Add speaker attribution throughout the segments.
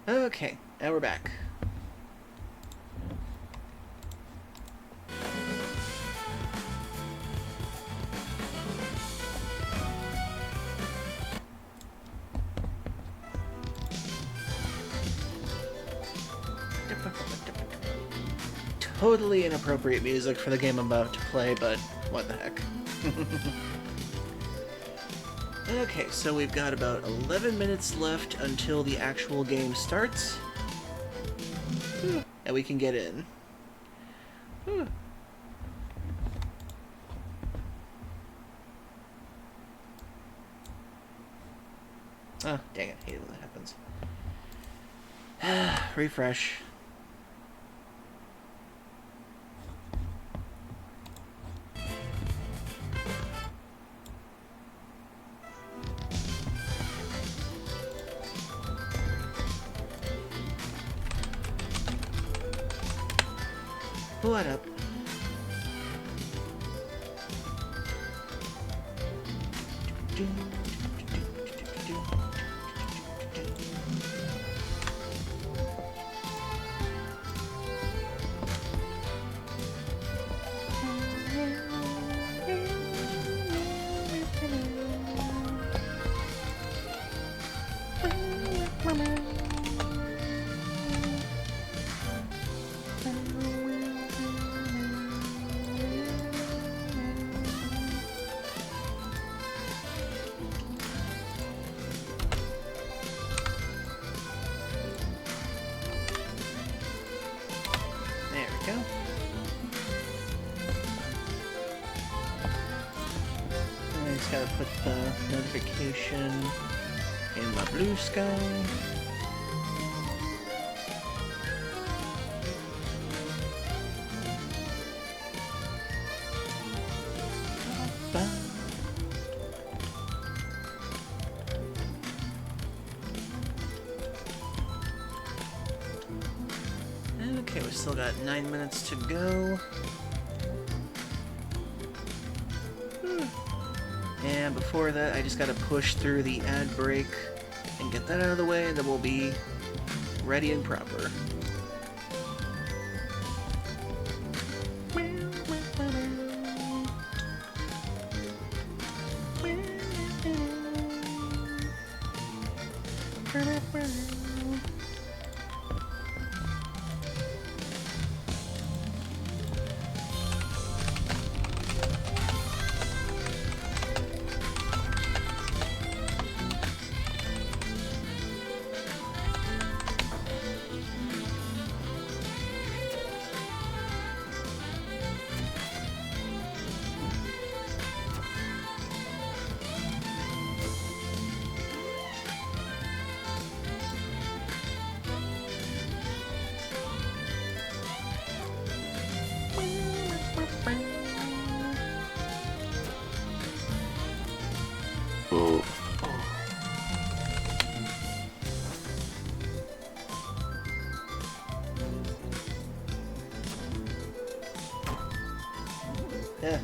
Speaker 1: Okay, now we're back. Totally inappropriate music for the game I'm about to play, but what the heck. Okay, so we've got about 11 minutes left until the actual game starts. And we can get in. Oh, dang it. I hate it when that happens. Refresh. What up? There we go. I just gotta put the notification in my blue sky. Okay, we still got 9 minutes to go. And before that, I just gotta push through the ad break and get that out of the way, and then we'll be ready and proper.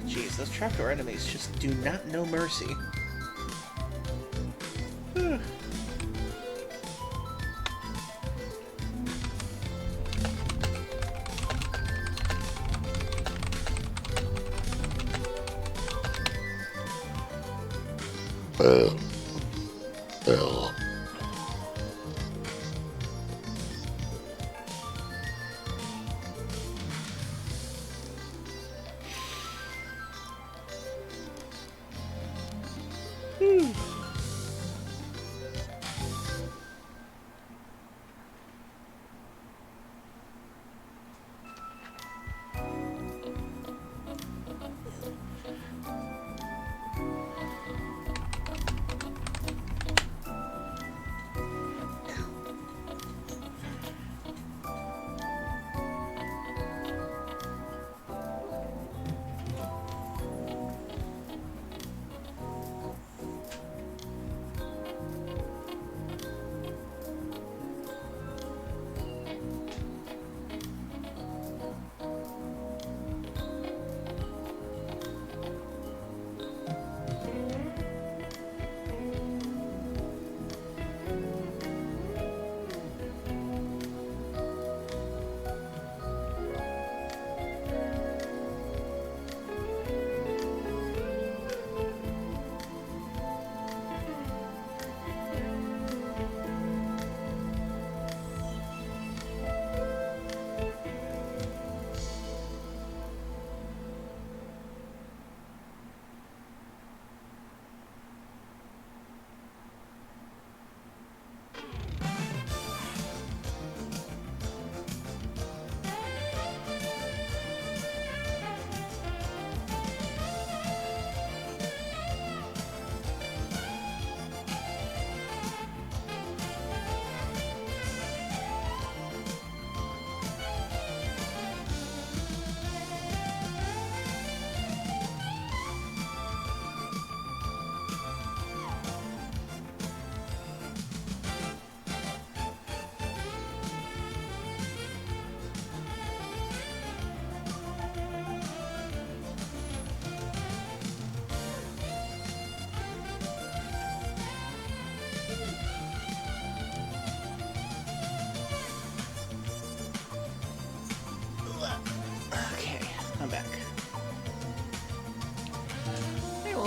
Speaker 1: Jeez, those trapdoor enemies just do not know mercy.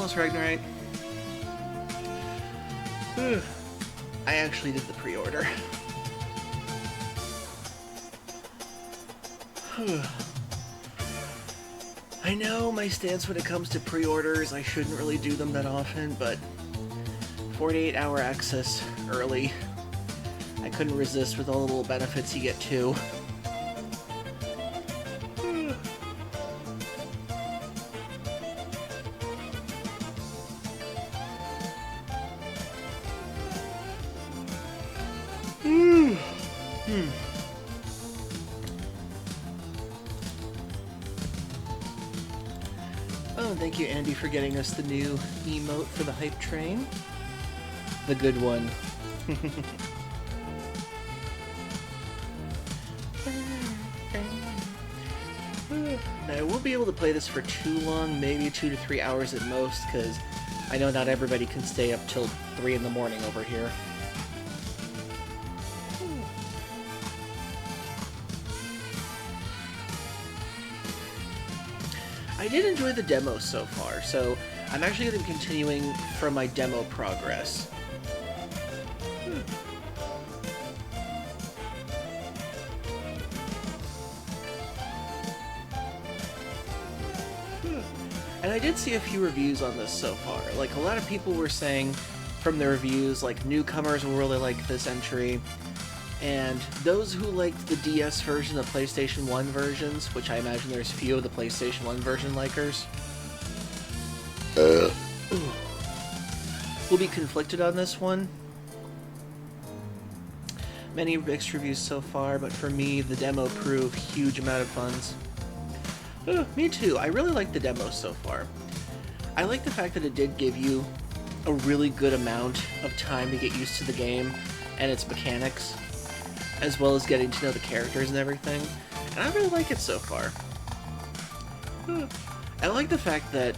Speaker 1: Alice Ragnarite. I actually did the pre-order. I know my stance when it comes to pre-orders, I shouldn't really do them that often, but 48-hour access early, I couldn't resist with all the little benefits you get too. Oh, and thank you, Andy, for getting us the new emote for the hype train. The good one. Now, I won't be able to play this for too long, maybe 2 to 3 hours at most, because I know not everybody can stay up till 3 in the morning over here. I did enjoy the demo so far, so I'm actually going to be continuing from my demo progress. And I did see a few reviews on this so far. Like, a lot of people were saying from the reviews, like, newcomers will really like this entry, and those who liked the DS version, the PlayStation 1 versions, which I imagine there's few of the PlayStation 1 version likers, will be conflicted on this one. Many mixed reviews so far, but for me, the demo proved huge amount of funds. Me too. I really like the demo so far. I like the fact that it did give you a really good amount of time to get used to the game and its mechanics, as well as getting to know the characters and everything. And I really like it so far. I like the fact that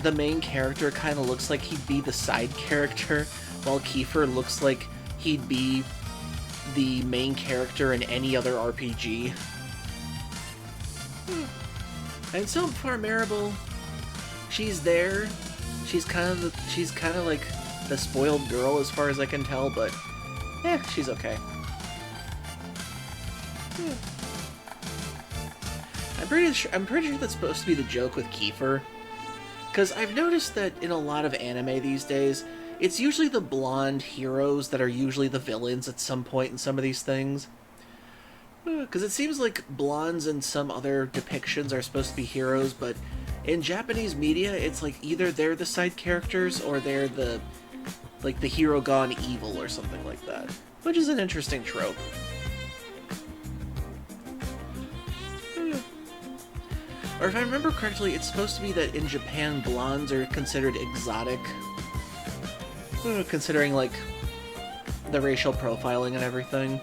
Speaker 1: the main character kind of looks like he'd be the side character, while Kiefer looks like he'd be the main character in any other RPG. And so far, Maribel, she's there. She's kind of like the spoiled girl as far as I can tell, but she's okay. I'm pretty sure that's supposed to be the joke with Kiefer, because I've noticed that in a lot of anime these days, it's usually the blonde heroes that are usually the villains at some point in some of these things. Because it seems like blondes in some other depictions are supposed to be heroes, but in Japanese media, it's like either they're the side characters or they're the hero gone evil or something like that, which is an interesting trope. Or if I remember correctly, it's supposed to be that in Japan, blondes are considered exotic, considering like the racial profiling and everything.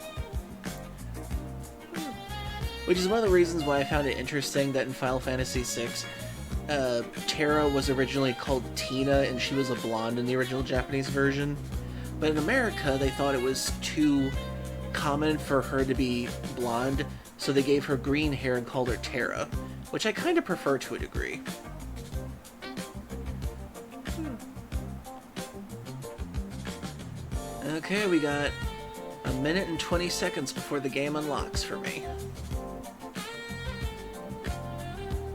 Speaker 1: Which is one of the reasons why I found it interesting that in Final Fantasy VI, Terra was originally called Tina, and she was a blonde in the original Japanese version. But in America, they thought it was too common for her to be blonde, so they gave her green hair and called her Terra, which I kind of prefer to a degree. Okay, we got a minute and 20 seconds before the game unlocks for me.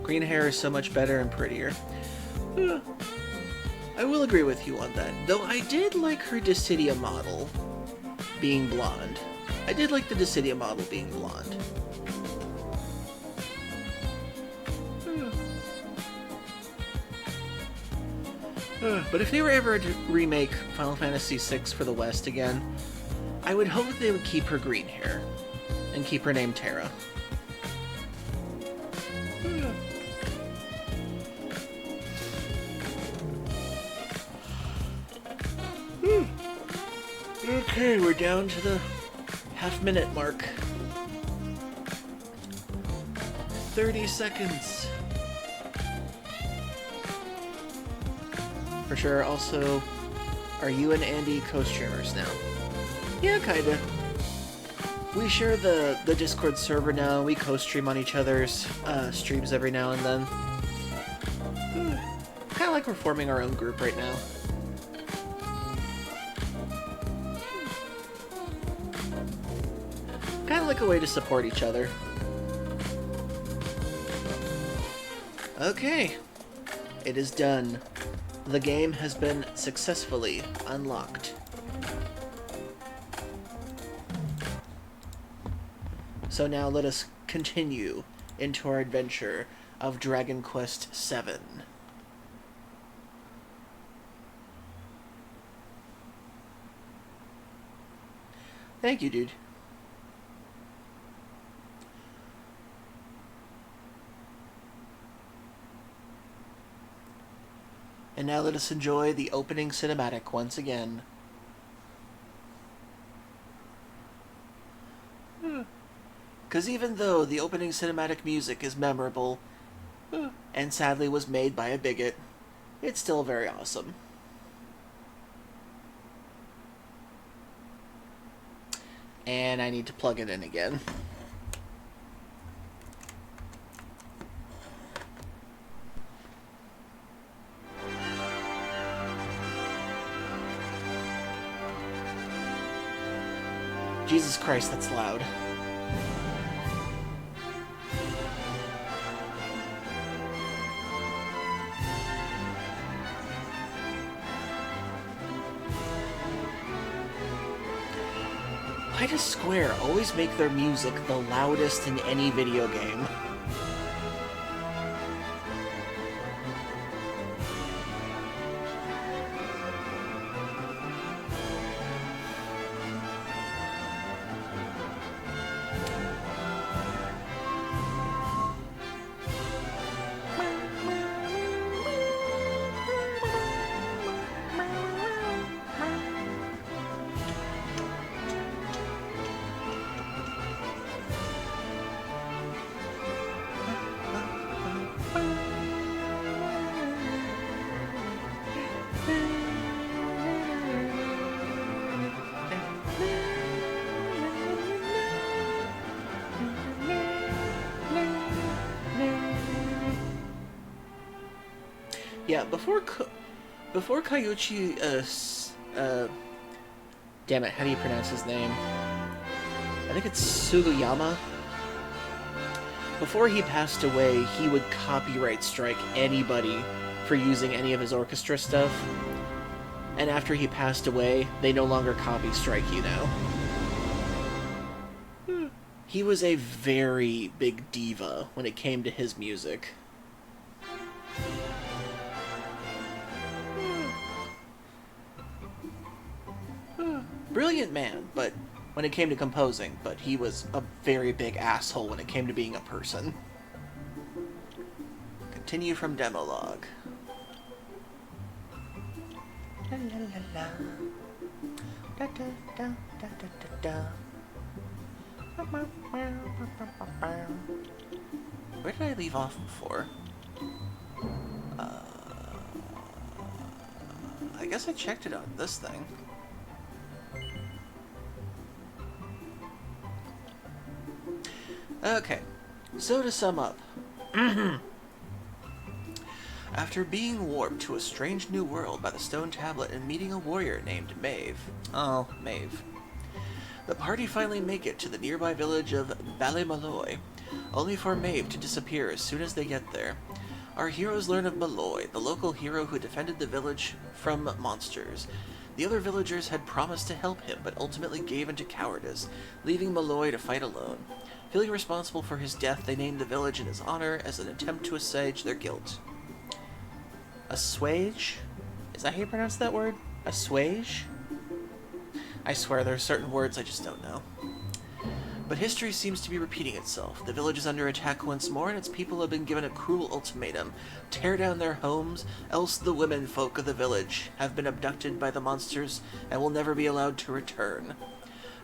Speaker 1: Green hair is so much better and prettier. I will agree with you on that, though I did like her Dissidia model being blonde. I did like the Dissidia model being blonde. But if they were ever to remake Final Fantasy VI for the West again, I would hope they would keep her green hair and keep her name Terra. Okay, we're down to the half-minute mark. 30 seconds. For sure. Also, are you and Andy co-streamers now? Yeah, kinda. We share the Discord server now. We co-stream on each other's streams every now and then. kind of like we're forming our own group right now. Kind of like a way to support each other. Okay. It is done. The game has been successfully unlocked. So now let us continue into our adventure of Dragon Quest VII. Thank you, dude. And now let us enjoy the opening cinematic once again. Because even though the opening cinematic music is memorable, and sadly was made by a bigot, it's still very awesome. And I need to plug it in again. Jesus Christ, that's loud. Why does Square always make their music the loudest in any video game? Yeah, before Kaiuchi, damn it, how do you pronounce his name? I think it's Sugiyama. Before he passed away, he would copyright strike anybody for using any of his orchestra stuff. And after he passed away, they no longer copy strike you now. He was a very big diva when it came to his music. Brilliant man, but when it came to composing, but he was a very big asshole when it came to being a person. Continue from demo log. La la la la. Da da da da da da. Where did I leave off before? I guess I checked it on this thing. Okay, so to sum up. After being warped to a strange new world by the stone tablet and meeting a warrior named Maeve. Oh, Maeve. The party finally make it to the nearby village of Ballymaloy, only for Maeve to disappear as soon as they get there. Our heroes learn of Malloy, the local hero who defended the village from monsters. The other villagers had promised to help him, but ultimately gave into cowardice, leaving Malloy to fight alone. Feeling responsible for his death, they named the village in his honor as an attempt to assuage their guilt. Assuage? Is that how you pronounce that word? Assuage? I swear there are certain words I just don't know. But history seems to be repeating itself. The village is under attack once more, and its people have been given a cruel ultimatum. Tear down their homes, else the women folk of the village have been abducted by the monsters and will never be allowed to return.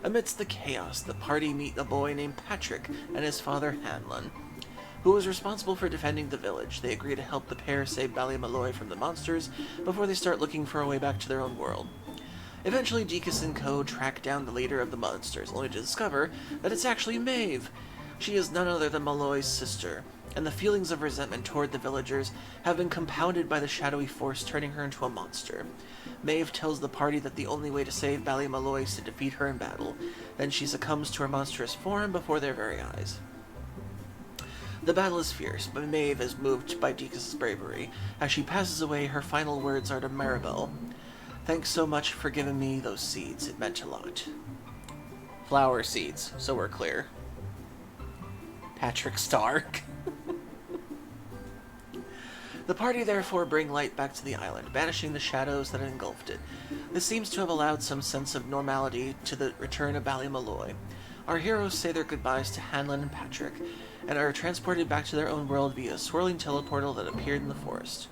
Speaker 1: Amidst the chaos, the party meet a boy named Patrick and his father Hanlon, who was responsible for defending the village. They agree to help the pair save Ballymaloy from the monsters before they start looking for a way back to their own world. Eventually, Dekus and Co. track down the leader of the monsters, only to discover that it's actually Maeve. She is none other than Malloy's sister. and the feelings of resentment toward the villagers have been compounded by the shadowy force turning her into a monster. Maeve tells the party that the only way to save Ballymaloy is to defeat her in battle. Then she succumbs to her monstrous form before their very eyes. The battle is fierce, but Maeve is moved by Deacus' bravery. As she passes away, her final words are to Maribel. "Thanks so much for giving me those seeds. It meant a lot." Flower seeds, so we're clear. Patrick Stark. The party therefore bring light back to the island, banishing the shadows that had engulfed it. This seems to have allowed some sense of normality to the return of Ballymaloy. Our heroes say their goodbyes to Hanlon and Patrick, and are transported back to their own world via a swirling teleportal that appeared in the forest.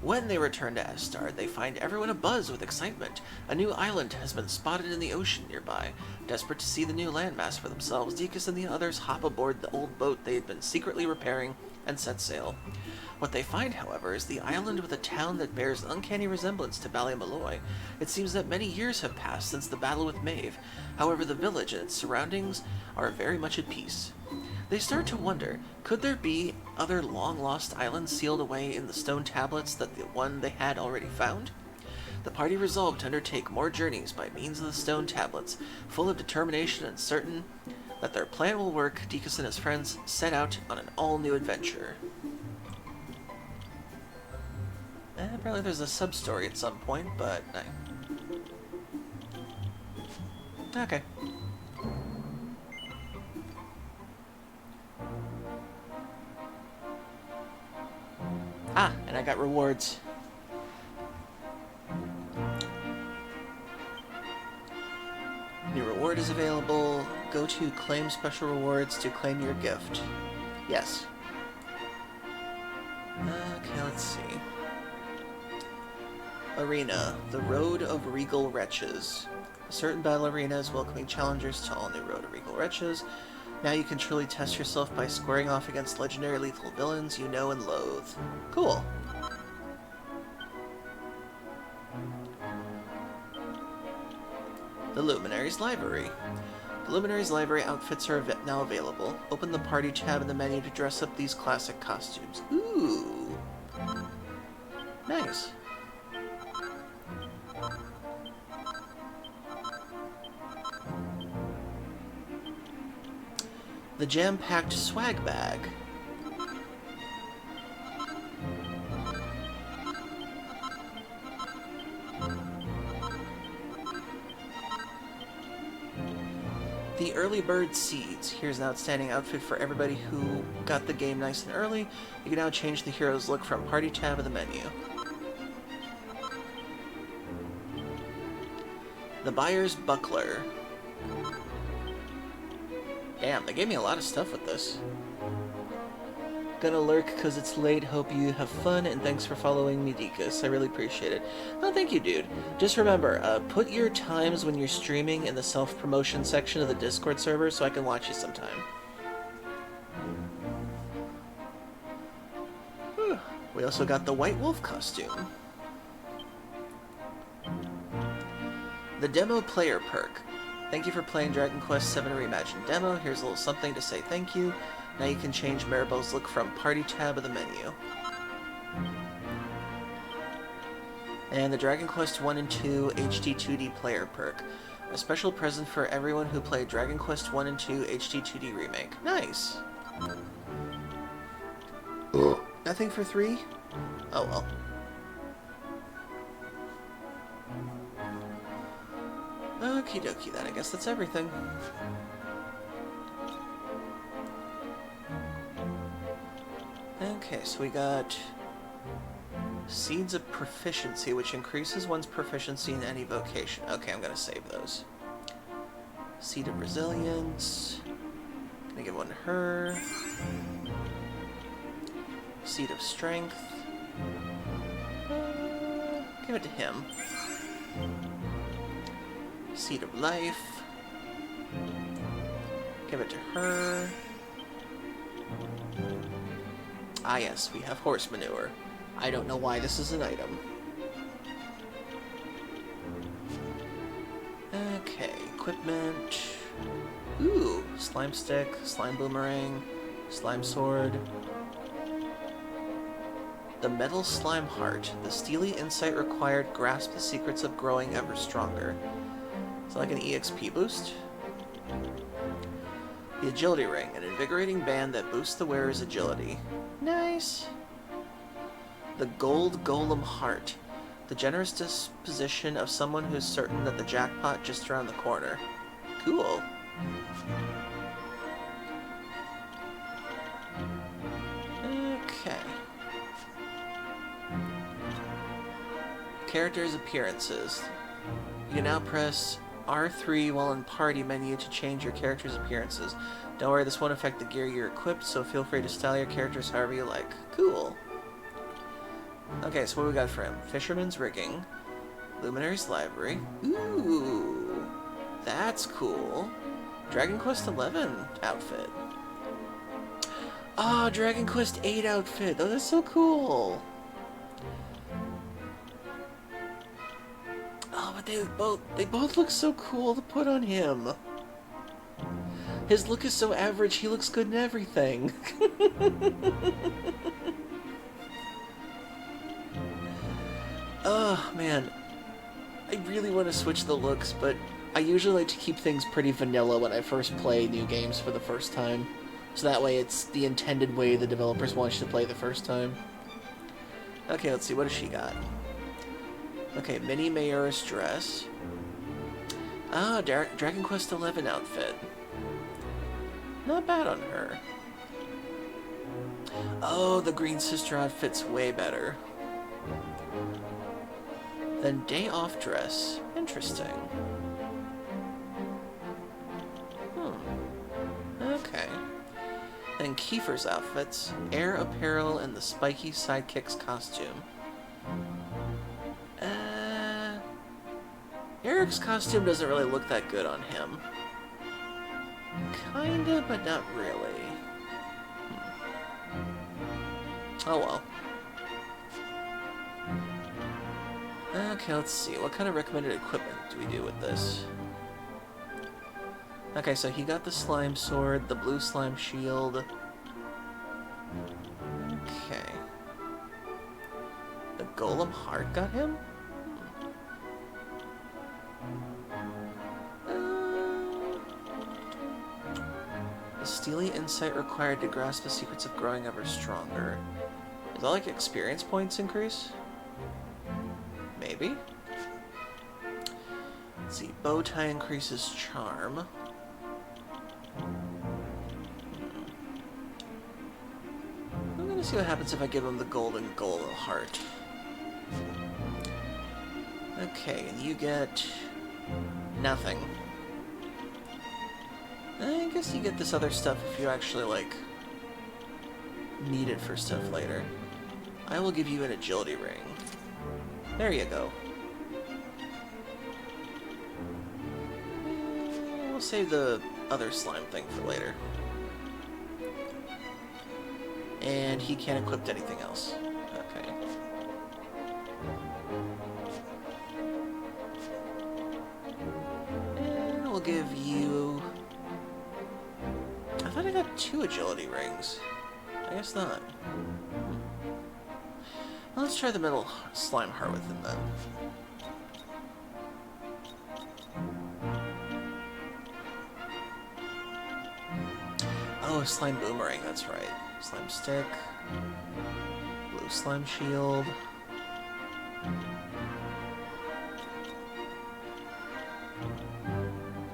Speaker 1: When they return to Estar, they find everyone abuzz with excitement. A new island has been spotted in the ocean nearby. Desperate to see the new landmass for themselves, Deacus and the others hop aboard the old boat they had been secretly repairing and set sail. What they find, however, is the island with a town that bears uncanny resemblance to Ballymaloy. It seems that many years have passed since the battle with Maeve. However, the village and its surroundings are very much at peace. They start to wonder, could there be other long-lost islands sealed away in the stone tablets that the one they had already found? The party resolved to undertake more journeys by means of the stone tablets. Full of determination and certain that their plan will work, Deacus and his friends set out on an all-new adventure. Apparently there's a sub-story at some point, but... Okay. Ah, and I got rewards. New reward is available. Go to claim special rewards to claim your gift. Yes. Okay, let's see. Arena, the Road of Regal Wretches. A certain battle arena is welcoming challengers to all new Road of Regal Wretches. Now you can truly test yourself by squaring off against legendary lethal villains you know and loathe. Cool. The Luminaries Library. The Luminaries Library outfits are now available. Open the Party tab in the menu to dress up these classic costumes. Ooh. Nice. The jam-packed swag bag. The Early Bird Seeds. Here's an outstanding outfit for everybody who got the game nice and early. You can now change the hero's look from Party tab of the menu. The Buyer's Buckler. Damn, they gave me a lot of stuff with this. Gonna lurk because it's late. Hope you have fun, and thanks for following me, Deacus. I really appreciate it. Oh, thank you, dude. Just remember, put your times when you're streaming in the self-promotion section of the Discord server so I can watch you sometime. Whew. We also got the White Wolf costume. The Demo Player perk. Thank you for playing Dragon Quest VII Reimagined Demo. Here's a little something to say thank you. Now you can change Maribel's look from Party tab of the menu. And the Dragon Quest 1 and 2 HD 2D Player perk. A special present for everyone who played Dragon Quest 1 and 2 HD 2D Remake. Nice! Nothing for 3? Oh well. Okie dokie then, I guess that's everything. Okay, so we got Seeds of Proficiency, which increases one's proficiency in any vocation. Okay, I'm gonna save those. Seed of Resilience. Gonna give one to her. Seed of Strength. Give it to him. Seed of Life. Give it to her. Ah yes, we have horse manure. I don't know why this is an item. Okay, equipment. Ooh, slime stick, slime boomerang, Slime sword. The metal slime heart. The steely insight required grasp the secrets of growing ever stronger. Is it like an EXP boost? The agility ring. An invigorating band that boosts the wearer's agility. Nice. The gold golem heart. The generous disposition of someone who's certain that the jackpot just around the corner. Cool. Okay. Characters' appearances. You can now press R3 while in party menu to change your character's appearances. Don't worry, this won't affect the gear you're equipped, so feel free to style your characters however you like. Cool. Okay, so what we got for him? Fisherman's rigging. Luminary's library. Ooh, that's cool. Dragon Quest XI outfit. Ah, oh, Dragon Quest VIII outfit. Oh, that's so cool. Oh, but they both look so cool to put on him. His look is so average, he looks good in everything. Oh, man. I really want to switch the looks, but I usually like to keep things pretty vanilla when I first play new games for the first time. So that way it's the intended way the developers want you to play the first time. Okay, let's see, what does she got? Okay, Mini Mayor's dress. Ah, Dragon Quest XI outfit. Not bad on her. Oh, the Green Sister outfit's way better. Then Day Off dress. Interesting. Okay. Then Kiefer's outfits. Air apparel and the spiky sidekick's costume. Eric's costume doesn't really look that good on him. Kinda, but not really. Oh well. Okay, let's see. What kind of recommended equipment do we do with this? Okay, so he got the slime sword, the blue slime shield. Okay. The golem heart got him? The steely insight required to grasp the secrets of growing ever stronger. Is that like experience points increase? Maybe? Let's see. Bow tie increases charm. I'm gonna see what happens if I give him the golden golem heart. Okay, and you get nothing. I guess you get this other stuff if you actually, like, need it for stuff later. I will give you an agility ring. There you go. We'll save the other slime thing for later. And he can't equip anything else. Okay. And we'll give you... I thought I got 2 agility rings. I guess not. Well, let's try the metal slime heart with him then. Oh, slime boomerang, that's right. Slime stick. Blue slime shield.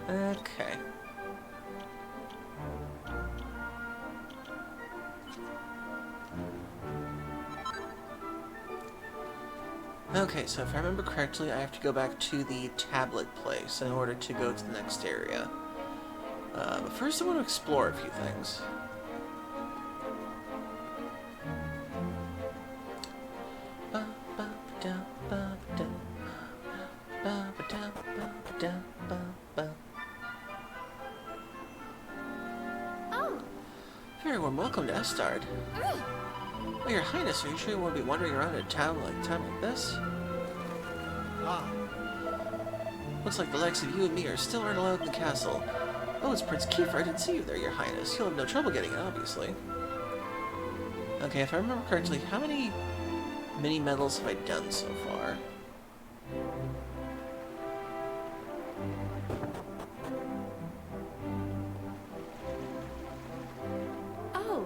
Speaker 1: Okay. Okay, so if I remember correctly, I have to go back to the tablet place in order to go to the next area. But first I want to explore a few things.
Speaker 2: Oh.
Speaker 1: Very warm welcome to Estard. Oh, Your Highness, are you sure you won't be wandering around in a time like this?
Speaker 3: Ah,
Speaker 1: Looks like the likes of you and me are still aren't allowed in the castle. Oh, it's Prince Kiefer. I didn't see you there, Your Highness. You'll have no trouble getting it, obviously. Okay, if I remember correctly, how many mini medals have I done so far?
Speaker 2: Oh.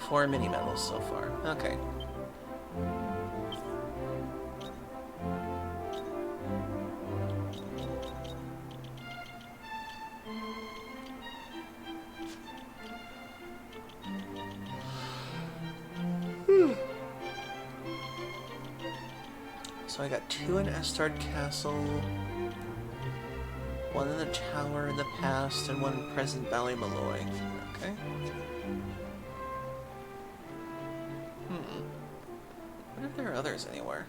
Speaker 1: 4 mini medals so far. Okay. So I got 2 in Estard Castle, 1 in the tower in the past, and 1 in present Ballymaloy. Okay. I wonder if there are others anywhere.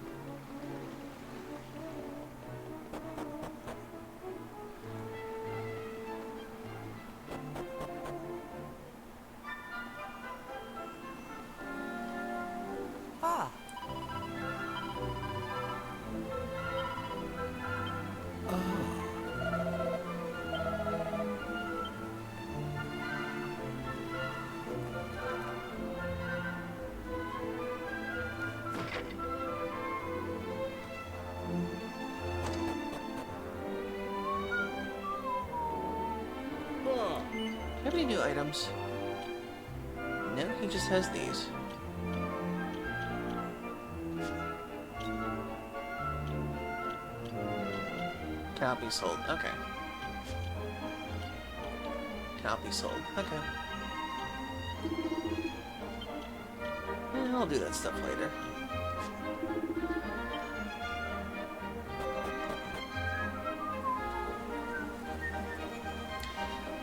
Speaker 2: Ah.
Speaker 1: Do you have any new items? No, he just has these. Cannot be sold. Okay. Cannot be sold. Okay. I'll do that stuff later.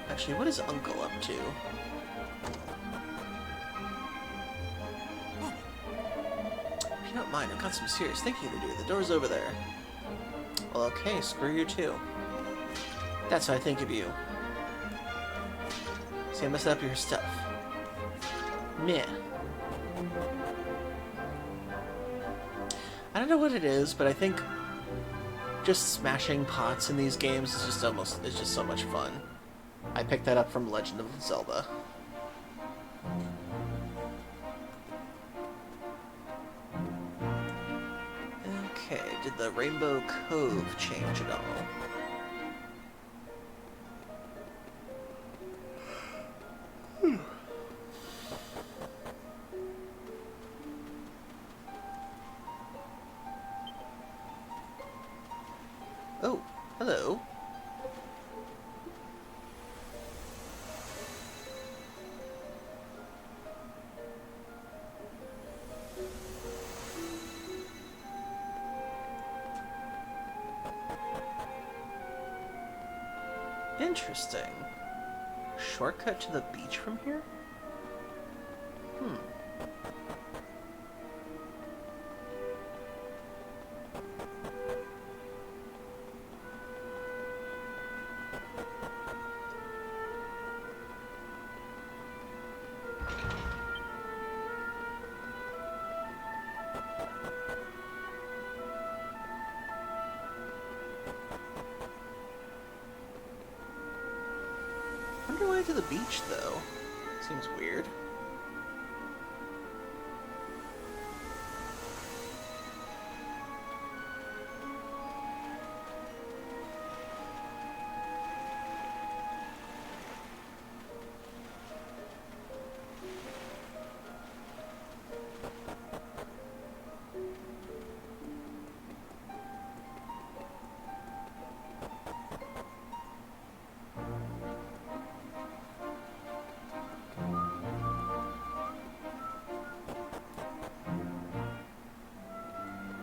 Speaker 1: Actually, what is Uncle up to? If you don't mind, I've got some serious thinking to do. The door's over there. Well, okay, screw you too. That's how I think of you. See, I messed up your stuff. Meh. I don't know what it is, but I think just smashing pots in these games is just it's just so much fun. I picked that up from Legend of Zelda. Okay, did the Rainbow Cove change at all? Oh, hello. Interesting. Shortcut to the beach from here? Wonder why to the beach, though. Seems weird.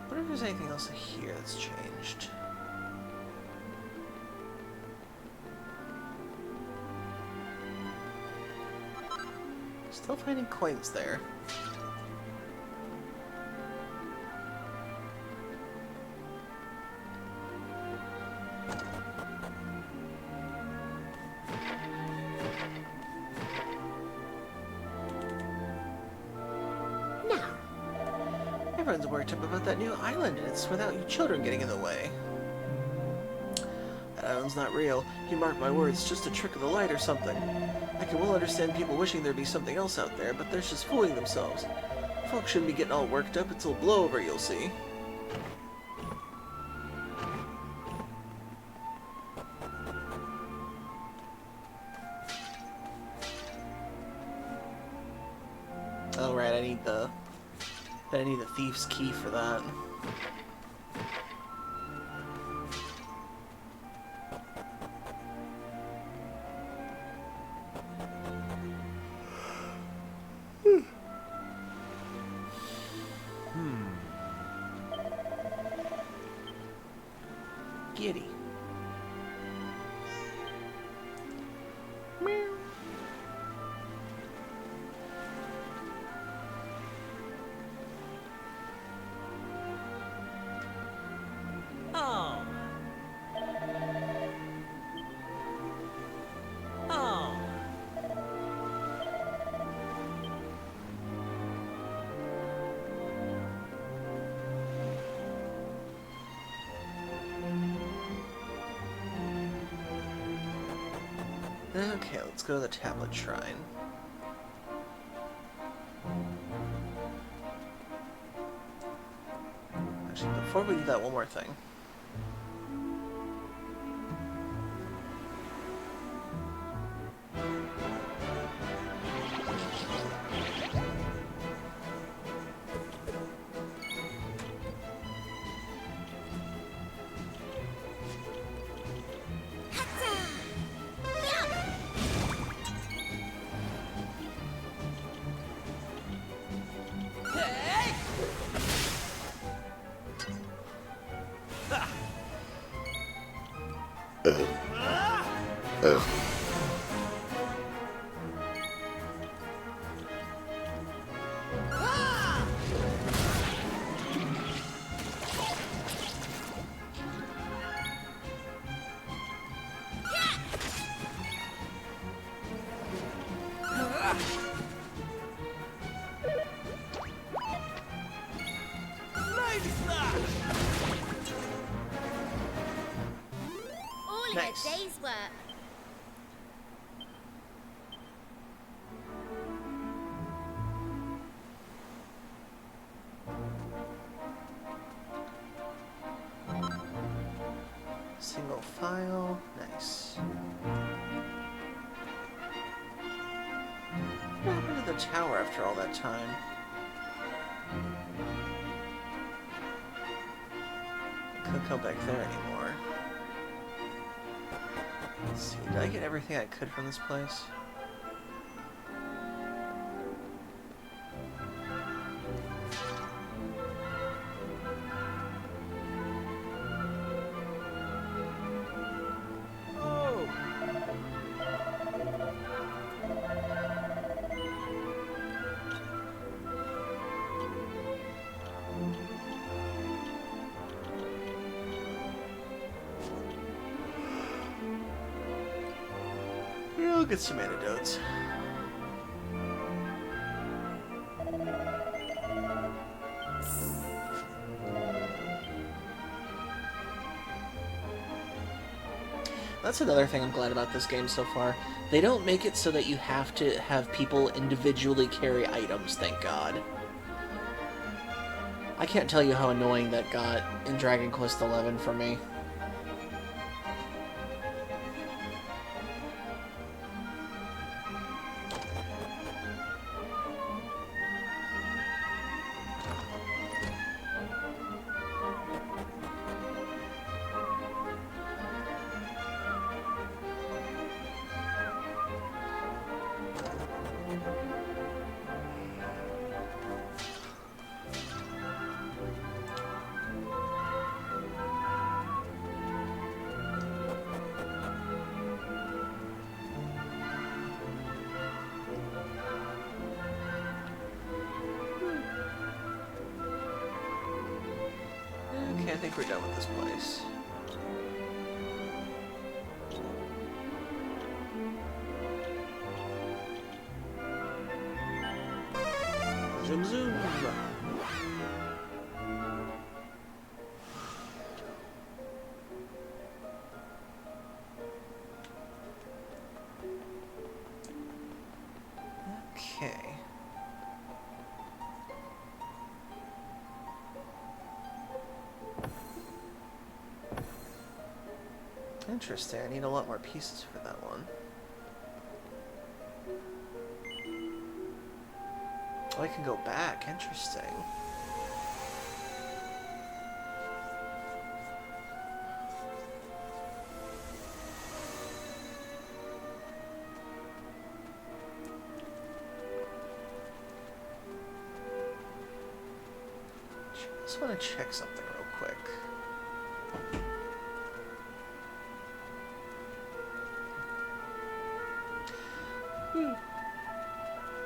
Speaker 1: Wonder if there's anything else here that's changed. Still finding coins there. Everyone's worked up about that new island, and it's without you children getting in the way. background's not real. You mark my words, just a trick of the light or something. I can well understand people wishing there'd be something else out there, but they're just fooling themselves. Folks shouldn't be getting all worked up, it'll blow over, you'll see. Oh right, I need the thief's key for that. Giddy. Meow.
Speaker 2: Oh. Oh.
Speaker 1: Okay, let's go to the Tablet Shrine. Actually, before we do that, one more thing.
Speaker 3: All
Speaker 1: Nice.
Speaker 3: in a day's work.
Speaker 1: Single file. Nice. What happened to the tower after all that time? I couldn't come back there anymore. Let's see, did I get everything I could from this place?
Speaker 2: Oh.
Speaker 1: We'll get some antidotes. That's another thing I'm glad about this game so far. They don't make it so that you have to have people individually carry items, thank God. I can't tell you how annoying that got in Dragon Quest XI for me. Okay, I think we're done with this place. Zoom zoom! Interesting. I need a lot more pieces for that one. Oh, I can go back. Interesting. Just want to check something real quick.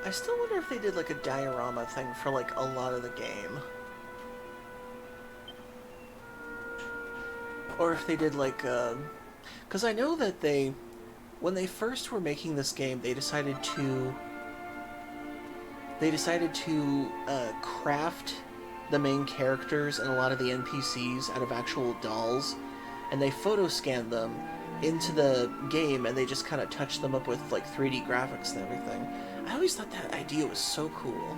Speaker 1: I still wonder if they did like a diorama thing for like a lot of the game. Or if they did like, because I know that when they first were making this game, they decided to craft the main characters and a lot of the NPCs out of actual dolls, and they photo scanned them into the game, and they just kind of touched them up with like 3D graphics and everything. I always thought that idea was so cool.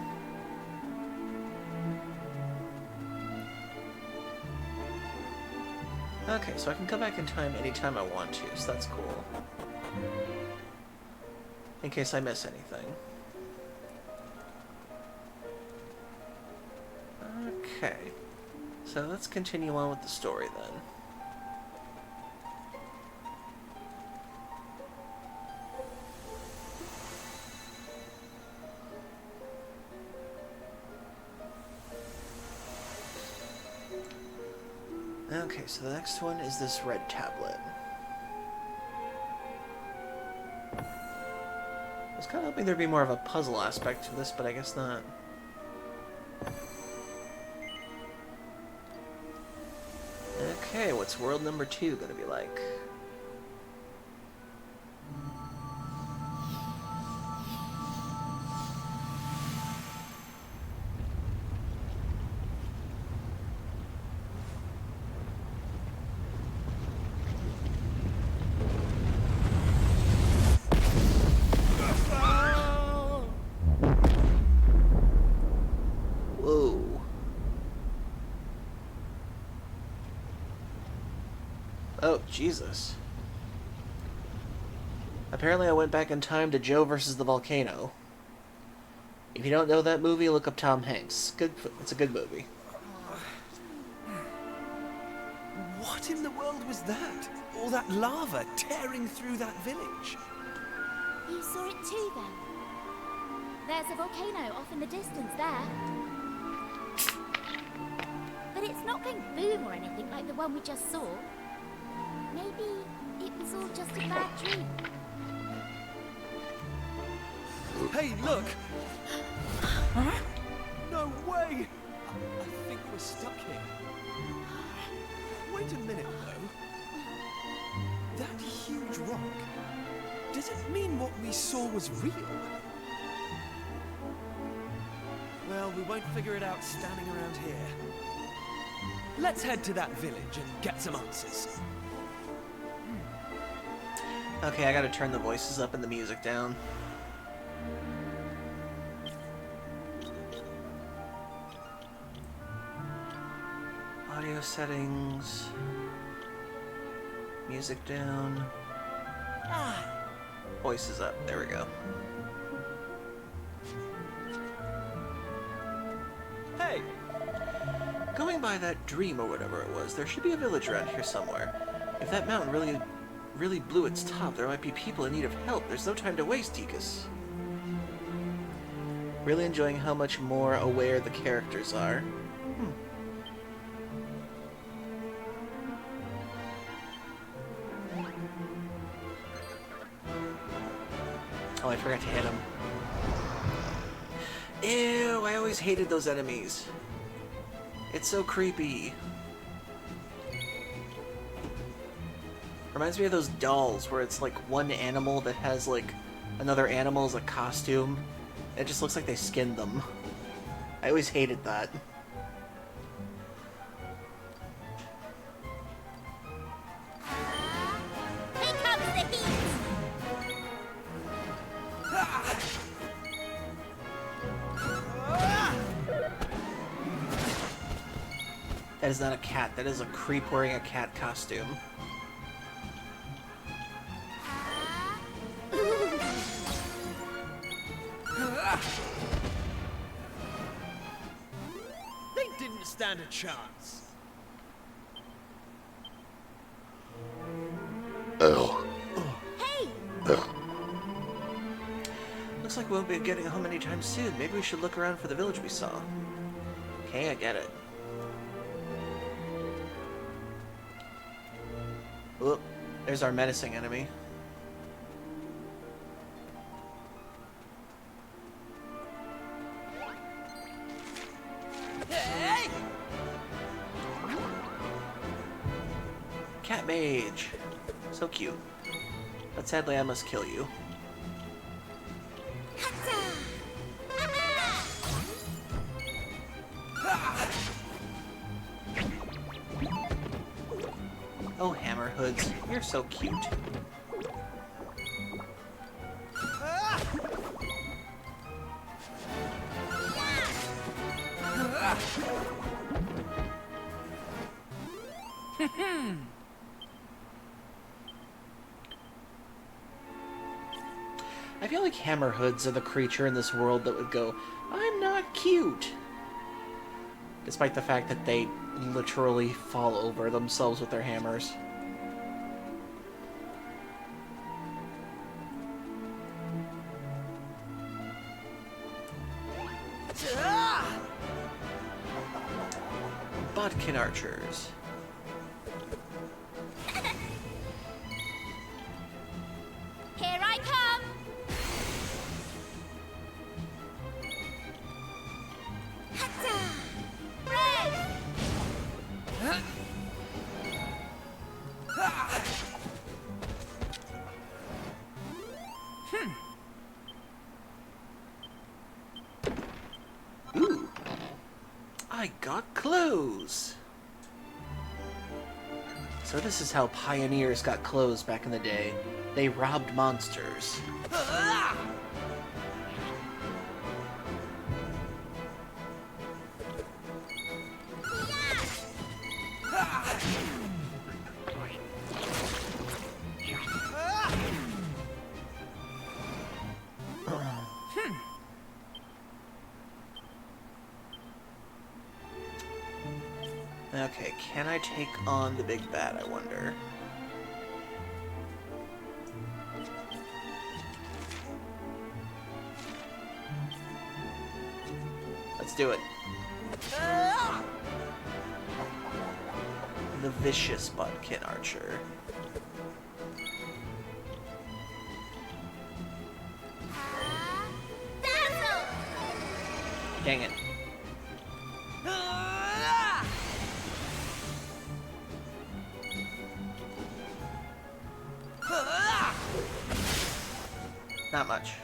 Speaker 1: Okay, so I can come back in time anytime I want to, so that's cool. In case I miss anything. Okay, so let's continue on with the story then. Okay, so the next one is this red tablet. I was kind of hoping there'd be more of a puzzle aspect to this, but I guess not. Okay, what's world number 2 gonna be like? Whoa. Oh, Jesus. Apparently I went back in time to Joe versus the Volcano. If you don't know that movie, look up Tom Hanks. It's a good movie.
Speaker 3: What in the world was that? All that lava tearing through that village?
Speaker 4: You saw it too, then? There's a volcano off in the distance there. But it's not going boom or anything like the one we just saw. Maybe it was all just a bad dream.
Speaker 3: Hey, look! No way! I think we're stuck here. Wait a minute, though. That huge rock, does it mean what we saw was real? Well, we won't figure it out standing around here. Let's head to that village and get some answers.
Speaker 1: Okay, I gotta turn the voices up and the music down. Audio settings. Music down. Voices up. There we go.
Speaker 3: Hey!
Speaker 1: Going by that dream or whatever it was, there should be a village around here somewhere. If that mountain really blew its top, there might be people in need of help. There's no time to waste, Dekus. Really enjoying how much more aware the characters are. Oh, I forgot to hit him. Ew, I always hated those enemies. It's so creepy. Reminds me of those dolls where it's like one animal that has like another animal as a costume. It just looks like they skinned them. I always hated that.
Speaker 4: Here comes the heat!
Speaker 1: That is not a cat. That is a creep wearing a cat costume.
Speaker 3: stand a chance.
Speaker 4: Hey!
Speaker 1: Looks like we won't be getting home anytime soon. Maybe we should look around for the village we saw. Okay, I get it. Oop, there's our menacing enemy.
Speaker 3: Hey!
Speaker 1: Cat Mage. So cute. But sadly, I must kill you. Oh, Hammerhoods, you're so cute. I feel like Hammerhoods are the creature in this world that would go, I'm not cute. Despite the fact that they literally fall over themselves with their hammers. Bodkin archers.
Speaker 4: Here I come! Hatta! Red!
Speaker 1: Ooh. I got clothes. So this is how pioneers got clothes back in the day. They robbed monsters. Okay, can I take on the big bad, I wonder? Let's do it. The vicious Bodkin archer.
Speaker 4: Dazzle!
Speaker 1: Dang it. Not much.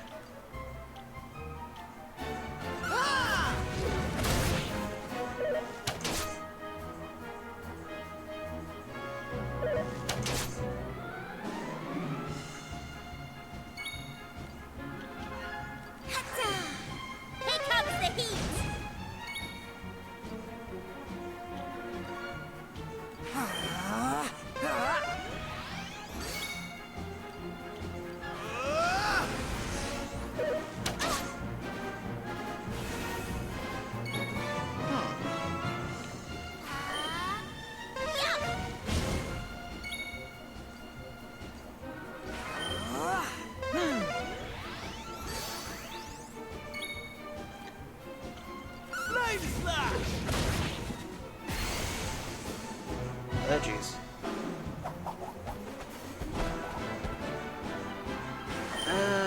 Speaker 4: Hatta! Here comes the heat!
Speaker 3: Flame slash!
Speaker 1: Oh, jeez.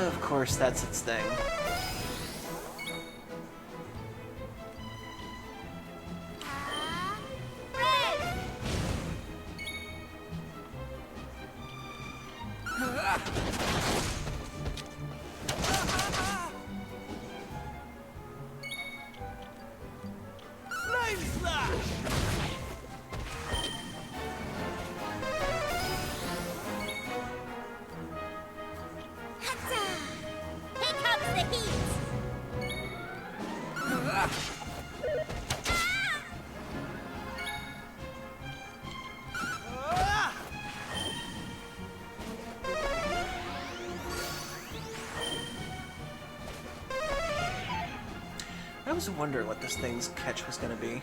Speaker 1: Of course, that's its thing.
Speaker 4: Red!
Speaker 3: Flame slash!
Speaker 4: Hatta! Here comes the heat!
Speaker 1: I was wondering what this thing's catch was gonna be.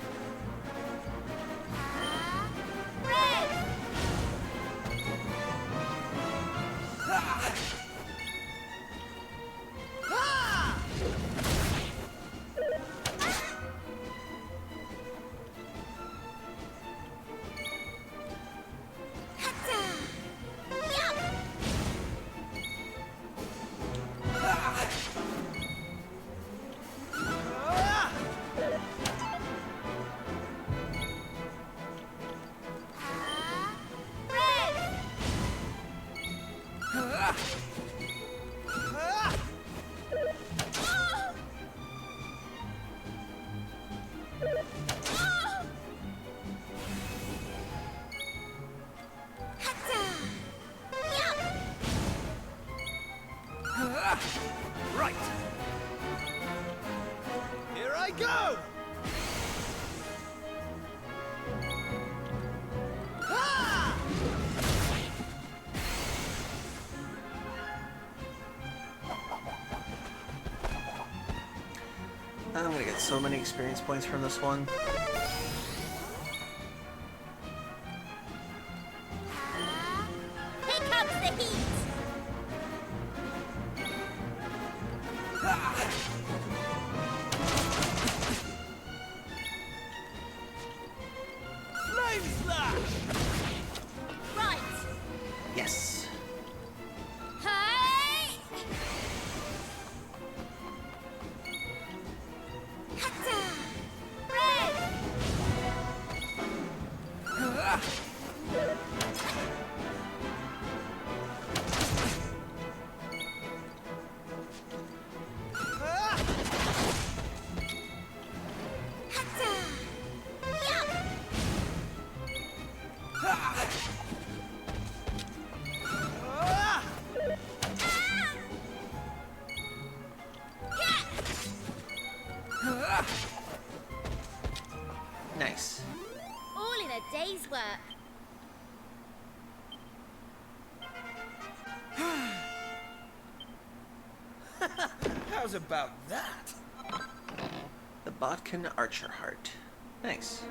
Speaker 3: Right. Here I go. Ah!
Speaker 1: I'm gonna get so many experience points from this one.
Speaker 4: Here comes the heat!
Speaker 3: Flame slash.
Speaker 4: Right!
Speaker 1: Yes.
Speaker 4: Hey! Hatta! Red! Hatta! Yup!
Speaker 3: Ah!
Speaker 1: Nice.
Speaker 4: All in a day's work.
Speaker 3: How's about that?
Speaker 1: The Botkin Archer Heart. Nice.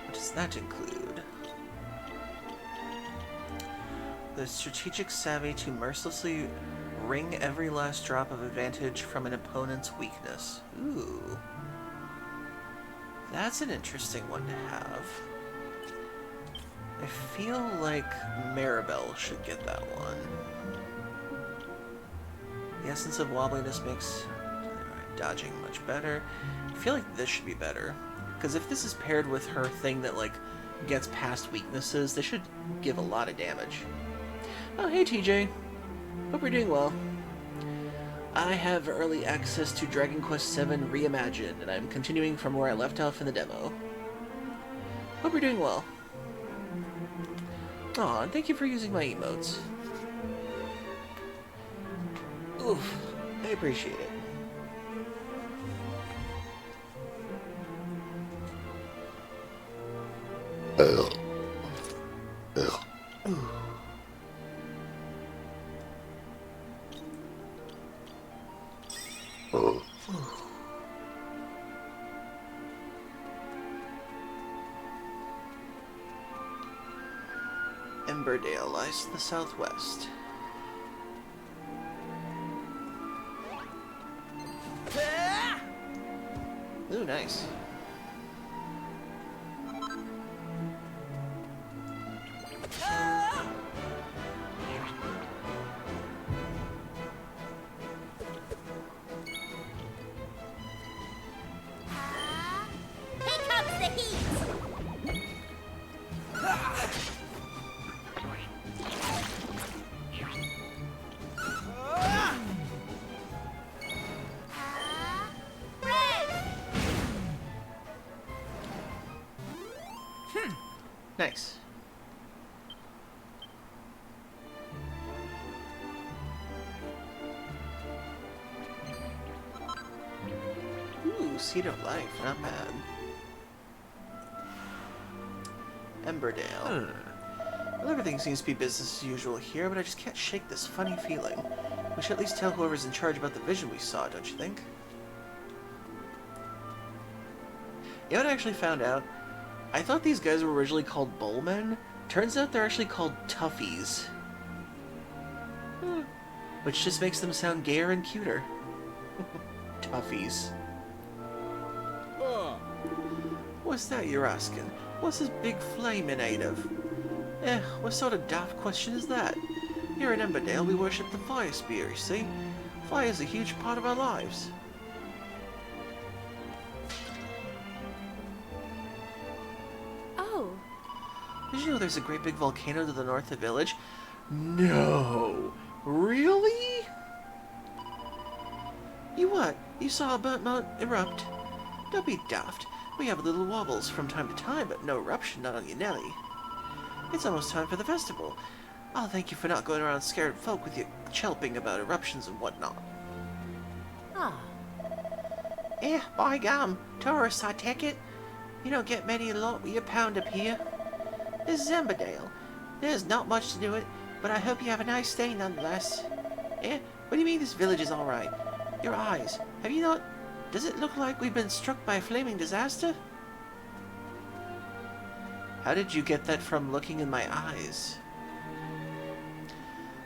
Speaker 1: What does that include? The strategic savvy to mercilessly wring every last drop of advantage from an opponent's weakness. Ooh. That's an interesting one to have. I feel like Maribel should get that one. The essence of wobbliness makes dodging much better. I feel like this should be better. Because if this is paired with her thing that, like, gets past weaknesses, this should give a lot of damage. Oh, hey TJ. Hope you're doing well. I have early access to Dragon Quest VII Reimagined, and I'm continuing from where I left off in the demo. Hope you're doing well. Aw, and thank you for using my emotes. Oof, I appreciate it. Emberdale lies to the southwest.
Speaker 3: Ah!
Speaker 1: Ooh, nice.
Speaker 3: Ah!
Speaker 4: Here comes the heat!
Speaker 3: Ah!
Speaker 4: Red!
Speaker 1: Nice. Ooh, Seed of Life, not bad. Emberdale. Well, everything seems to be business as usual here, but I just can't shake this funny feeling. We should at least tell whoever's in charge about the vision we saw, don't you think? You know what I actually found out? I thought these guys were originally called Bullmen. Turns out they're actually called Toughies. Which just makes them sound gayer and cuter. Toughies. What's that you're asking? What's this big flame made of? What sort of daft question is that? Here in Emberdale we worship the fire spear, you see? Fire's a huge part of our lives.
Speaker 4: Oh,
Speaker 1: Did you know there's a great big volcano to the north of the village? No! You saw a burnt mountain erupt. Don't be daft. We have little wobbles from time to time, but no eruption, not on you, Nelly. It's almost time for the festival. I'll thank you for not going around scaring folk with your chelping about eruptions and whatnot.
Speaker 4: Ah,
Speaker 1: By gum. Tourists, I take it. You don't get many a lot with your pound up here. This is Emberdale. There's not much to do it, but I hope you have a nice stay nonetheless. What do you mean this village is alright? Your eyes. Have you not... Does it look like we've been struck by a flaming disaster? How did you get that from looking in my eyes?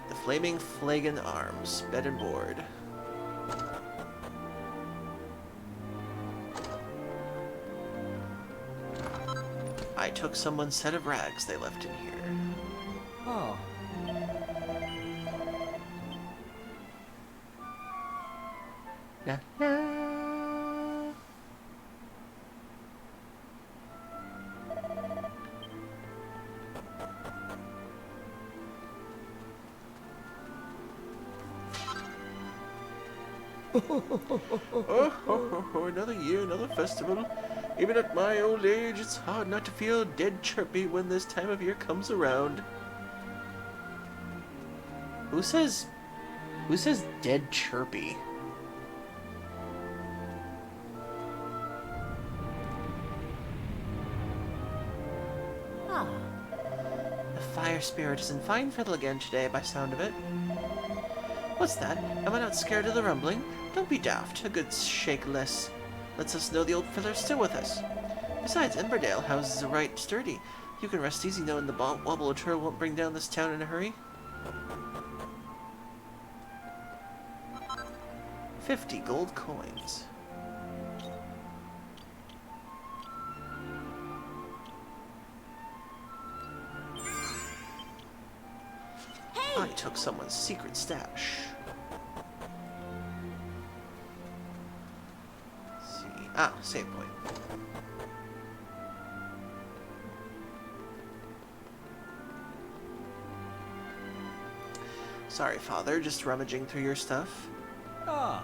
Speaker 1: The Flaming Flagon Arms. Bed and board. I took someone's set of rags they left in here.
Speaker 3: Oh.
Speaker 1: La, la. Another year, another festival. Even at my old age, it's hard not to feel dead chirpy when this time of year comes around. Who says dead chirpy?
Speaker 4: ah.
Speaker 1: The fire spirit is in fine fiddle again today, by sound of it. What's that? Am I not scared of the rumbling? Don't be daft. A good shake lets us know the old filler's still with us. Besides, Emberdale houses are right sturdy. You can rest easy knowing the wobble or turtle won't bring down this town in a hurry. 50 gold coins. I took someone's secret stash. Let's see. Ah, save point. Sorry, Father, just rummaging through your stuff.
Speaker 3: Ah.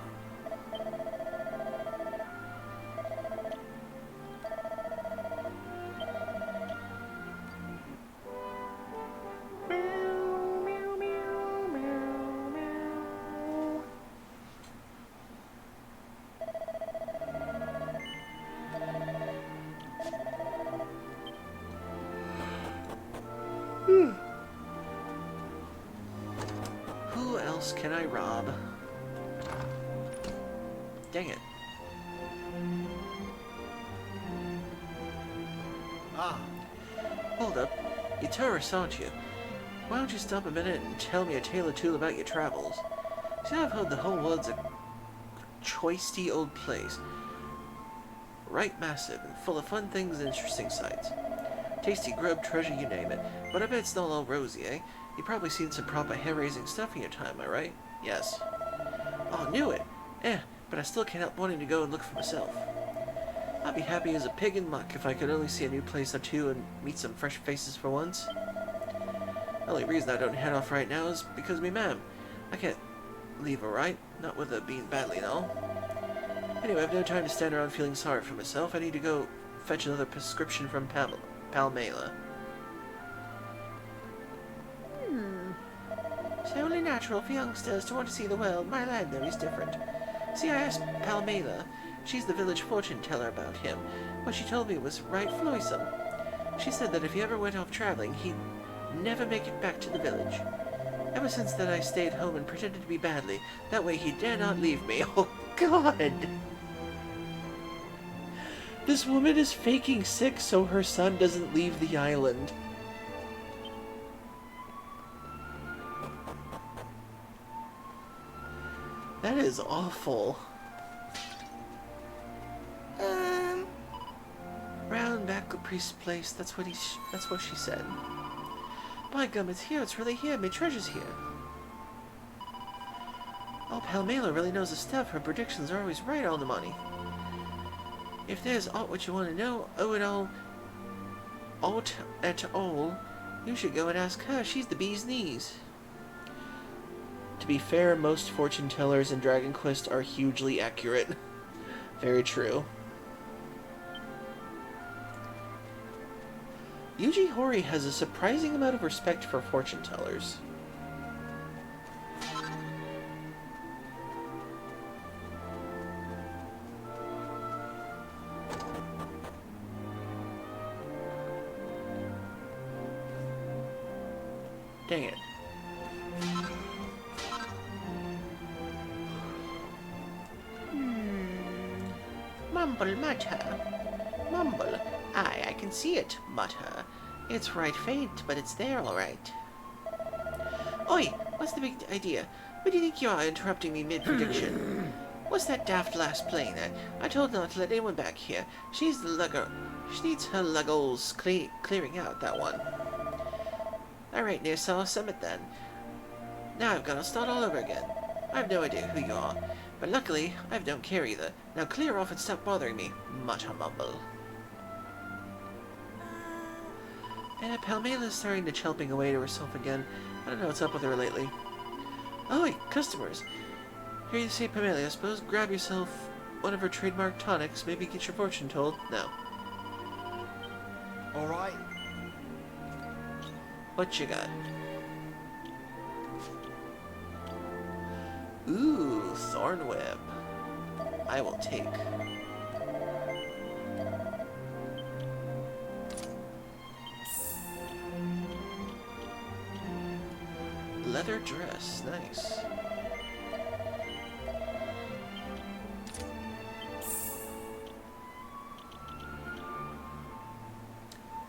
Speaker 1: Who else can I rob? Dang it.
Speaker 3: Ah.
Speaker 1: Hold up. You tourists, aren't you? Why don't you stop a minute and tell me a tale or two about your travels? See, I've heard the whole world's a choisty old place. Right massive and full of fun things and interesting sights. Tasty grub, treasure, you name it. But I bet it's not all rosy, eh? You've probably seen some proper hair-raising stuff in your time, am I right? Yes. Oh, knew it! But I still can't help wanting to go and look for myself. I'd be happy as a pig in muck if I could only see a new place or two and meet some fresh faces for once. The only reason I don't head off right now is because of me ma'am. I can't leave her, right? Not with her being badly and all. Anyway, I've no time to stand around feeling sorry for myself. I need to go fetch another prescription from Palmela. It's only natural for youngsters to want to see the world. My lad, though, is different. See, I asked Palmela. She's the village fortune teller about him. What she told me was right floysome. She said that if he ever went off traveling, he'd never make it back to the village. Ever since that, I stayed home and pretended to be badly. That way he dare not leave me. Oh, God! This woman is faking sick so her son doesn't leave the island. That is awful. Round back the priest's place. That's what she said. By gum, it's here. It's really here. My treasure's here. Oh, Palmela really knows the stuff. Her predictions are always right on the money. If there's aught what you want to know, aught at all, you should go and ask her. She's the bee's knees. To be fair, most fortune tellers in Dragon Quest are hugely accurate. Very true. Yuji Horii has a surprising amount of respect for fortune tellers. Dang it. Mumble mutter. Mumble. Aye, I can see it, mutter. It's right faint, but it's there all right. Oi, what's the big idea? What do you think you are, interrupting me mid-prediction? What's that daft lass playing at? I told her not to let anyone back here. She needs her luggles clearing out, that one. Alright, near Sour Summit then. Now I've got to start all over again. I have no idea who you are, but luckily I don't care either. Now clear off and stop bothering me, mutter mumble. Palmela's starting to chelping away to herself again. I don't know what's up with her lately. Oh wait, customers. Here you see Pamela, I suppose. Grab yourself one of her trademark tonics, maybe get your fortune told. No.
Speaker 5: Alright.
Speaker 1: What you got? Ooh, Thornwhip. I will take. Leather dress, nice.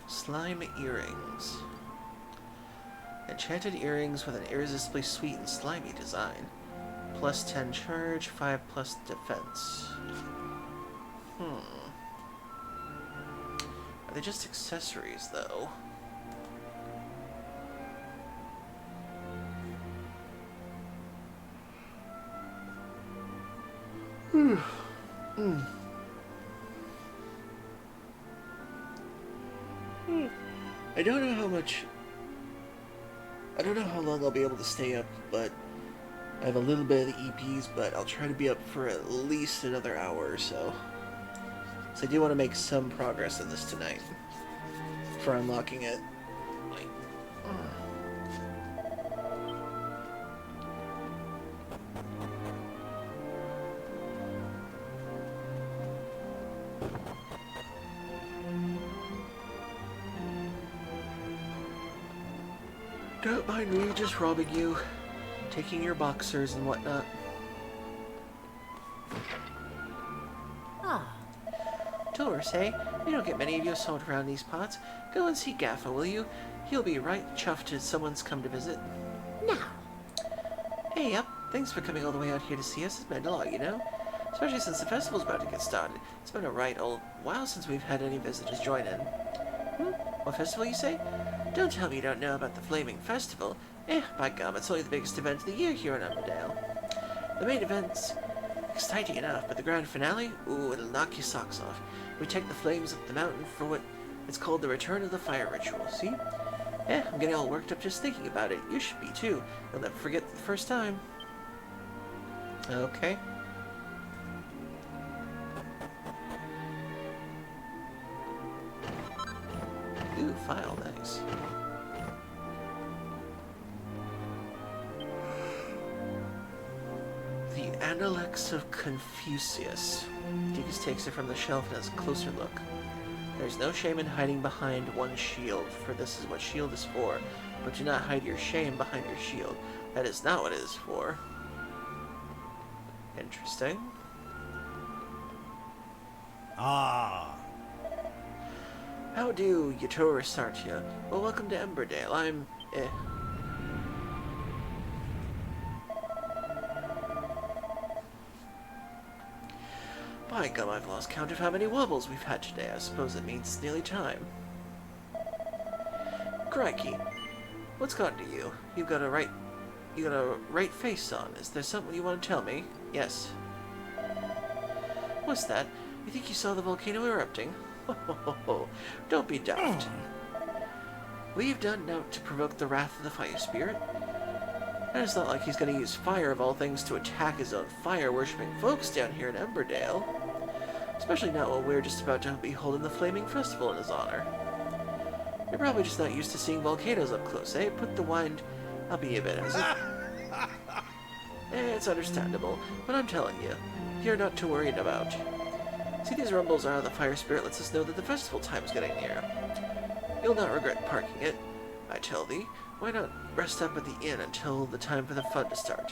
Speaker 1: Slime earrings. Enchanted earrings with an irresistibly sweet and slimy design. Plus 10 charge, 5 plus defense. Are they just accessories, though? I don't know how much... I don't know how long I'll be able to stay up, but I have a little bit of the EPs, but I'll try to be up for at least another hour or so. So I do want to make some progress in this tonight for unlocking it. Don't mind me just robbing you, taking your boxers and whatnot.
Speaker 2: Ah,
Speaker 1: Taurus, hey? We don't get many of you sold around these parts. Go and see Gaffer, will you? He'll be right chuffed if someone's come to visit.
Speaker 2: now.
Speaker 1: Hey, up. Thanks for coming all the way out here to see us. It's meant a lot, you know? Especially since the festival's about to get started. It's been a right old while since we've had any visitors join in. What festival, you say? Don't tell me you don't know about the Flaming Festival. By gum, it's only the biggest event of the year here in Underdale. The main event's exciting enough, but the grand finale? Ooh, it'll knock your socks off. We take the flames up the mountain for what it's called the Return of the Fire Ritual, see? I'm getting all worked up just thinking about it. You should be, too. You'll never forget the first time. Okay. Ooh, file, nice. The Analects of Confucius. Deacus takes it from the shelf and has a closer look. There's no shame in hiding behind one's shield, for this is what shield is for. But do not hide your shame behind your shield. That is not what it is for. Interesting.
Speaker 5: Ah.
Speaker 1: How do, Yatora Sartia? Well, welcome to Emberdale. I'm, By gum, I've lost count of how many wobbles we've had today. I suppose it means it's nearly time. Crikey. What's gotten to you? You got a right face on. Is there something you want to tell me? Yes. What's that? You think you saw the volcano erupting? Don't be daft. What you've done now to provoke the wrath of the fire spirit? And it's not like he's going to use fire of all things to attack his own fire-worshipping folks down here in Emberdale. Especially not when we're just about to be holding the Flaming Festival in his honor. You're probably just not used to seeing volcanoes up close, eh? Put the wine... I'll be a bit hesitant. It's understandable, but I'm telling you, you're not too worried about. See, these rumbles out of the fire spirit lets us know that the festival time's getting near. You'll not regret parking it. I tell thee, why not rest up at the inn until the time for the fun to start?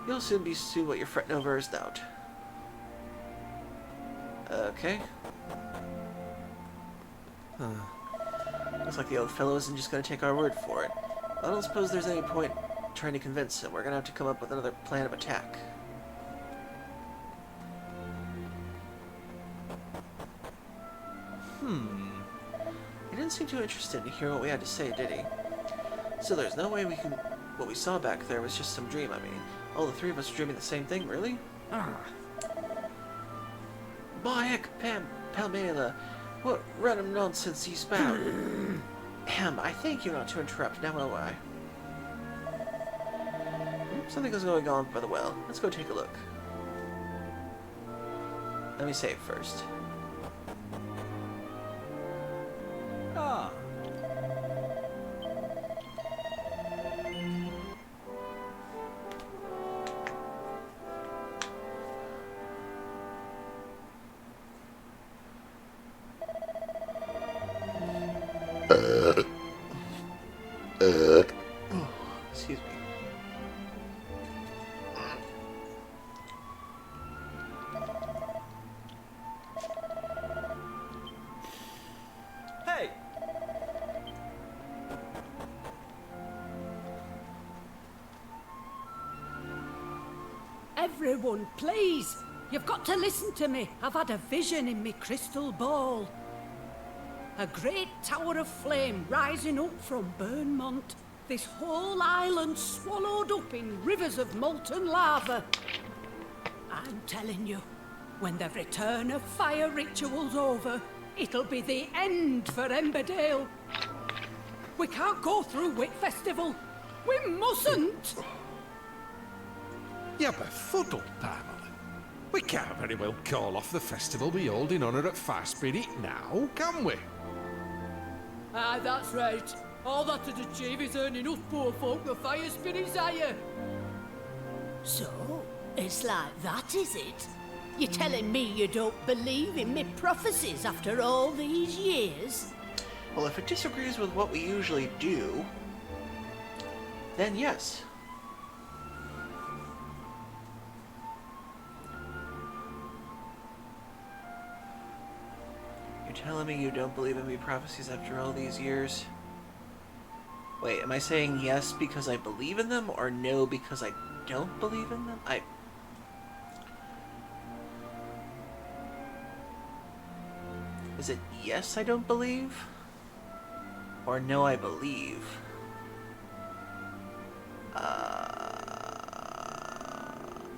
Speaker 1: You'll soon be what you're fretting over is doubt. Okay. Looks like the old fellow isn't just going to take our word for it. I don't suppose there's any point trying to convince him. We're going to have to come up with another plan of attack. He didn't seem too interested to hear what we had to say, did he? So there's no way we can... What we saw back there was just some dream, I mean. All the three of us are dreaming the same thing, really? By heck, Palmela, what random nonsense you spout? I thank you not to interrupt, now will I? Something is going on by the well. Let's go take a look. Let me save first.
Speaker 3: Ah.
Speaker 1: Excuse me.
Speaker 3: Hey!
Speaker 6: Everyone, please! You've got to listen to me. I've had a vision in me crystal ball. A great tower of flame rising up from Burnmont. This whole island swallowed up in rivers of molten lava. I'm telling you, when the return of fire ritual's over, it'll be the end for Emberdale. We can't go through Whit Festival. We mustn't!
Speaker 7: You're befuddled, Pamela. We can't very well call off the festival we hold in honour at Fire Spirit now, can we?
Speaker 6: Ah, that's right. All that to achieve is earning us poor folk the fire spirit's hire. So, it's like that, is it? You're telling me you don't believe in me prophecies after all these years?
Speaker 1: Well, if it disagrees with what we usually do, then yes. You're telling me you don't believe in me prophecies after all these years? Wait, am I saying yes because I believe in them, or no because I don't believe in them? Is it yes I don't believe? Or no I believe?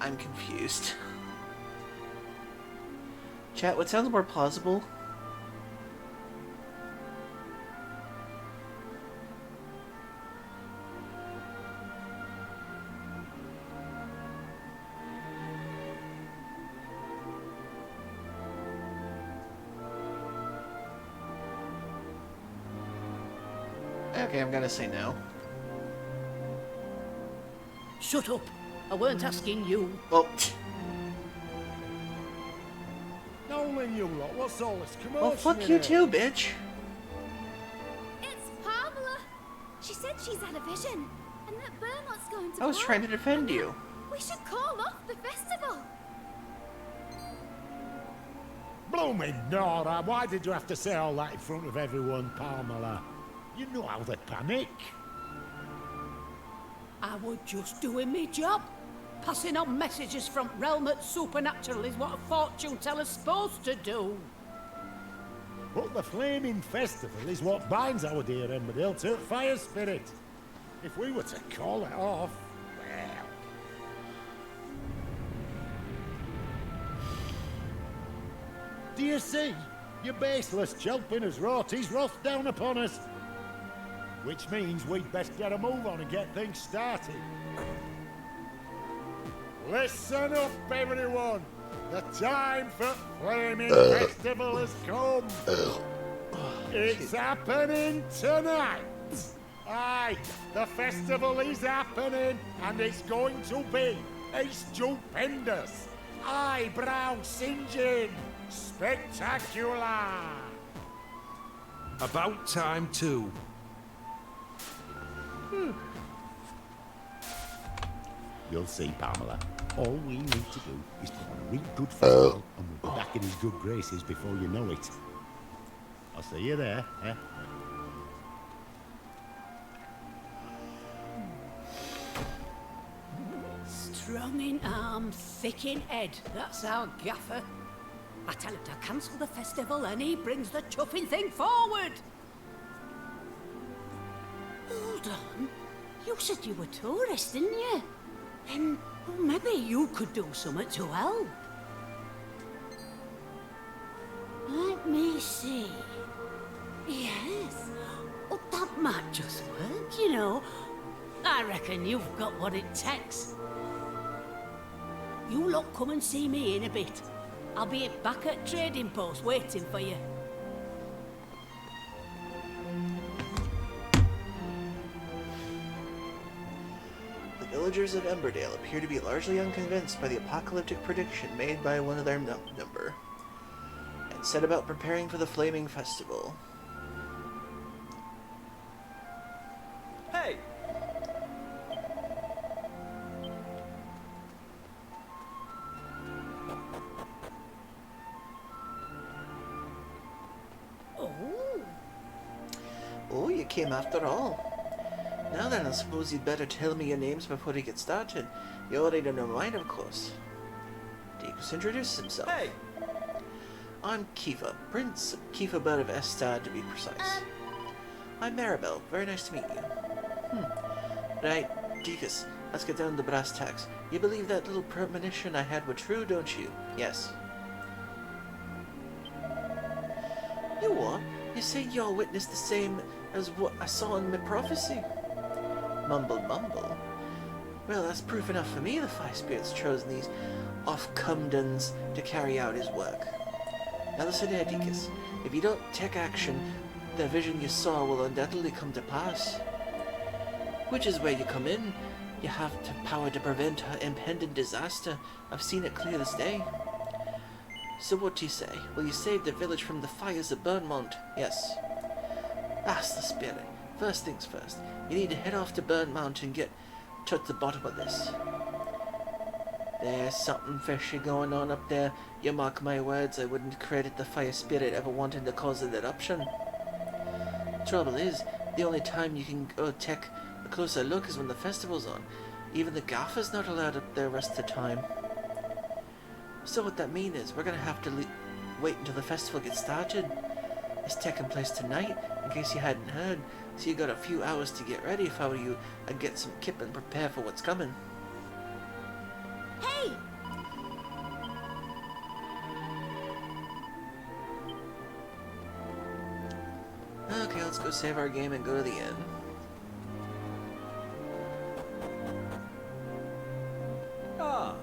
Speaker 1: I'm confused. Chat, what sounds more plausible? Okay, I'm gonna say no.
Speaker 6: Shut up. I weren't asking you.
Speaker 1: Well,
Speaker 5: Nolan, you lot, what's all this commotion?
Speaker 1: well, fuck you too, bitch.
Speaker 4: It's Pamela. She said she's had a vision, and that Burnmont's going to
Speaker 1: I was
Speaker 4: burn.
Speaker 1: trying to defend you.
Speaker 4: We should call off the festival.
Speaker 5: Blooming Nora, why did you have to say all that in front of everyone, Pamela? You know how they panic.
Speaker 6: I was just doing me job. Passing on messages from realm at supernatural is what a fortune teller's supposed to do.
Speaker 5: But the Flaming Festival is what binds our dear Emmerdale to Fire Spirit. If we were to call it off, well... Do you see? Your baseless chelping has wrought his wrath down upon us. which means we'd best get a move on and get things started. Listen up, everyone! The time for Flaming Festival has come! It's happening tonight! Aye, the festival is happening, and it's going to be a stupendous, eyebrow-singeing, spectacular!
Speaker 7: About time too.
Speaker 5: You'll see, Pamela. All we need to do is put on a really good festival, and we'll be back in his good graces before you know it. I'll see you there, eh?
Speaker 6: Strong in arm, thick in head. That's our gaffer. I tell him to cancel the festival and he brings the chuffing thing forward. Hold on. You said you were tourists, didn't you? Then well, maybe you could do something to help. Let me see. Yes. Oh, that might just work, you know. I reckon you've got what it takes. You lot come and see me in a bit. I'll be back at Trading Post waiting for you.
Speaker 1: The villagers of Emberdale appear to be largely unconvinced by the apocalyptic prediction made by one of their number, and set about preparing for the Flaming Festival.
Speaker 3: Hey!
Speaker 1: Oh, you came after all. Now then, I suppose you'd better tell me your names before we get started. You already know mine, of course. Dekus introduced himself.
Speaker 3: Hey!
Speaker 1: I'm Kiva, Prince Kiva Bird of Estad, to be precise. I'm Maribel. Very nice to meet you. Right, Dekus, let's get down to the brass tacks. You believe that little premonition I had were true, don't you? Yes. You what? You say y'all witnessed the same as what I saw in my prophecy? Mumble, mumble. Well, that's proof enough for me the Fire Spirit's chosen these off-cumdons to carry out his work. Now listen here, Dekus. If you don't take action, the vision you saw will undoubtedly come to pass. Which is where you come in. You have the power to prevent her impending disaster. I've seen it clear as day. So what do you say? Will you save the village from the fires of Burnmont? Yes. That's the spirit. First things first. You need to head off to Burnmont and get to the bottom of this. There's something fishy going on up there. You mark my words, I wouldn't credit the fire spirit ever wanting to cause an eruption. Trouble is, the only time you can go take a closer look is when the festival's on. Even the gaffer's not allowed up there rest of the time. So what that means is we're gonna have to wait until the festival gets started. It's taking place tonight, in case you hadn't heard. So you got a few hours to get ready if I were you, and get some kip and prepare for what's coming.
Speaker 4: Hey!
Speaker 1: Okay, let's go save our game and go to the inn.
Speaker 3: Ah!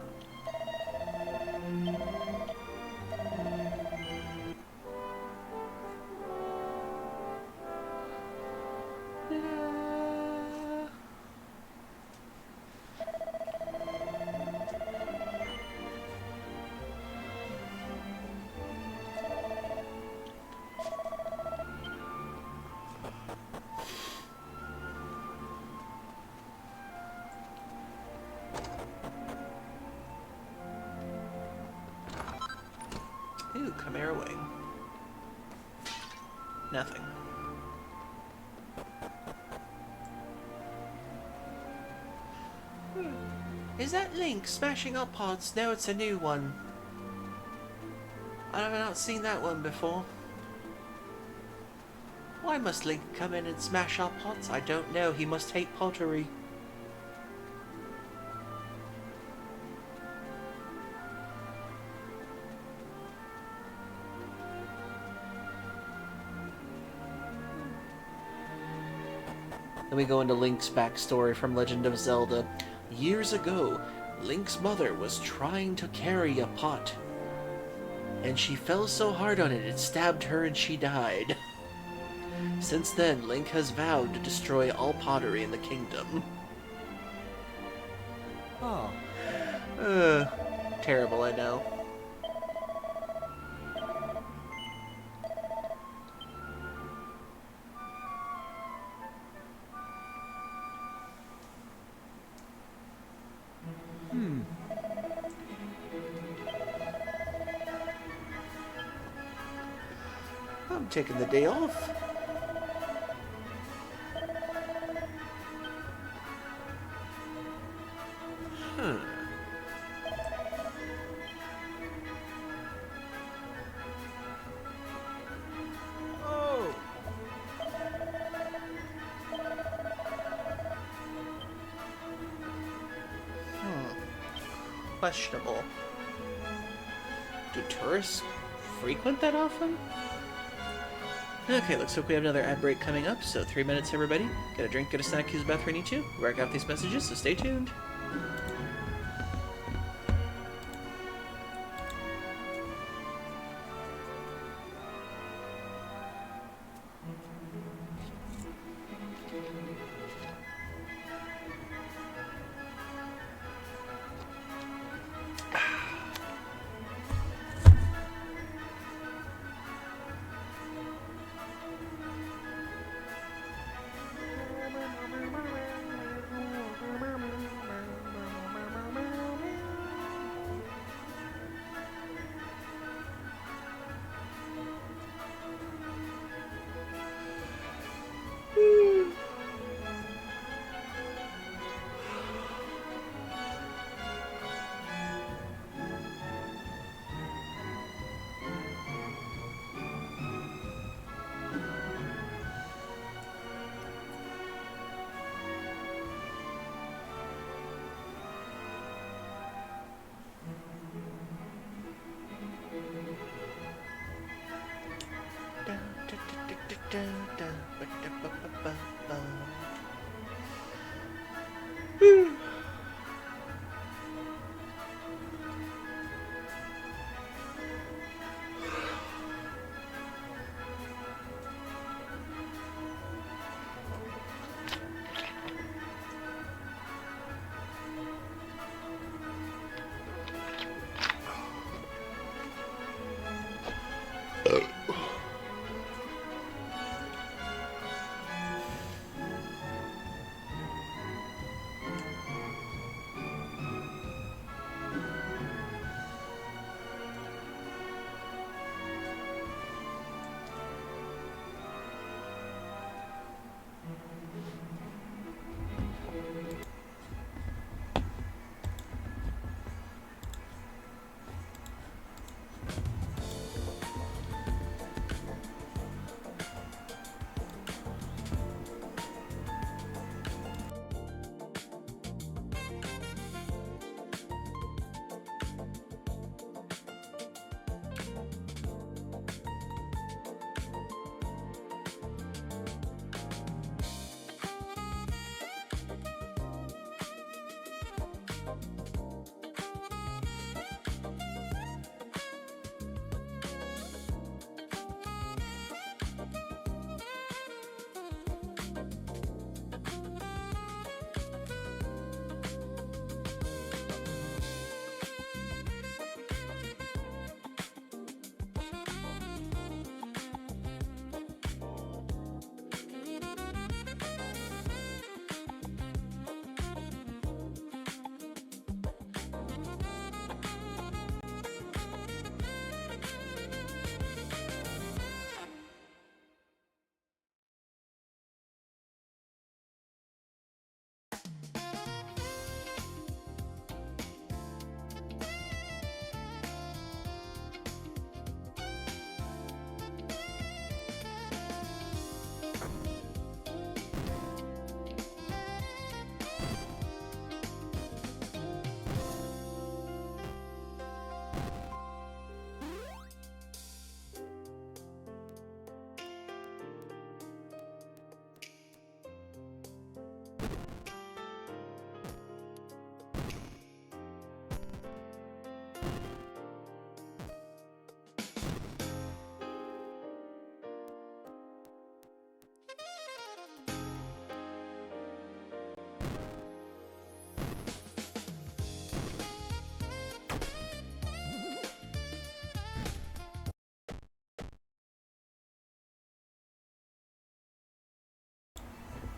Speaker 1: Ooh, Chimera Wing. Nothing. Is that Link smashing up pods? No, it's a new one. I have not seen that one before. Why must Link come in and smash up pods? I don't know. He must hate pottery. Then we go into Link's backstory from Legend of Zelda. Years ago, Link's mother was trying to carry a pot, and she fell so hard on it, it stabbed her and she died. Since then, Link has vowed to destroy all pottery in the kingdom.
Speaker 3: Oh.
Speaker 1: Terrible, I know. I'm taking the day off.
Speaker 3: Oh.
Speaker 1: Questionable. Do tourists frequent that often? Okay, looks like we have another ad break coming up, so 3 minutes, everybody. Get a drink, get a snack, use the bathroom you need to. Work out these messages, so stay tuned.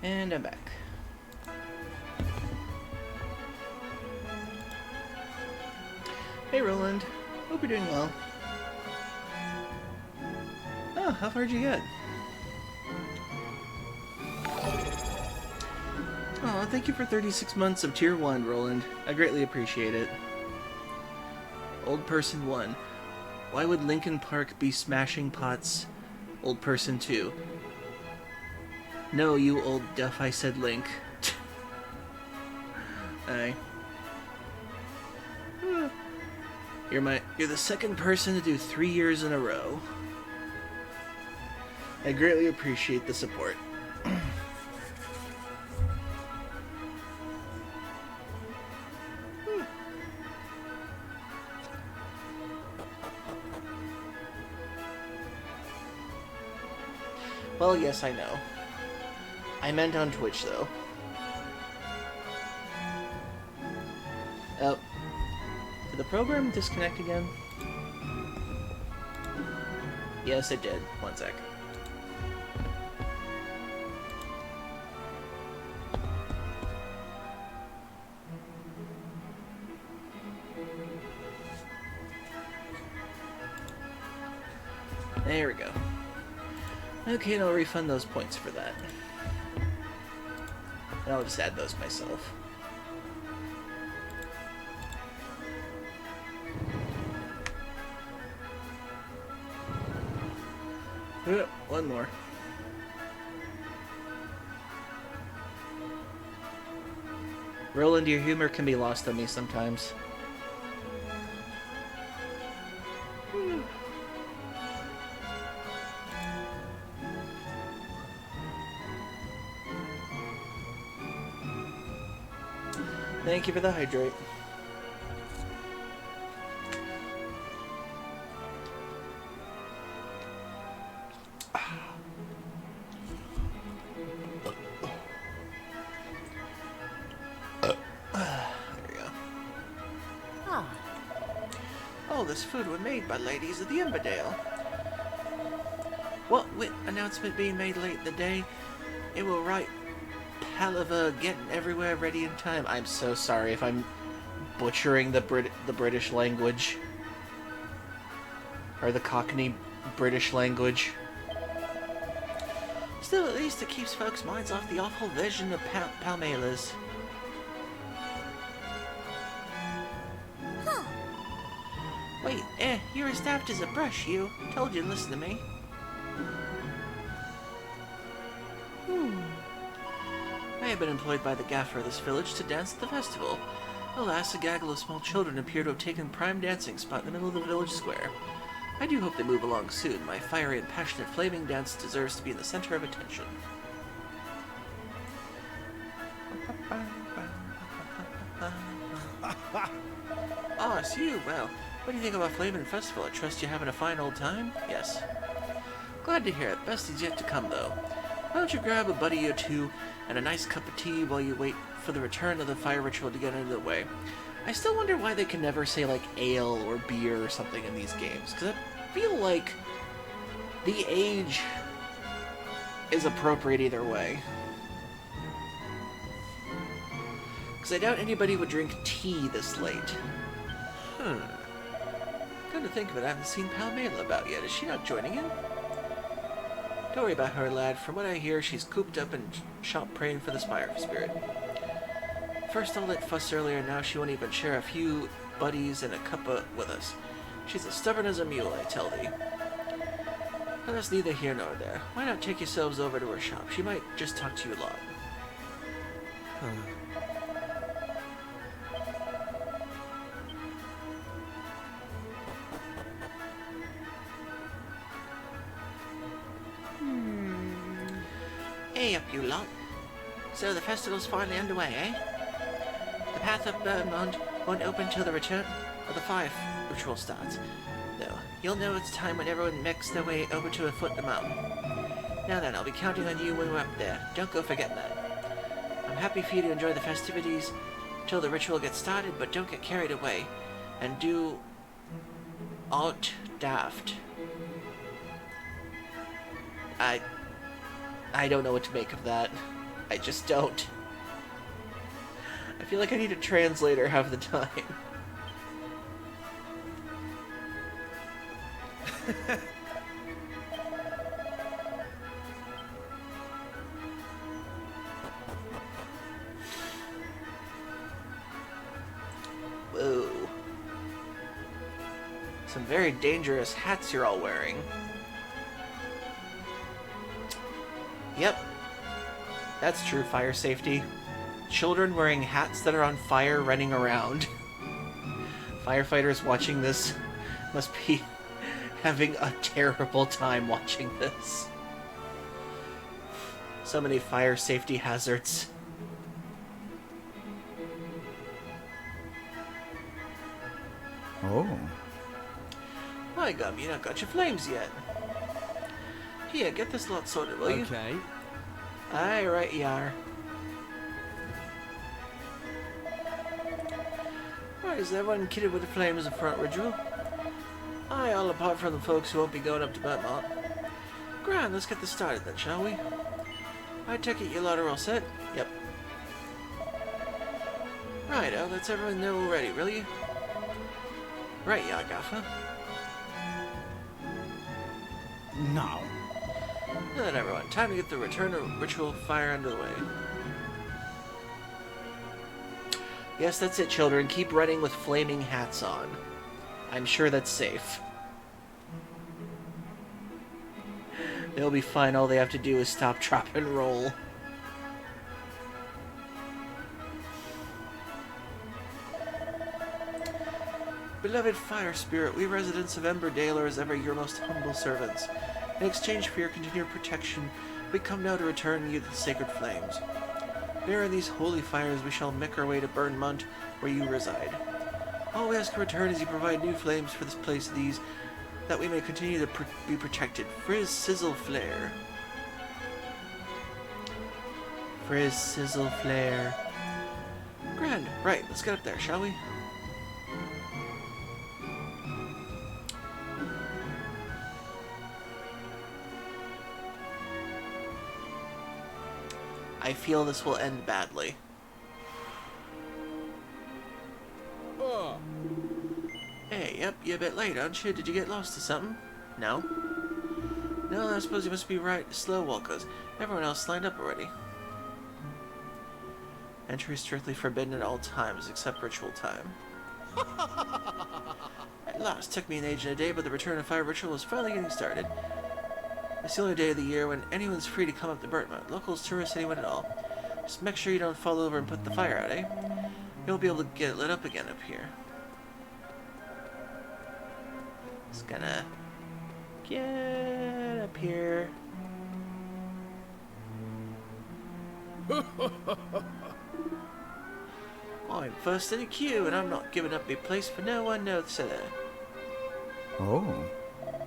Speaker 1: And I'm back. Hey Roland, hope you're doing well. Oh, how far did you get? Oh, thank you for 36 months of Tier 1, Roland. I greatly appreciate it. Old Person 1. Why would Lincoln Park be smashing pots? Old Person 2. No, you old duff, I said Link. Aye. You're the second person to do 3 years in a row. I greatly appreciate the support. Well, yes, I know. I meant on Twitch, though. Oh. Did the program disconnect again? Yes, it did. One sec. There we go. Okay, and I'll refund those points for that. And I'll just add those myself. One more. Roland, your humor can be lost on me sometimes. Thank you for the hydrate. This food was made by ladies of the Emberdale. What with announcement being made late in the day, it will write Palaver getting everywhere ready in time. I'm so sorry if I'm butchering the British language. Or the Cockney British language. Still, at least it keeps folks' minds off the awful vision of Palmela's. Wait, you're as daft as a brush, you. Told you to listen to me. I have been employed by the gaffer of this village to dance at the festival. Alas, a gaggle of small children appear to have taken prime dancing spot in the middle of the village square. I do hope they move along soon. My fiery and passionate flaming dance deserves to be in the center of attention. Oh, it's you. Well, what do you think about Flamin' Festival? I trust you're having a fine old time? Yes. Glad to hear it. Best is yet to come, though. Why don't you grab a buddy or two and a nice cup of tea while you wait for the return of the fire ritual to get into the way? I still wonder why they can never say, like, ale or beer or something in these games, because I feel like the age is appropriate either way. Because I doubt anybody would drink tea this late. Come to think of it, I haven't seen Palmela about yet. Is she not joining in? Don't worry about her, lad. From what I hear, she's cooped up in shop praying for the Spire Spirit. First all that fuss earlier, now she won't even share a few buddies and a cuppa with us. She's as stubborn as a mule, I tell thee. But that's neither here nor there. Why not take yourselves over to her shop? She might just talk to you a lot. Hey up, you lot. So the festival's finally underway, eh? The path up Burnmont won't open till the return of the fire ritual starts. Though, you'll know it's time when everyone makes their way over to a foot of the mountain. Now then, I'll be counting on you when we're up there. Don't go forgetting that. I'm happy for you to enjoy the festivities till the ritual gets started, but don't get carried away. And do aught daft. I don't know what to make of that. I just don't. I feel like I need a translator half the time. Whoa. Some very dangerous hats you're all wearing. Yep. That's true fire safety. Children wearing hats that are on fire running around. Firefighters watching this must be having a terrible time watching this. So many fire safety hazards.
Speaker 8: Oh.
Speaker 1: My gum, you not got your flames yet. Here, get this lot sorted, will you?
Speaker 3: Okay.
Speaker 1: Aye, right you are. Right, is everyone kitted with the flames of front ritual? Aye, all apart from the folks who won't be going up to Burntmont. Grand, let's get this started then, shall we? I take it you lot are all set? Yep. Righto, let's everyone know we're ready, will you? Right, ya, Gaffer.
Speaker 8: Now.
Speaker 1: Now then, everyone, time to get the return of ritual fire under the way. Yes, that's it, children. Keep running with flaming hats on. I'm sure that's safe. They'll be fine. All they have to do is stop, drop, and roll. Beloved Fire Spirit, we residents of Emberdale are as ever your most humble servants. In exchange for your continued protection, we come now to return you the sacred flames. Bearing these holy fires, we shall make our way to Burntmont, where you reside. All we ask in return is you provide new flames for this place, these, that we may continue to be protected. Frizz, sizzle, flare. Frizz, sizzle, flare. Grand. Right, let's get up there, shall we? I feel this will end badly.
Speaker 3: Oh.
Speaker 1: Hey, yep, you're a bit late, aren't you? Did you get lost or something? No? No, I suppose you must be right, slow walkers. Everyone else lined up already. Entry is strictly forbidden at all times, except ritual time. At last, took me an age and a day, but the return of fire ritual is finally getting started. It's the only day of the year when anyone's free to come up to Burntmont. Locals, tourists, anyone at all. Just make sure you don't fall over and put the fire out, eh? You'll be able to get it lit up again up here. Just gonna get up here. I'm first in the queue, and I'm not giving up my place for no one, no sir.
Speaker 8: Oh.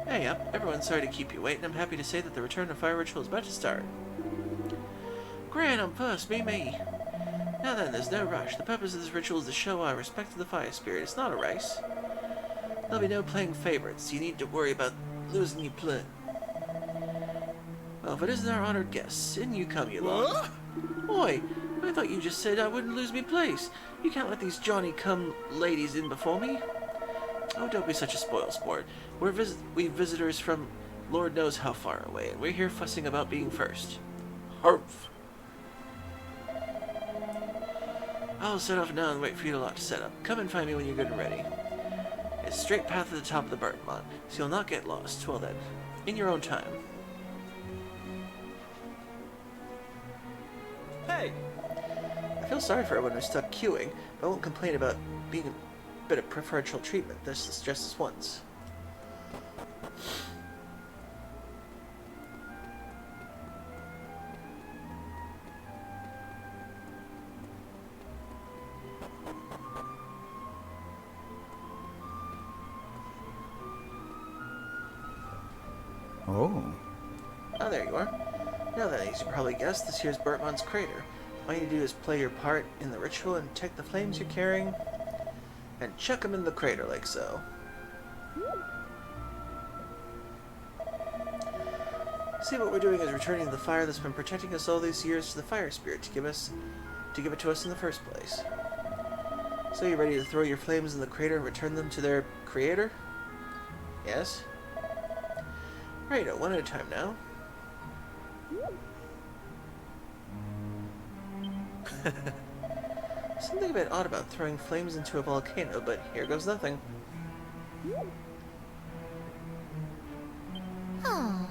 Speaker 1: Hey up, everyone's sorry to keep you waiting. I'm happy to say that the return of fire ritual is about to start. Grand, I'm first, me. Now then, there's no rush. The purpose of this ritual is to show our respect to the fire spirit. It's not a race. There'll be no playing favorites. You need to worry about losing your play. Well, if it isn't our honored guests, in you come, you lot. Oi, I thought you just said I wouldn't lose me place. You can't let these Johnny-come ladies in before me. Oh, don't be such a spoil sport. We visitors from Lord knows how far away, and we're here fussing about being first. Harf. I'll set off now and wait for you to lot to set up. Come and find me when you're good and ready. It's a straight path to the top of the Burntmont, so you'll not get lost. Well then, in your own time.
Speaker 3: Hey!
Speaker 1: I feel sorry for everyone who's stuck queuing, but I won't complain about being a bit of preferential treatment. This is just this once.
Speaker 8: Oh.
Speaker 1: Oh, there you are. Now then, as you probably guessed, this here's Burntmont's crater. All you need to do is play your part in the ritual and take the flames you're carrying and chuck them in the crater like so. See, what we're doing is returning the fire that's been protecting us all these years to the fire spirit to give it to us in the first place. So you ready to throw your flames in the crater and return them to their creator? Yes? Right, one at a time now. Something a bit odd about throwing flames into a volcano, but here goes nothing.
Speaker 4: Oh,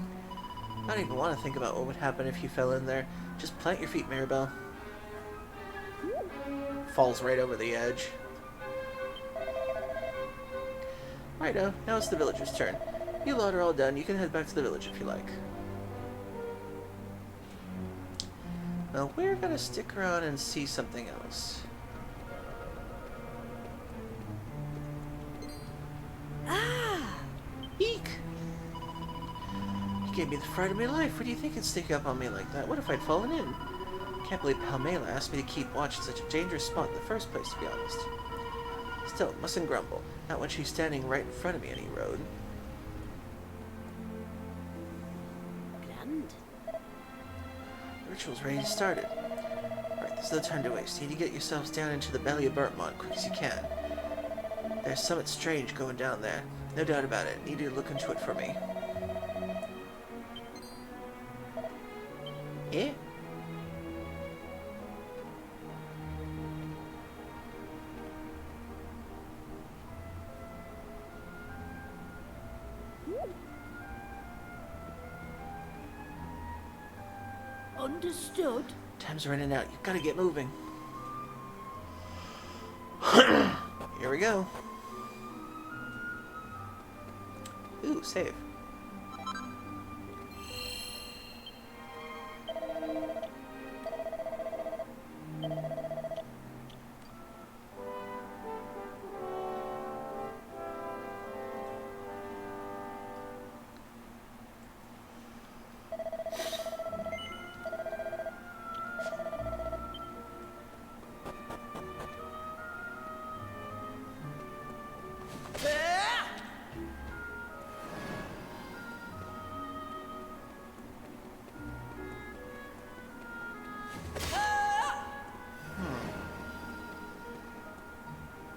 Speaker 1: I don't even want to think about what would happen if you fell in there. Just plant your feet, Mirabelle. Falls right over the edge. Righto, now it's the villagers' turn. You lot are all done. You can head back to the village if you like. Well, we're gonna stick around and see something else. Eek! You gave me the fright of my life. What do you think it'd sneak up on me like that? What if I'd fallen in? Can't believe Palmela asked me to keep watch in such a dangerous spot in the first place, to be honest. Still, mustn't grumble. Not when she's standing right in front of me any road.
Speaker 4: grand.
Speaker 1: The ritual's ready to start it. Alright, there's no time to waste. You need to get yourselves down into the belly of Burntmont quick as you can. There's something strange going down there. No doubt about it. Need you to look into it for me. Eh?
Speaker 6: Understood.
Speaker 1: Time's running out. You've got to get moving. Here we go. Ooh, save.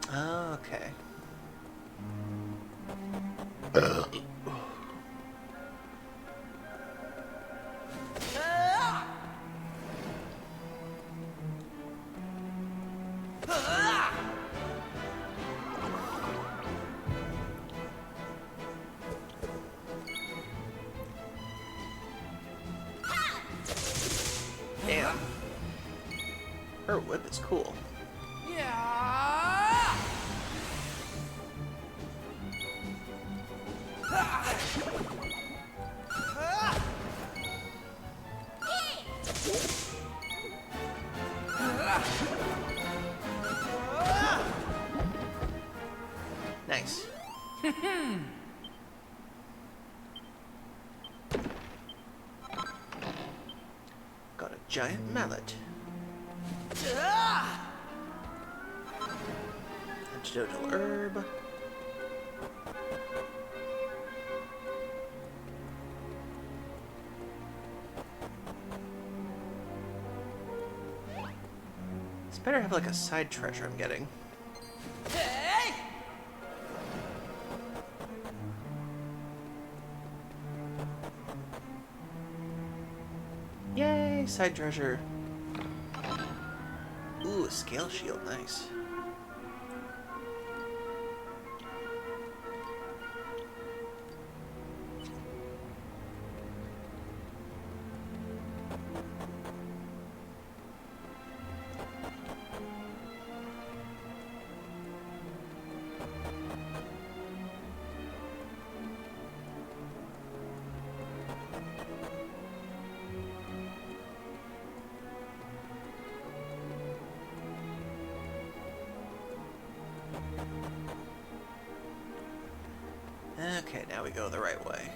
Speaker 1: Okay. Damn. Her whip is cool. Nice. Got a giant mallet. Antidotal herb. This better have like a side treasure I'm getting. Yay, side treasure. Ooh, a scale shield, nice. Okay, now we go the right way.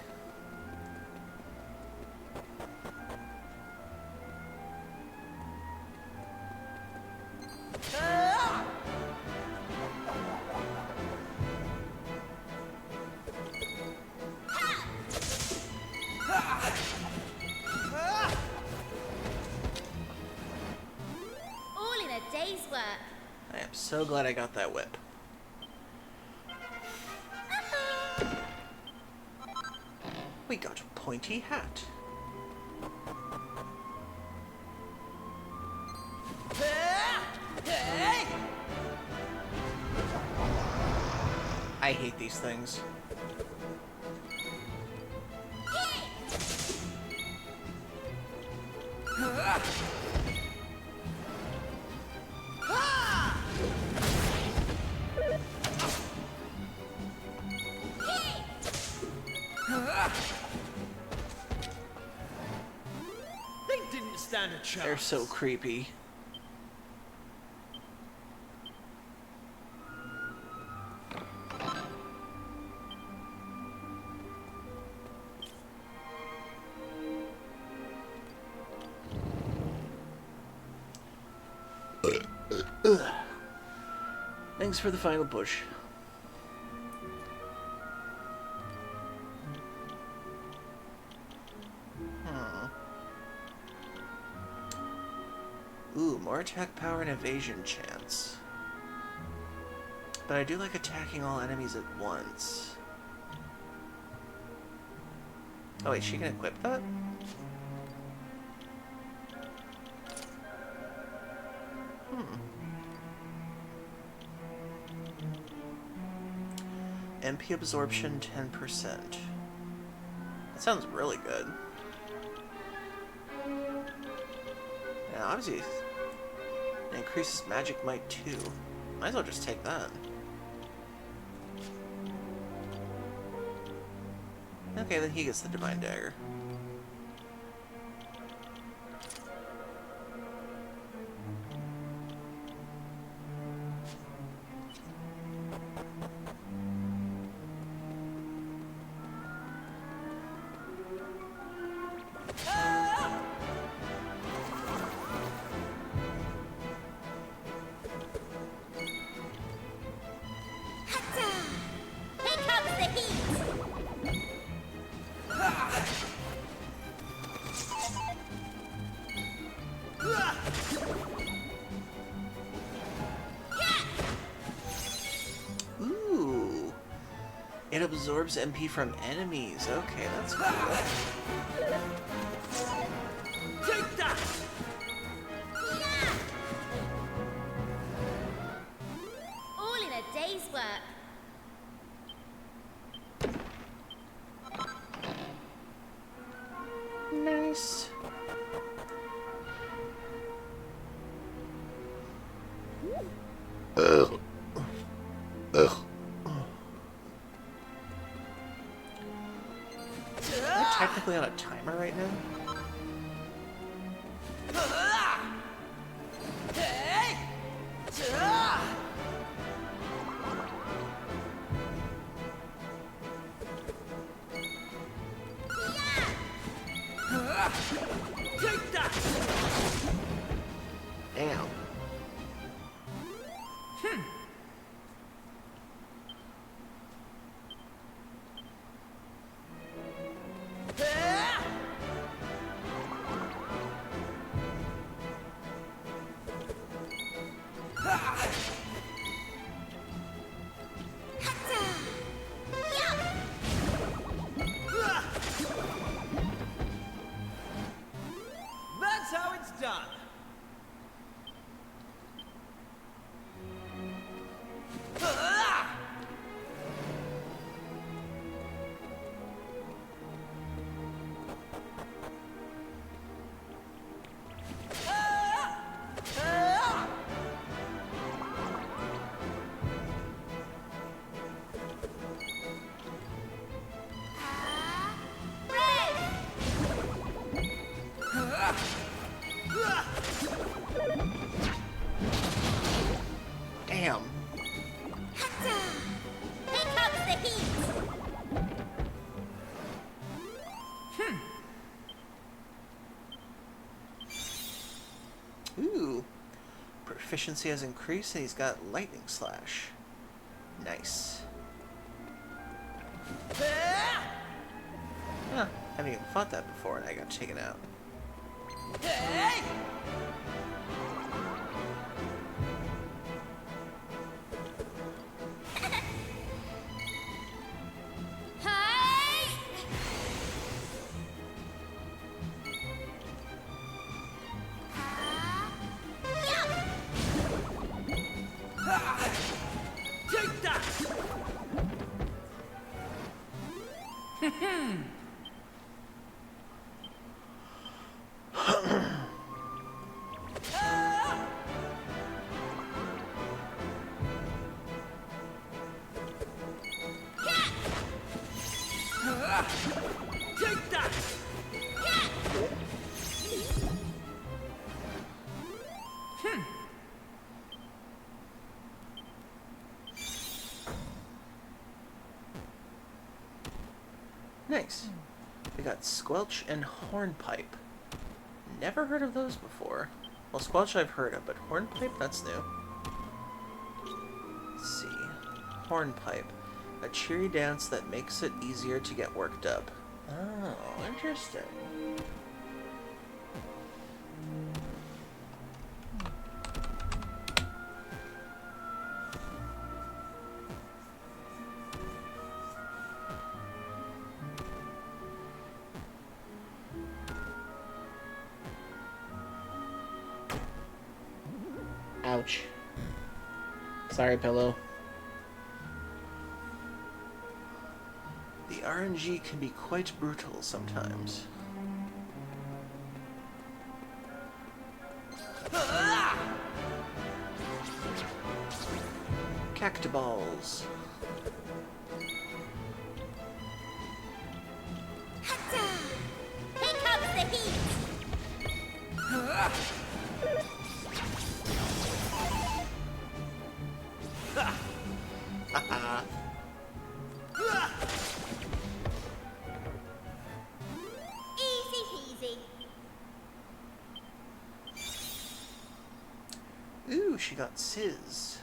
Speaker 1: so glad I got that whip. We got a pointy hat. I hate these things.
Speaker 3: They didn't stand a chance.
Speaker 1: They're so creepy. Thanks for the final push. Ooh, more attack power and evasion chance. But I do like attacking all enemies at once. Oh wait, she can equip that? MP absorption 10%. That sounds really good. Yeah, obviously it increases magic might too. Might as well just take that. Okay, then he gets the Divine Dagger.
Speaker 4: Here comes the heat!
Speaker 1: Ooh. It absorbs MP from enemies. Okay, that's cool.
Speaker 3: Take that!
Speaker 4: All in a day's work.
Speaker 1: Nice. Ugh. Ugh. Am I technically on a timer right now?
Speaker 3: Take that!
Speaker 1: Damn.
Speaker 3: That's how it's done.
Speaker 1: Damn.
Speaker 4: Here comes the heat!
Speaker 1: Ooh. Proficiency has increased and he's got Lightning Slash. Nice. Huh. Haven't even fought that before and I got taken out.
Speaker 3: Take that!
Speaker 1: Nice. We got Squelch and Hornpipe. Never heard of those before. Well, Squelch I've heard of, but Hornpipe, that's new. Let's see. Hornpipe. A cheery dance that makes it easier to get worked up. Oh, interesting. Ouch. Sorry, pillow. The RNG can be quite brutal sometimes. Cactiballs.
Speaker 4: Here comes the heat!
Speaker 1: Haha.
Speaker 4: Easy peasy.
Speaker 1: Ooh, she got Sizz.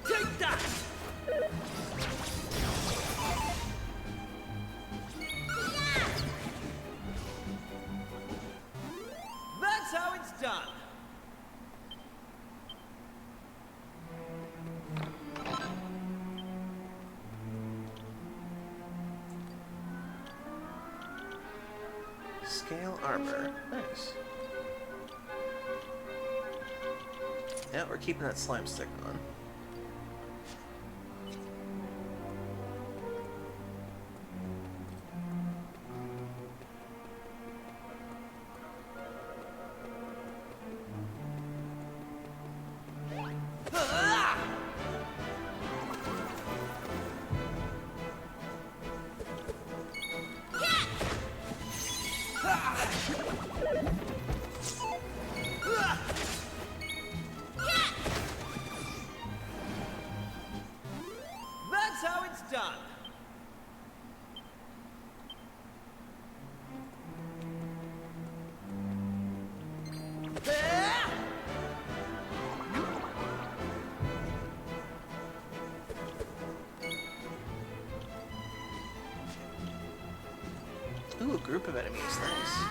Speaker 3: Take that! That's how it's done.
Speaker 1: Scale armor. Nice. Yeah, we're keeping that slime stick on.
Speaker 3: That's how it's done.
Speaker 1: Ooh, a group of enemies. Nice.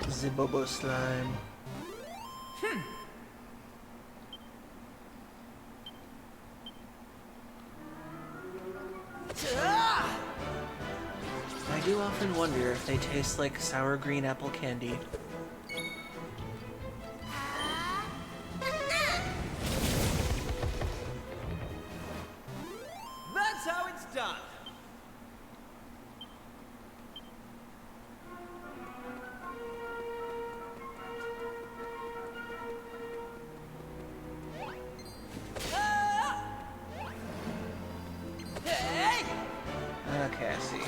Speaker 1: Zibobo slime. I do often wonder if they taste like sour green apple candy.
Speaker 3: That's how it's done. Hey!
Speaker 1: Okay, I see.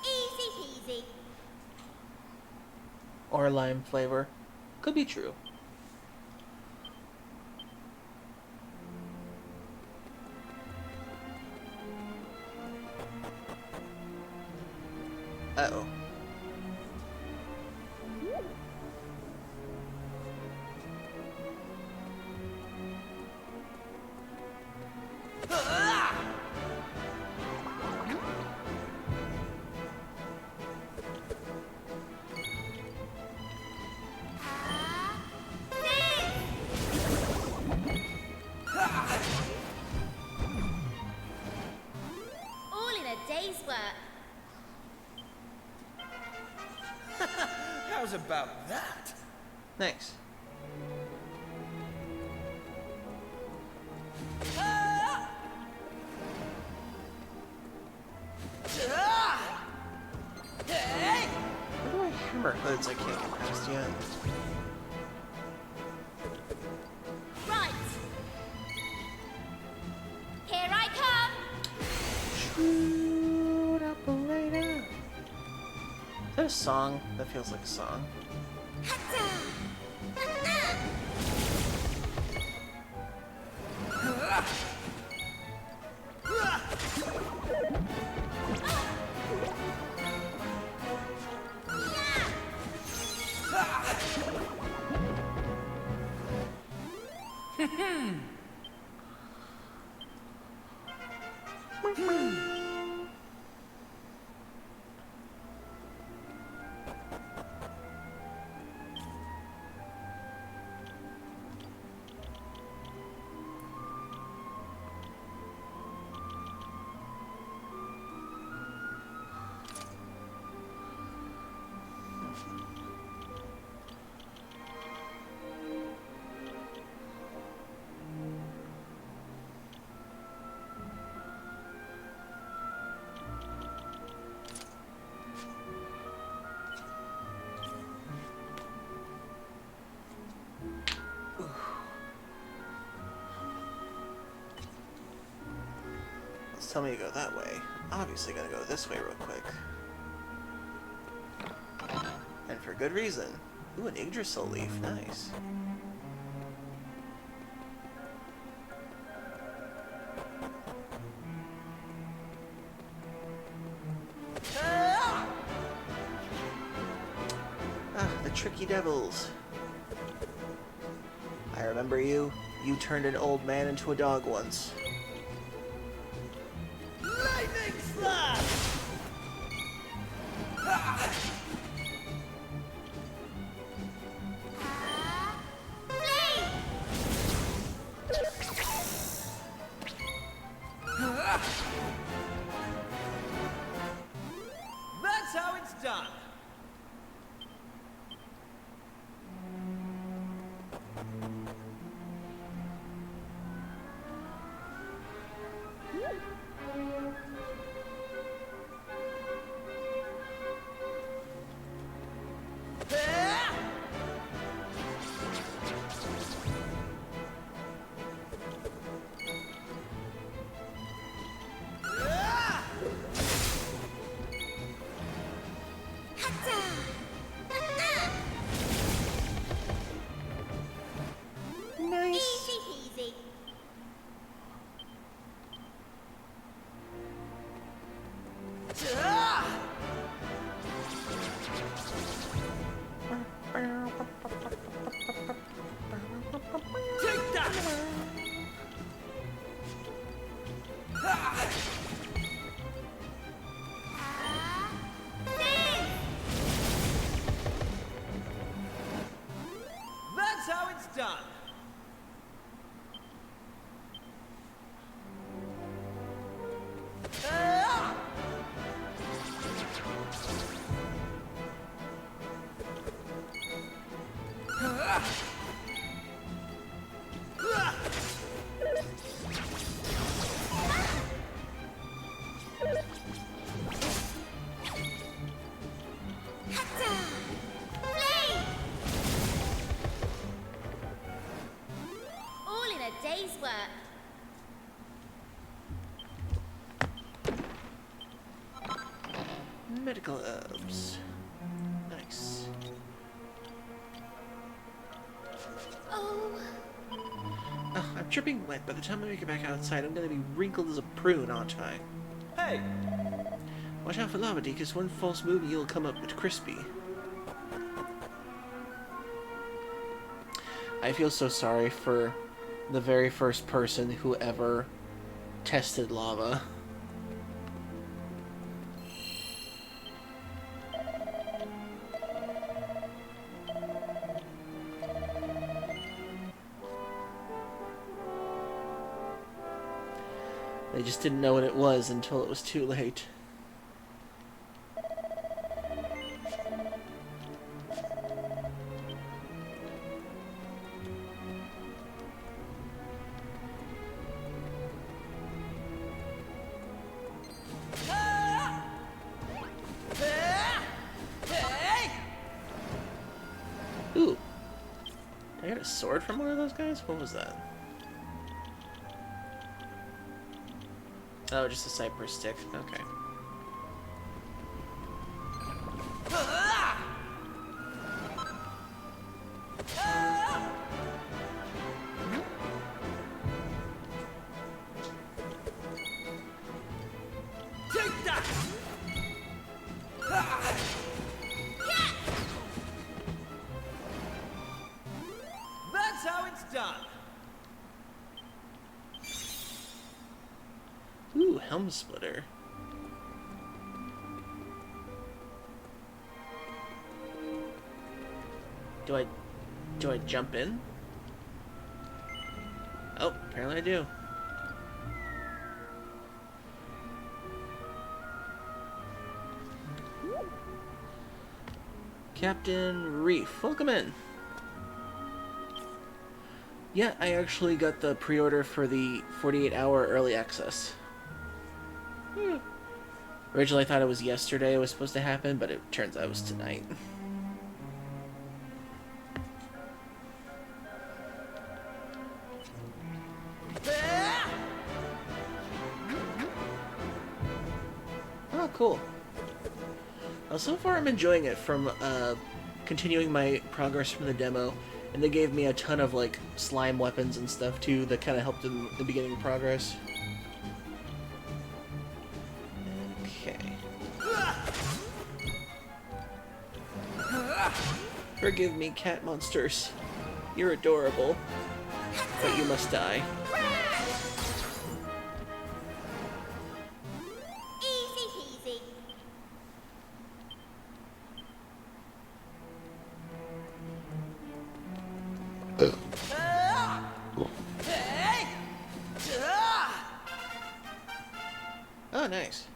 Speaker 4: Easy peasy.
Speaker 1: Or lime flavor. Could be true. Uh-oh.
Speaker 4: All in a day's work.
Speaker 3: How's about that?
Speaker 1: Nice. Where do I hammer hoods I can't get past yet?
Speaker 4: Right. Here I come.
Speaker 1: Shoot up later. Is that a song? That feels like a song. Tell me to go that way. Obviously gonna go this way real quick. And for good reason. Ooh, an Yggdrasil leaf. Nice. Ah, the tricky devils. I remember you. You turned an old man into a dog once.
Speaker 3: Lightning slash! That's how it's done.
Speaker 4: Easy peasy.
Speaker 3: Take that! That's how it's done.
Speaker 4: All in a day's work.
Speaker 1: Medical herbs. Nice.
Speaker 4: Oh,
Speaker 1: Oh, I'm dripping wet. By the time I make it back outside, I'm gonna be wrinkled as a prune, aren't I?
Speaker 3: Hey!
Speaker 1: Watch out for lava, because one false move and you'll come up with crispy. I feel so sorry for the very first person who ever tested lava. They just didn't know what it was until it was too late. Ooh. Did I get a sword from one of those guys? What was that? Oh, just a cypress stick. Okay.
Speaker 3: Take that! That's how it's done.
Speaker 1: Ooh, helm splitter. Do I jump in? Oh, apparently I do. Captain Reef, welcome in. Yeah, I actually got the pre-order for the 48-hour early access. Originally, I thought it was yesterday it was supposed to happen, but it turns out it was tonight. Oh, cool. Well, so far I'm enjoying it from continuing my progress from the demo, and they gave me a ton of like slime weapons and stuff too that kind of helped in the beginning of progress. Okay. Forgive me, cat monsters. You're adorable, but you must die.
Speaker 4: easy peasy.
Speaker 1: Oh, nice.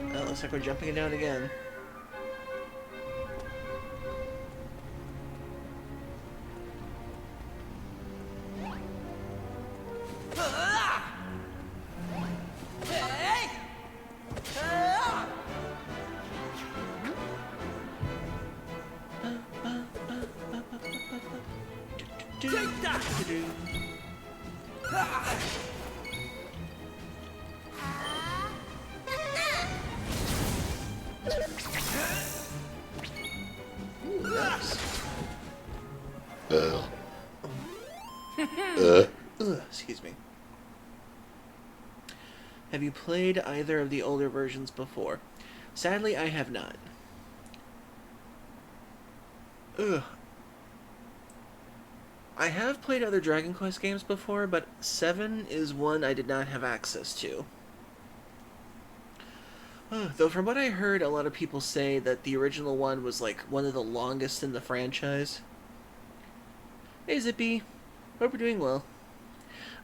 Speaker 1: Oh, looks like we're jumping it down again.
Speaker 3: Take that!
Speaker 1: Excuse me. Have you played either of the older versions before? Sadly, I have not. Ugh. I have played other Dragon Quest games before, but 7 is one I did not have access to. Though from what I heard, a lot of people say that the original one was like one of the longest in the franchise. Hey Zippy, hope you're doing well.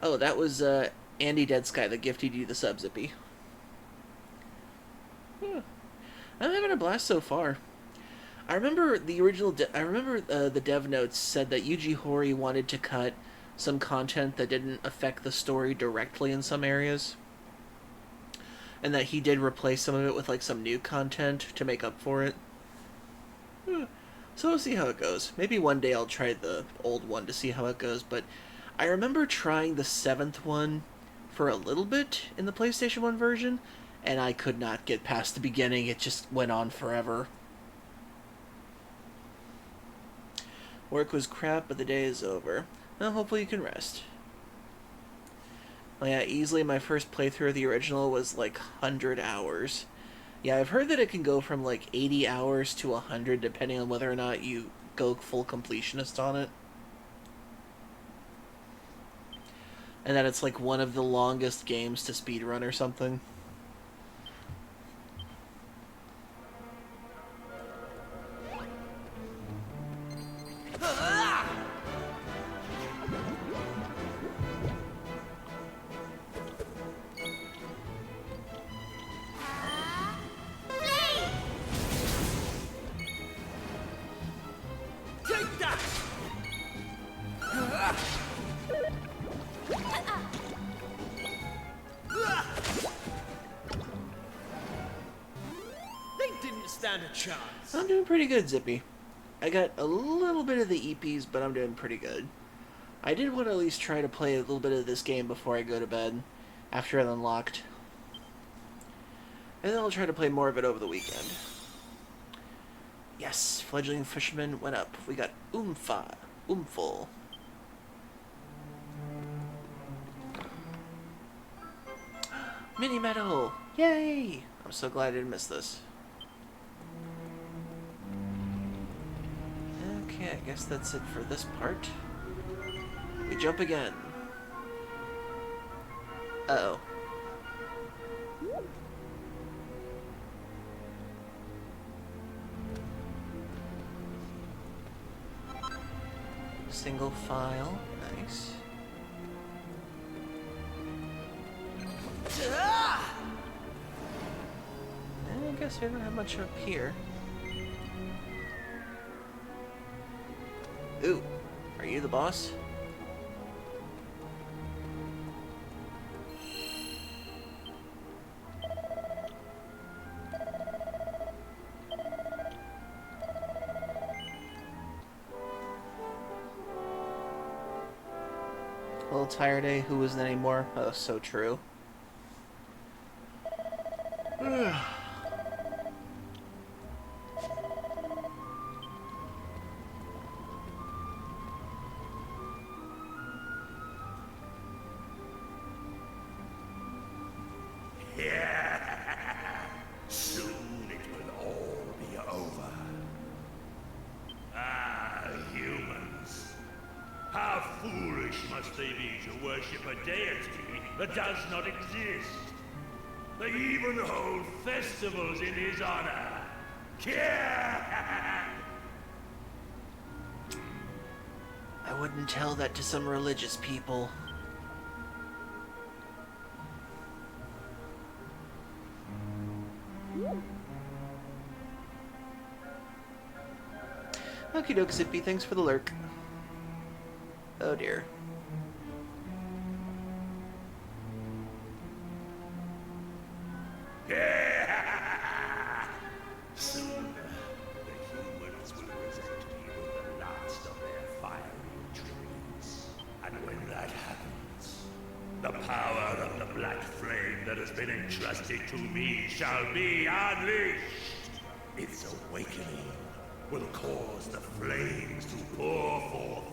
Speaker 1: Oh, that was Andy Deadsky that gifted you the sub, Zippy. I'm having a blast so far. I remember the original. The dev notes said that Yuji Horii wanted to cut some content that didn't affect the story directly in some areas, and that he did replace some of it with like some new content to make up for it. So we'll see how it goes. Maybe one day I'll try the old one to see how it goes. But I remember trying the 7th one for a little bit in the PlayStation 1 version, and I could not get past the beginning. It just went on forever. Work was crap, but the day is over. Well, hopefully you can rest. Well, yeah, easily my first playthrough of the original was like 100 hours. Yeah, I've heard that it can go from like 80 hours to 100 depending on whether or not you go full completionist on it. And that it's like one of the longest games to speedrun or something.
Speaker 3: Take that! They didn't stand a chance.
Speaker 1: I'm doing pretty good, Zippy. I got a little bit of the EPs, but I'm doing pretty good. I did want to at least try to play a little bit of this game before I go to bed, after it unlocked. And then I'll try to play more of it over the weekend. Yes, fledgling fisherman went up. We got Oomful. Mini medal! Yay! I'm so glad I didn't miss this. Okay, I guess that's it for this part. We jump again. Uh-oh. Single file. Nice. I guess I don't have much up here. Ooh, are you the boss? Little tired, eh? Who isn't anymore? Oh, so true.
Speaker 9: Soon it will all be over. Ah, humans. How foolish must they be to worship a deity that does not exist? They even hold festivals in his honor.
Speaker 1: I wouldn't tell that to some religious people. Okie doke, Zippy. Thanks for the lurk. Oh dear.
Speaker 9: Soon, the humans will present you the last of their fiery dreams. And when that happens, the power of the black flame that has been entrusted to me shall be unleashed. Its awakening will cause the flames to pour forth,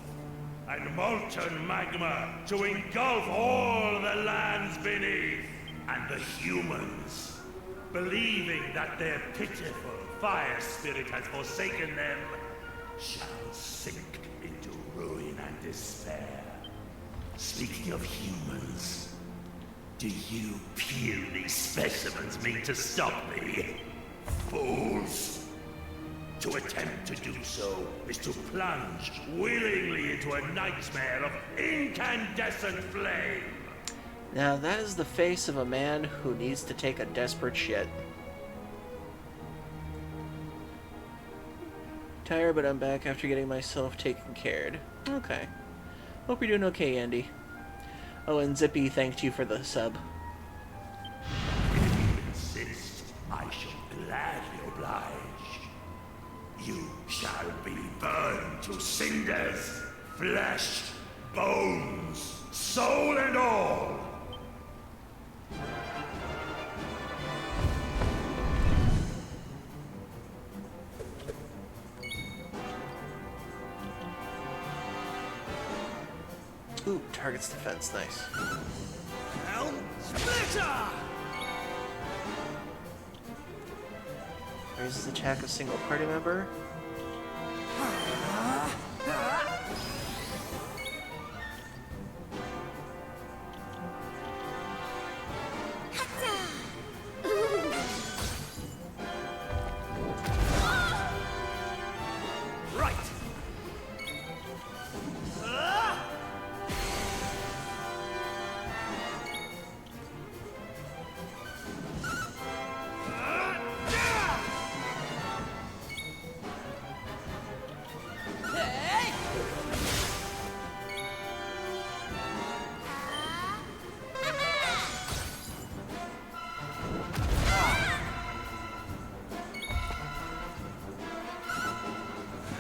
Speaker 9: and molten magma to engulf all the lands beneath. And the humans, believing that their pitiful fire spirit has forsaken them, shall sink into ruin and despair. Speaking of humans, do you puny specimens mean to stop me? Fools! To attempt to do so is to plunge willingly into a nightmare of incandescent flame.
Speaker 1: Now that is the face of a man who needs to take a desperate shit. Tired, but I'm back after getting myself taken care of. Okay. Hope you're doing okay, Andy. Oh, and Zippy thanked you for the sub.
Speaker 9: If you insist, I shall gladly oblige. You shall be burned to cinders, flesh, bones, soul and all.
Speaker 1: Ooh, target's defense, nice.
Speaker 3: Helm Splitter!
Speaker 1: Raises attack of single party member.
Speaker 3: Right.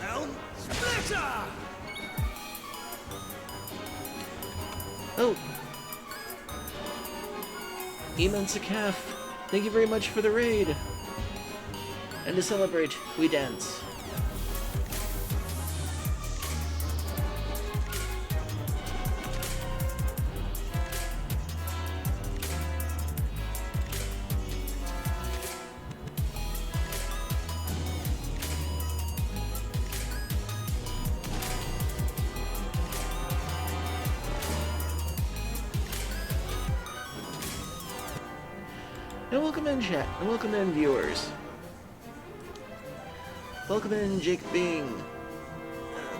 Speaker 3: Helm Splitter!
Speaker 1: Oh! Eamon Sakaf, thank you very much for the raid! And to celebrate, we dance. And welcome in, chat, and welcome in, viewers. Welcome in, Jake Bing,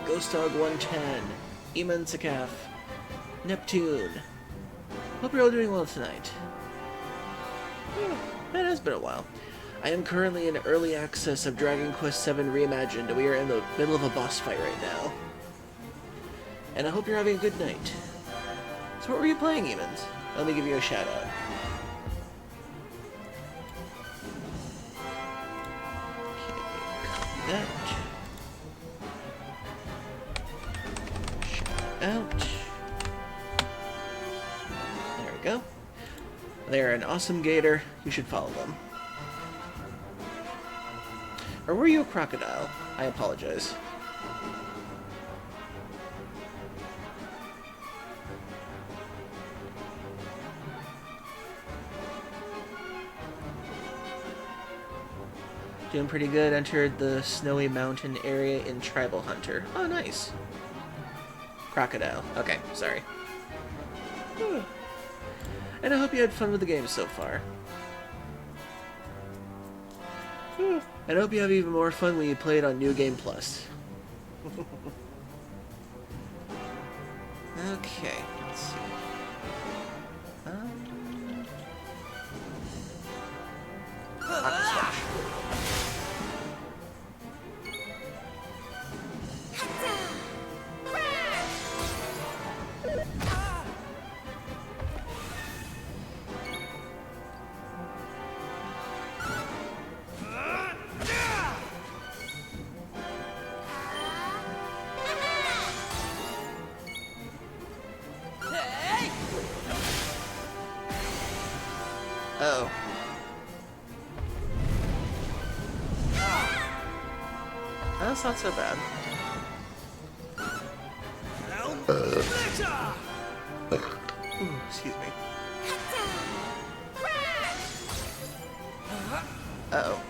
Speaker 1: Ghost Dog 110, Eamon Sakaf, Neptune. Hope you're all doing well tonight. It has been a while. I am currently in early access of Dragon Quest VII Reimagined, and we are in the middle of a boss fight right now. And I hope you're having a good night. So what were you playing, Eamon? Let me give you a shout out. That. Shout out. There we go. They're an awesome gator. You should follow them. Or were you a crocodile? I apologize. Doing pretty good. Entered the snowy mountain area in Tribal Hunter. Oh, nice. Crocodile. Okay, sorry. And I hope you had fun with the game so far. And I hope you have even more fun when you play it on New Game Plus. Okay, let's see. Aqua Slash. Uh-oh. That's not so bad.
Speaker 3: Helm Splitter!
Speaker 1: Ooh, excuse me. Uh-oh.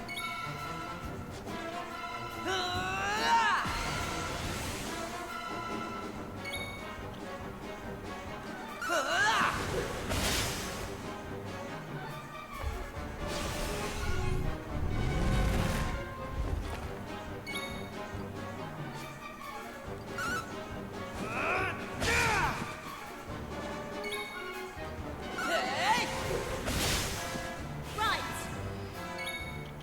Speaker 4: Right,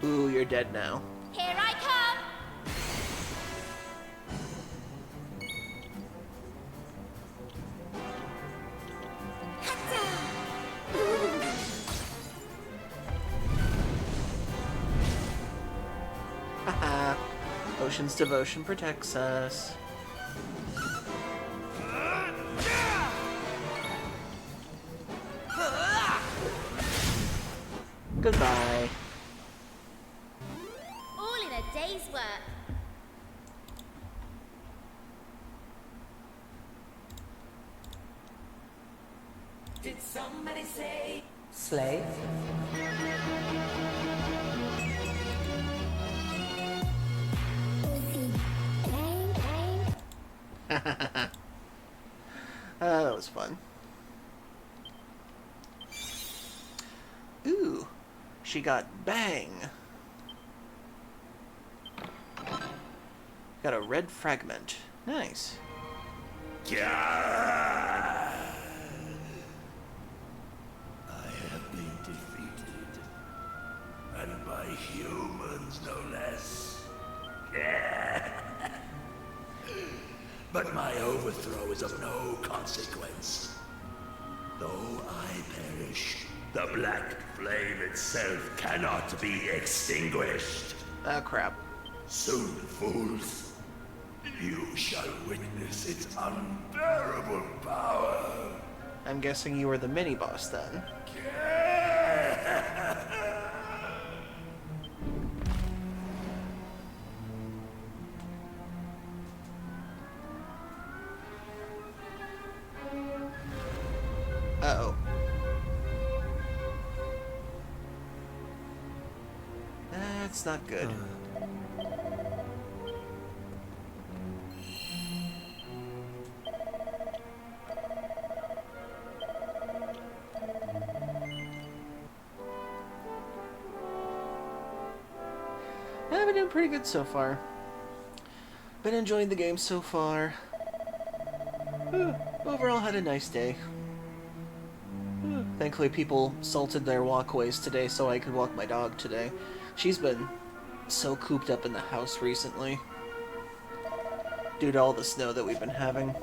Speaker 1: Ooh, you're dead now.
Speaker 4: here I come.
Speaker 1: Haha. Ocean's devotion protects us. Goodbye.
Speaker 4: All in a day's work.
Speaker 10: Slave?
Speaker 1: That was fun. Ooh, she got bang. Got a red fragment. Nice.
Speaker 9: I have been defeated. And by humans, no less. But my overthrow is of no consequence. Though I perish, the black flame itself cannot be extinguished.
Speaker 1: Oh, crap.
Speaker 9: Soon, fools, you shall witness its unbearable power.
Speaker 1: I'm guessing you were the mini-boss then. Uh-oh. That's not good. I've been doing pretty good so far. Been enjoying the game so far. Overall, had a nice day. Thankfully, people salted their walkways today so I could walk my dog today. She's been so cooped up in the house recently due to all the snow that we've been having.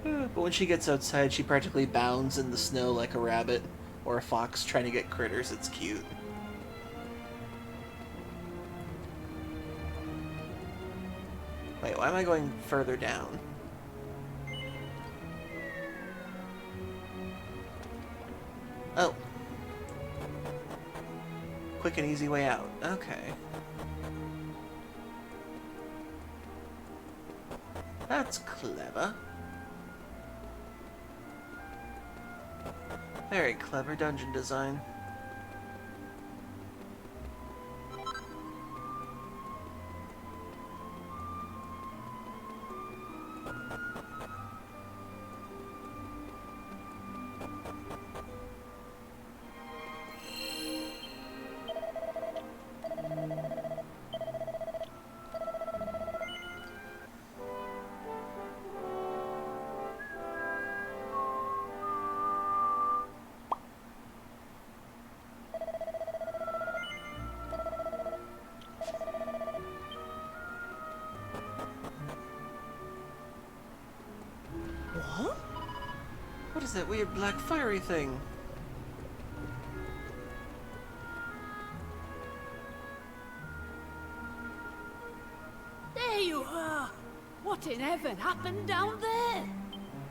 Speaker 1: But when she gets outside, she practically bounds in the snow like a rabbit or a fox trying to get critters. It's cute. Wait, why am I going further down? Oh. Quick and easy way out. Okay. That's clever. Very clever dungeon design. What? What is that weird black fiery thing?
Speaker 6: There you are! What in heaven happened down there?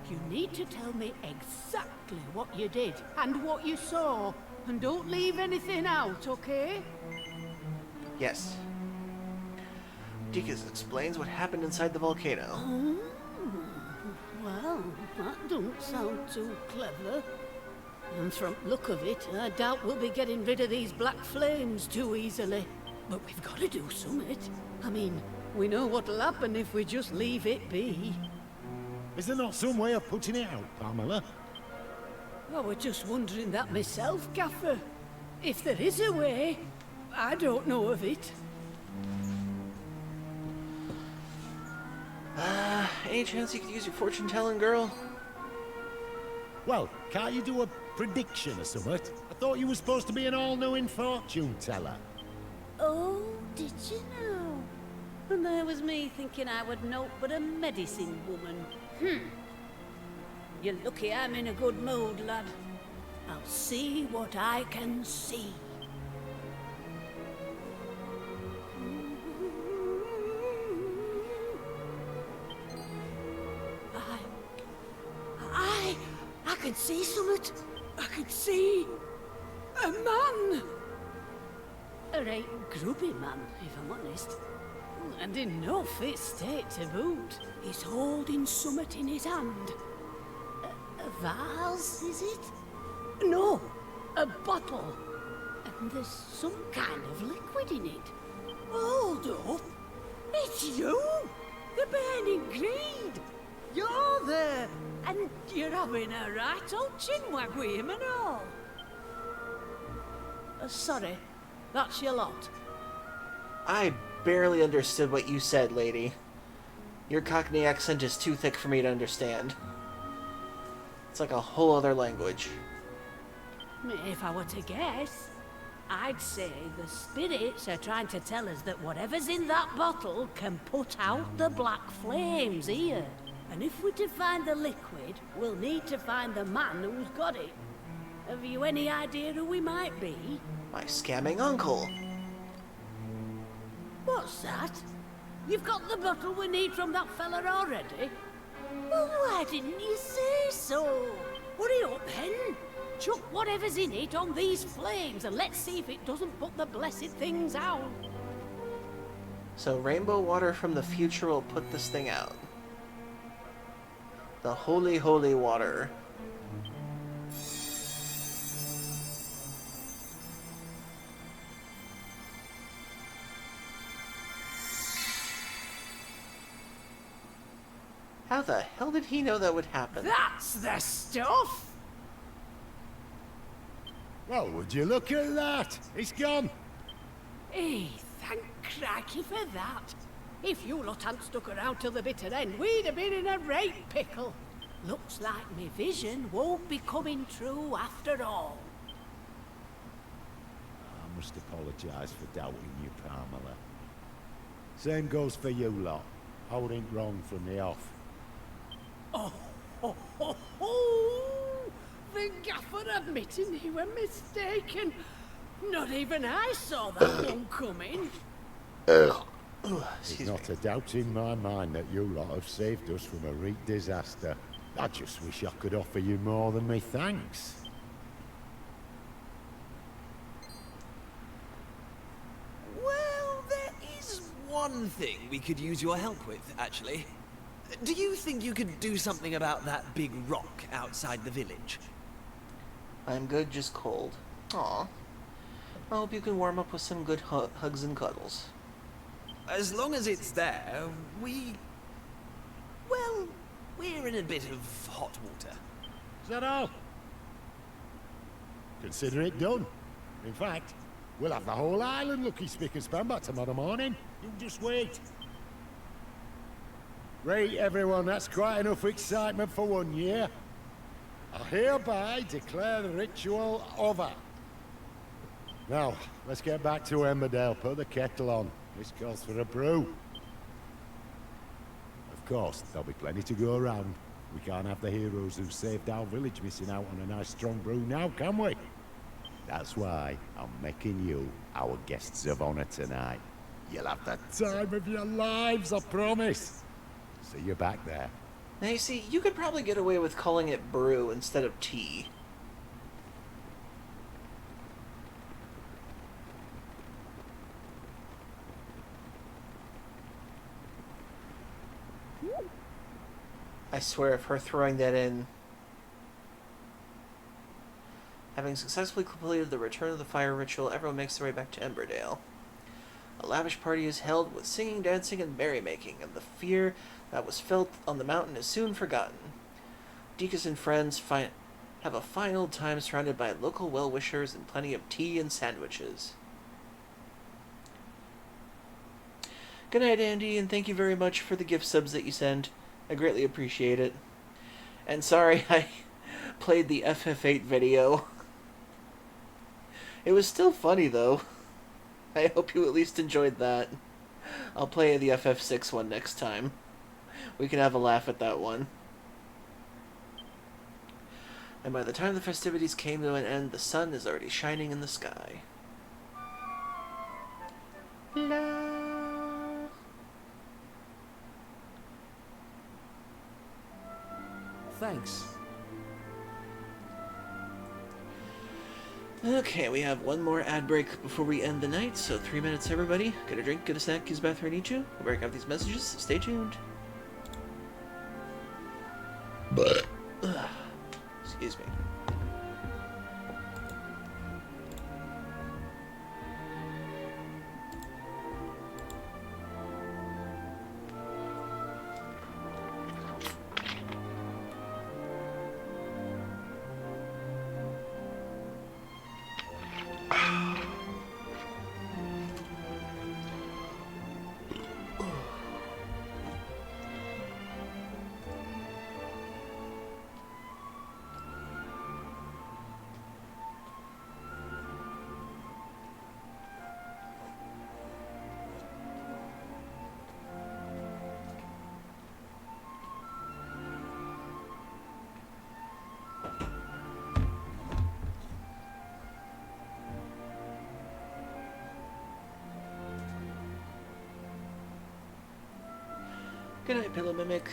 Speaker 6: You need to tell me exactly what you did and what you saw. And don't leave anything out, okay?
Speaker 1: Yes. Deacus explains what happened inside the volcano.
Speaker 6: Oh, well, that don't sound too clever. And from the look of it, I doubt we'll be getting rid of these black flames too easily. But we've got to do something. I mean, we know what'll happen if we just leave it be.
Speaker 5: Is there not some way of putting it out, Pamela?
Speaker 6: I was just wondering that myself, Gaffer. If there is a way, I don't know of it.
Speaker 1: Any chance you could use your fortune-telling, girl?
Speaker 5: Well, can't you do a prediction or something? I thought you were supposed to be an all-knowing fortune teller.
Speaker 11: Oh, did you know? And there was me thinking I would know but a medicine woman. You're lucky I'm in a good mood, lad. I'll see what I can see. I can see something.
Speaker 6: I can see a man.
Speaker 11: A right grubby man, if I'm honest.
Speaker 6: And in no fit state to boot.
Speaker 11: He's holding something in his hand. A A vase, is it?
Speaker 6: No, a bottle.
Speaker 11: And there's some kind of liquid in it.
Speaker 6: Hold up. It's you, the burning greed. You're there, and you're having a right old chinwag with him and all. Sorry, that's your lot.
Speaker 1: I barely understood what you said, lady. Your Cockney accent is too thick for me to understand. It's like a whole other language.
Speaker 11: If I were to guess, I'd say the spirits are trying to tell us that whatever's in that bottle can put out the black flames here. And if we're to find the liquid, we'll need to find the man who's got it. Have you any idea who we might be?
Speaker 1: My scamming uncle.
Speaker 11: What's that? You've got the bottle we need from that fella already? Well, why didn't you say so? Hurry up, Hen. Chuck whatever's in it on these flames and let's see if it doesn't put the blessed things out.
Speaker 1: So rainbow water from the future will put this thing out. The holy, holy water. How the hell did he know that would happen?
Speaker 6: That's the stuff!
Speaker 5: Well, would you look at that? It's gone.
Speaker 6: Hey, thank crikey for that. If you lot hadn't stuck around till the bitter end, we'd have been in a right pickle. Looks like me vision won't be coming true after all.
Speaker 5: I must apologise for doubting you, Pamela. Same goes for you lot. Holding wrong from the off.
Speaker 6: Oh, ho, ho, ho! The gaffer admitting he were mistaken. Not even I saw that one coming.
Speaker 5: There's not a doubt in my mind that you lot have saved us from a real disaster. I just wish I could offer you more than me thanks.
Speaker 3: Well, there is one thing we could use your help with, actually. Do you think you could do something about that big rock outside the village?
Speaker 1: I'm good, just cold. Aw. I hope you can warm up with some good hugs and cuddles.
Speaker 3: As long as it's there, well, we're in a bit of hot water.
Speaker 5: Is that all? Consider it done. In fact, we'll have the whole island looking spick and span by tomorrow morning. You just wait. Right, everyone, that's quite enough excitement for 1 year. I hereby declare the ritual over. Now, let's get back to Emmerdale. Put the kettle on. This calls for a brew. Of course, there'll be plenty to go around. We can't have the heroes who saved our village missing out on a nice strong brew now, can we? That's why I'm making you our guests of honor tonight. You'll have the time of your lives, I promise. See you back there.
Speaker 1: Now, you see, you could probably get away with calling it brew instead of tea. I swear, if her throwing that in... Having successfully completed the Return of the Fire ritual, everyone makes their way back to Emmerdale. A lavish party is held with singing, dancing, and merrymaking, and the fear that was felt on the mountain is soon forgotten. Deacus and friends have a fine old time surrounded by local well-wishers and plenty of tea and sandwiches. Good night, Andy, and thank you very much for the gift subs that you send. I greatly appreciate it. And sorry I played the FF8 video. It was still funny, though. I hope you at least enjoyed that. I'll play the FF6 one next time. We can have a laugh at that one. And by the time the festivities came to an end, the sun is already shining in the sky. La.
Speaker 3: Thanks.
Speaker 1: Okay, we have one more ad break before we end the night, so 3 minutes, everybody. Get a drink, get a snack, use the bathroom, need you. We'll break out these messages. Stay tuned. Excuse me. Good night, Pillow Mimic.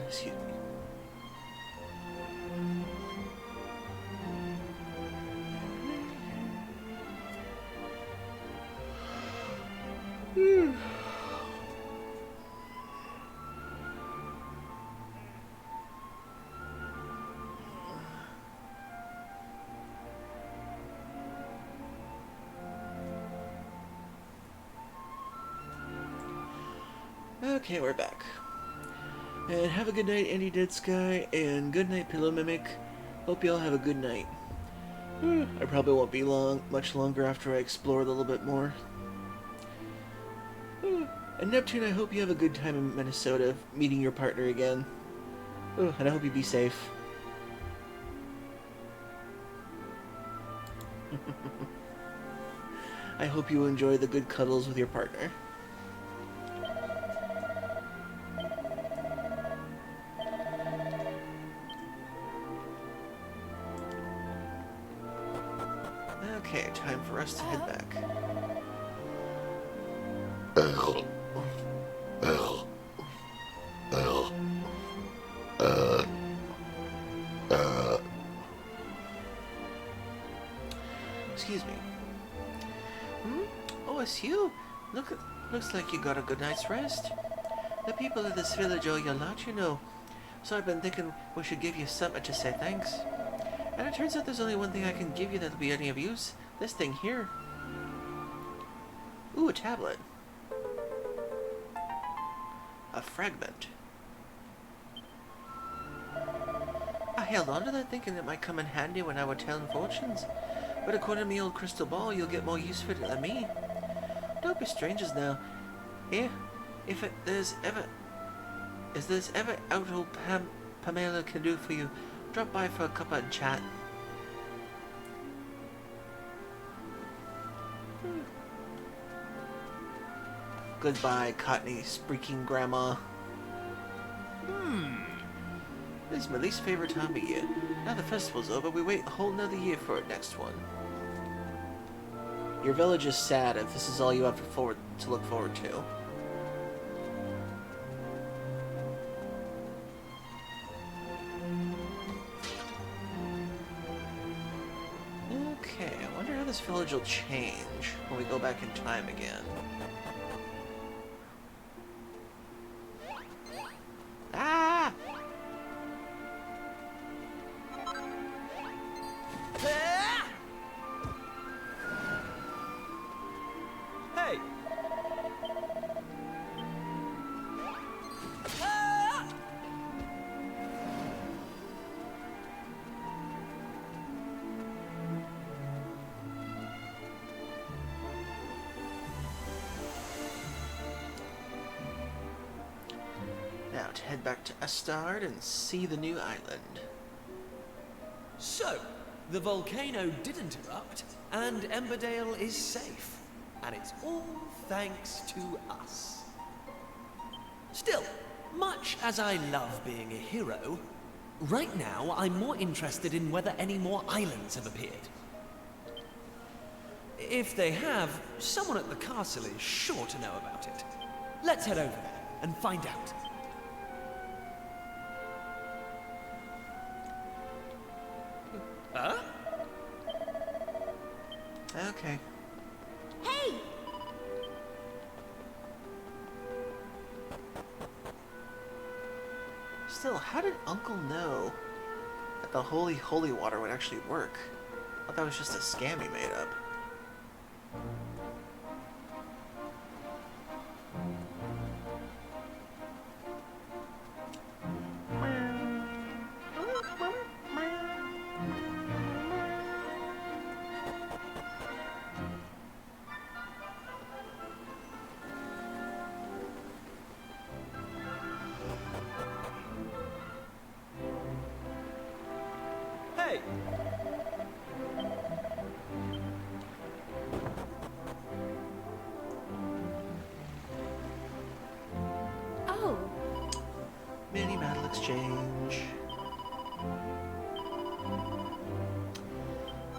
Speaker 1: Excuse me. Okay, we're back. And have a good night, Andy Dead Sky, and good night, Pillow Mimic. Hope you all have a good night. I probably won't be much longer after I explore a little bit more. And Neptune, I hope you have a good time in Minnesota, meeting your partner again. And I hope you be safe. I hope you enjoy the good cuddles with your partner. Okay, time for us to head back. Excuse me. Oh, it's you. Looks like you got a good night's rest. The people of this village owe you a lot, you know. So I've been thinking we should give you something to say thanks. And it turns out there's only one thing I can give you that'll be any of use. This thing here. Ooh, a tablet. A fragment. I held on to that thinking it might come in handy when I were telling fortunes. But according to me old crystal ball, you'll get more use for it than me. Don't be strangers now. Here, if there's ever out old Pamela can do for you, drop by for a cup and chat. Goodbye, Cottony, spreaking grandma. This is my least favorite time of year. Now the festival's over, we wait a whole nother year for our next one. Your village is sad if this is all you have to look forward to. Okay, I wonder how this village will change when we go back in time again. Ah!
Speaker 3: Hey!
Speaker 1: Now to head back to Astard and see the new island.
Speaker 3: So, the volcano didn't erupt, and Emberdale is safe. And it's all thanks to us. Still, much as I love being a hero, right now I'm more interested in whether any more islands have appeared. If they have, someone at the castle is sure to know about it. Let's head over there and find out. Huh?
Speaker 1: Okay.
Speaker 4: Hey!
Speaker 1: Still, how did Uncle know that the holy water would actually work? I thought that was just a scam he made up.
Speaker 3: Hey!
Speaker 4: Oh,
Speaker 1: Mini battle exchange.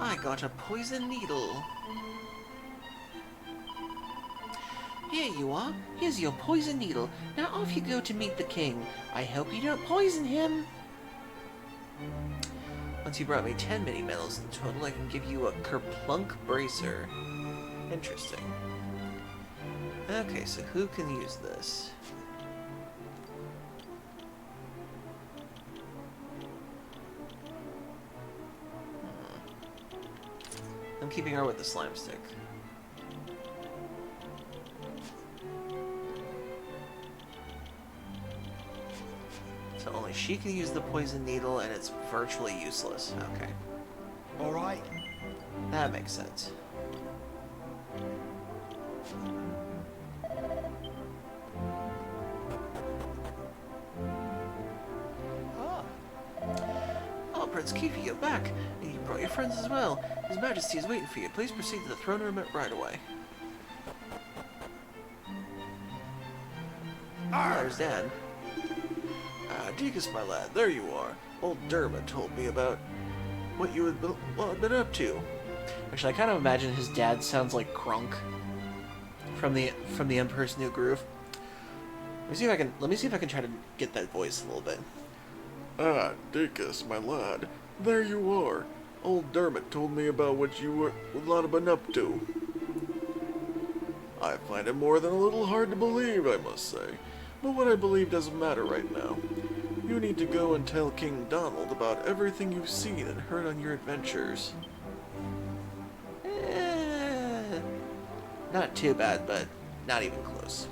Speaker 1: I got a poison needle. Here you are. Here's your poison needle. Now off you go to meet the king. I hope you don't poison him. Once you brought me 10 mini medals in total, I can give you a Kerplunk Bracer. Interesting. Okay, so who can use this? I'm keeping her with the slime stick. So only she can use the poison needle, and it's virtually useless. Okay.
Speaker 5: Alright.
Speaker 1: That makes sense. Oh, Prince Kiefer, you're back. And you brought your friends as well. His Majesty is waiting for you. Please proceed to the throne room right away. There's Dan. Deacus, my lad, there you are. Old Dermot told me about what you had been up to. Actually, I kind of imagine his dad sounds like Krunk from the Emperor's New Groove. Let me see if I can try to get that voice a little bit.
Speaker 10: Deacus, my lad, there you are. Old Dermot told me about what you had been up to. I find it more than a little hard to believe, I must say. But what I believe doesn't matter right now. You need to go and tell King Donald about everything you've seen and heard on your adventures.
Speaker 1: Not too bad, but not even close.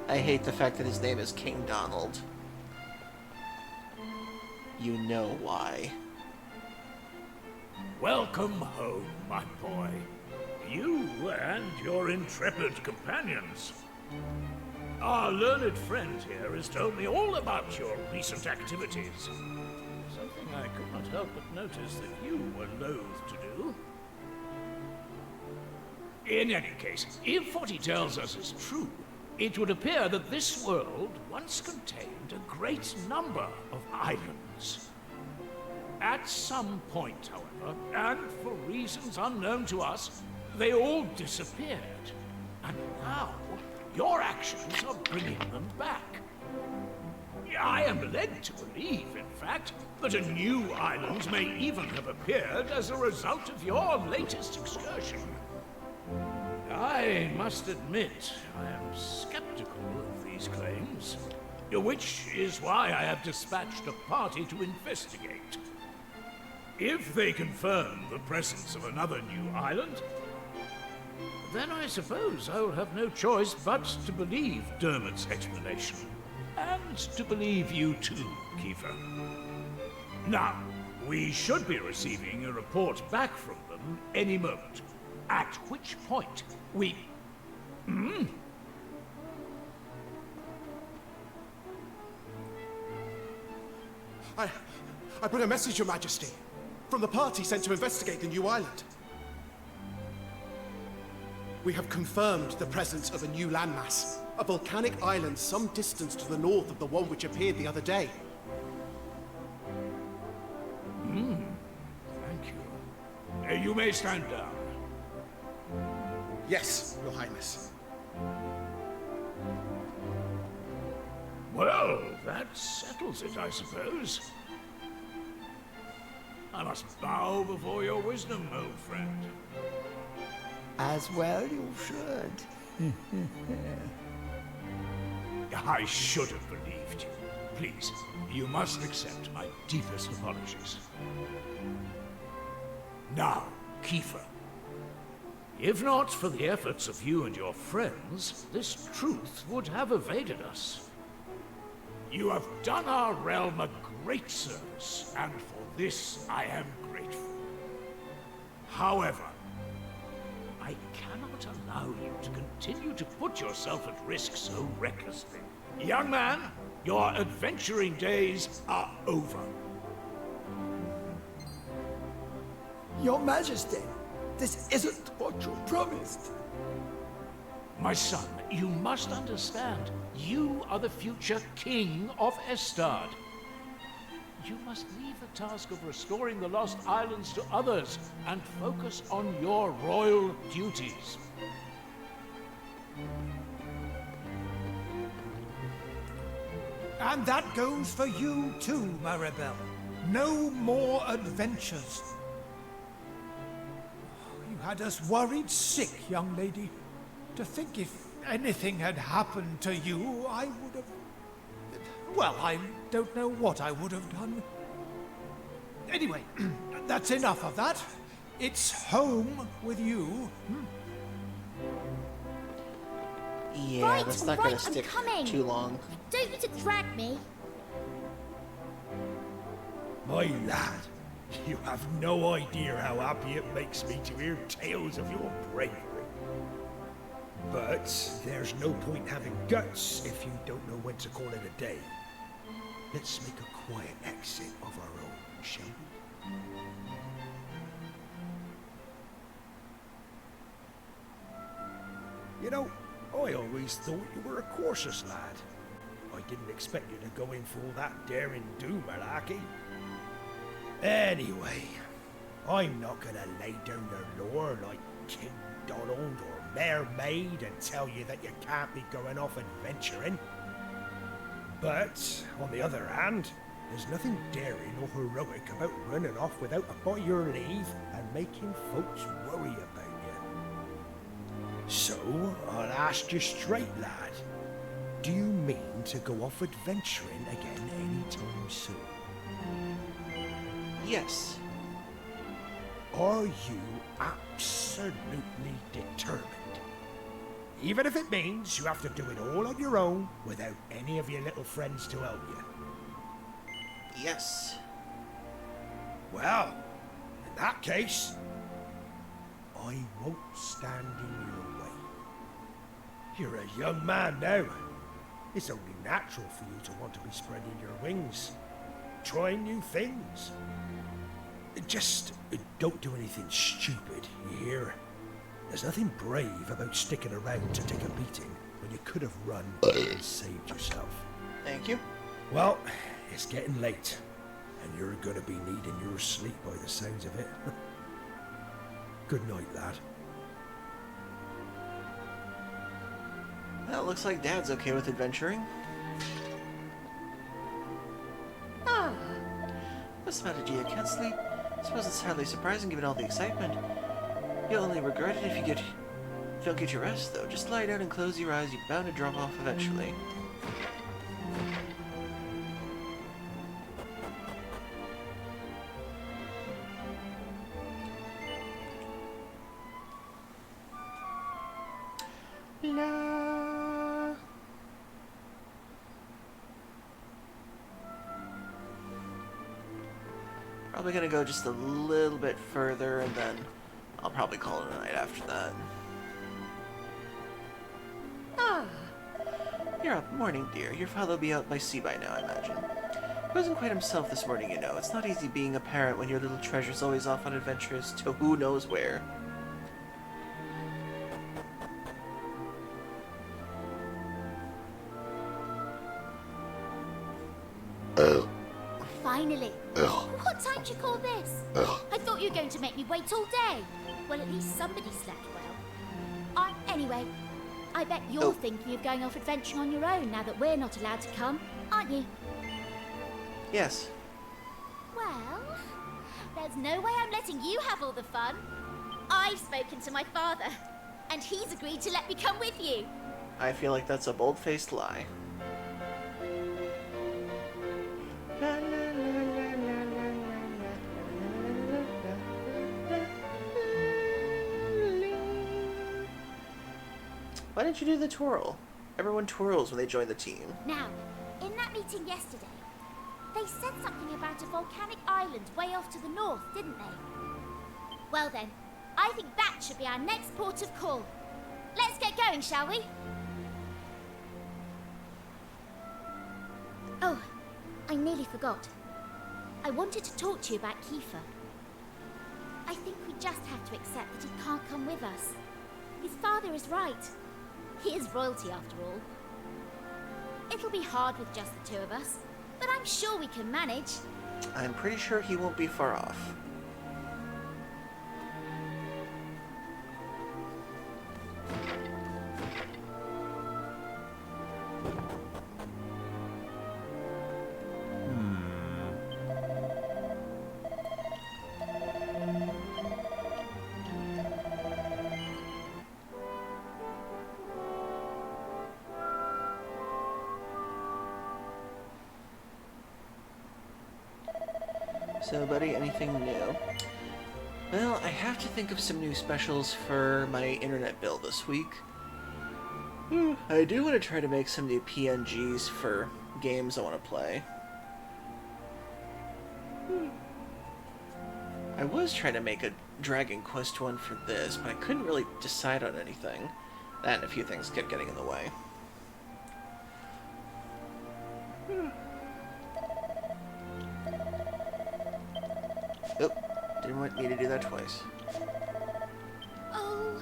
Speaker 1: I hate the fact that his name is King Donald. You know why.
Speaker 12: Welcome home, my boy. You and your intrepid companions. Our learned friend here has told me all about your recent activities. Something I could not help but notice that you were loath to do. In any case, if what he tells us is true, it would appear that this world once contained a great number of islands. At some point, however, and for reasons unknown to us, they all disappeared. And now, your actions are bringing them back. I am led to believe, in fact, that a new island may even have appeared as a result of your latest excursion. I must admit, I am skeptical of these claims, which is why I have dispatched a party to investigate. If they confirm the presence of another new island, then I suppose I will have no choice but to believe Dermot's explanation. And to believe you too, Kiefer. Now, we should be receiving a report back from them any moment. At which point, we...
Speaker 13: I bring a message, Your Majesty, from the party sent to investigate the new island. We have confirmed the presence of a new landmass, a volcanic island some distance to the north of the one which appeared the other day.
Speaker 12: Thank you. You may stand down.
Speaker 13: Yes, Your Highness.
Speaker 12: Well, that settles it, I suppose. I must bow before your wisdom, old friend.
Speaker 14: As well you should.
Speaker 12: I should have believed you. Please, you must accept my deepest apologies. Now, Kiefer. If not for the efforts of you and your friends, this truth would have evaded us. You have done our realm a great service, and for this I am grateful. However, I cannot allow you to continue to put yourself at risk so recklessly. Young man, your adventuring days are over.
Speaker 14: Your Majesty, this isn't what you promised.
Speaker 12: My son, you must understand. You are the future king of Estard. You must leave the task of restoring the lost islands to others and focus on your royal duties.
Speaker 15: And that goes for you too, Maribel. No more adventures. You had us worried sick, young lady. To think if anything had happened to you, I would have... Well, I don't know what I would have done. Anyway, that's enough of that. It's home with you.
Speaker 1: Yeah,
Speaker 4: Right,
Speaker 1: that's not
Speaker 4: right,
Speaker 1: gonna
Speaker 4: I'm
Speaker 1: stick
Speaker 4: coming.
Speaker 1: too long.
Speaker 4: Don't need to drag me.
Speaker 16: My lad, you have no idea how happy it makes me to hear tales of your bravery. But there's no point having guts if you don't know when to call it a day. Let's make a quiet exit of our own, shall we? You know, I always thought you were a cautious lad. I didn't expect you to go in for all that daring do malarkey. Anyway, I'm not gonna lay down the law like King Donald or Mayor Maid and tell you that you can't be going off adventuring. But, on the other hand, there's nothing daring or heroic about running off without a by your leave and making folks worry about you. So, I'll ask you straight, lad. Do you mean to go off adventuring again anytime soon?
Speaker 1: Yes.
Speaker 16: Are you absolutely determined? Even if it means you have to do it all on your own without any of your little friends to help you?
Speaker 1: Yes.
Speaker 16: Well, in that case, I won't stand in your way. You're a young man now. It's only natural for you to want to be spreading your wings, trying new things. Just don't do anything stupid, you hear? There's nothing brave about sticking around to take a beating when you could have run and saved yourself.
Speaker 1: Thank you.
Speaker 16: Well, it's getting late, and you're gonna be needing your sleep by the sounds of it. Good night, lad.
Speaker 1: Well, it looks like Dad's okay with adventuring.
Speaker 4: Ah,
Speaker 1: What's the matter, dear? Can't sleep? I suppose it's hardly surprising given all the excitement. You'll only regret it if you don't get your rest, though. Just lie down and close your eyes. You're bound to drop off eventually. La. Probably gonna go just a little bit further, and then I'll probably call it a night after that.
Speaker 4: ah.
Speaker 1: You're up. Morning, dear. Your father will be out by sea by now, I imagine. He wasn't quite himself this morning, you know. It's not easy being a parent when your little treasure's always off on adventures to who knows where.
Speaker 4: Finally. What time do you call this? I thought you were going to make me wait all day. Well, at least somebody slept well. Anyway, I bet you're thinking of going off adventuring on your own now that we're not allowed to come, aren't you?
Speaker 1: Yes.
Speaker 4: Well, there's no way I'm letting you have all the fun. I've spoken to my father, and he's agreed to let me come with you.
Speaker 1: I feel like that's a bold-faced lie. Why didn't you do the twirl? Everyone twirls when they join the team.
Speaker 4: Now, in that meeting yesterday, they said something about a volcanic island way off to the north, didn't they? Well then, I think that should be our next port of call. Let's get going, shall we? Oh, I nearly forgot. I wanted to talk to you about Kiefer. I think we just have to accept that he can't come with us. His father is right. He is royalty after all. It'll be hard with just the two of us, but I'm sure we can manage.
Speaker 1: I'm pretty sure he won't be far off. So, buddy, anything new? Well, I have to think of some new specials for my internet bill this week. I do want to try to make some new PNGs for games I want to play. I was trying to make a Dragon Quest one for this, but I couldn't really decide on anything. That and a few things kept getting in the way. Oh, didn't want me to do that twice.
Speaker 4: Oh.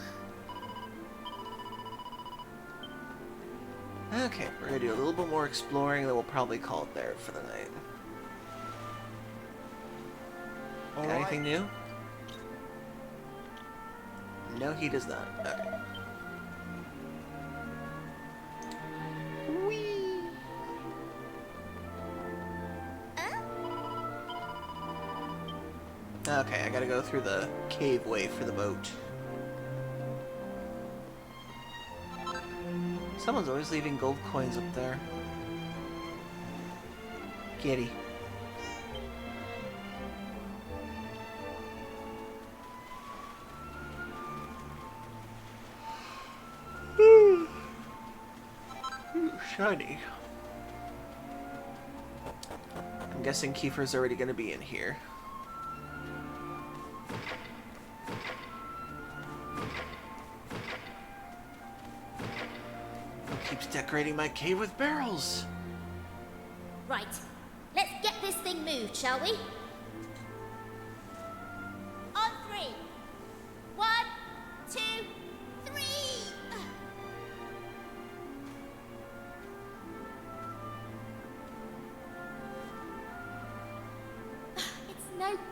Speaker 1: Okay, we're gonna do a little bit more exploring, then we'll probably call it there for the night. Got anything new? No, he does not. Okay. Okay, I gotta go through the cave way for the boat. Someone's always leaving gold coins up there. Kitty. Ooh, shiny. I'm guessing Kiefer's already gonna be in here. Keeps decorating my cave with barrels.
Speaker 4: Right. Let's get this thing moved, shall we? On 3. 1, 2,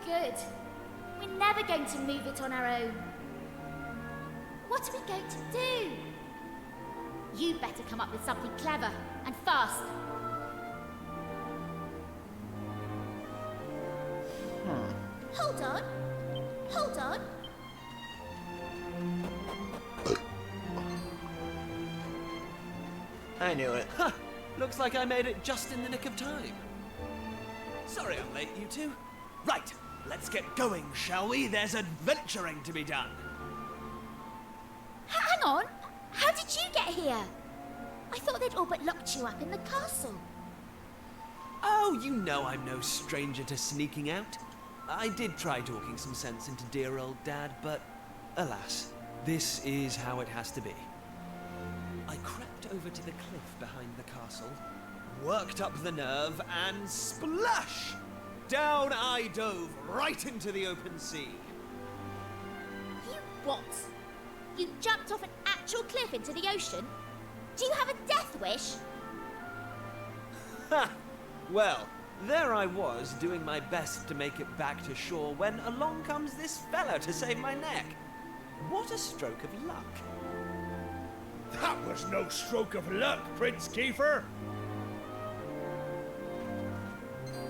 Speaker 4: good. We're never going to move it on our own. What are we going to do? You better come up with something clever and fast. Hold on. Hold on.
Speaker 1: I knew it.
Speaker 3: Ha! Looks like I made it just in the nick of time. Sorry I'm late, you two. Right, let's get going, shall we? There's adventuring to be done.
Speaker 4: Hang on. How did you get here? I thought they'd all but locked you up in the castle.
Speaker 3: Oh, you know I'm no stranger to sneaking out. I did try talking some sense into dear old Dad, but alas, this is how it has to be. I crept over to the cliff behind the castle, worked up the nerve, and splash! Down I dove, right into the open sea.
Speaker 4: You what? You jumped off an actual cliff into the ocean? Do you have a death wish?
Speaker 3: Ha! Well, there I was, doing my best to make it back to shore when along comes this fella to save my neck. What a stroke of luck.
Speaker 16: That was no stroke of luck, Prince Kiefer.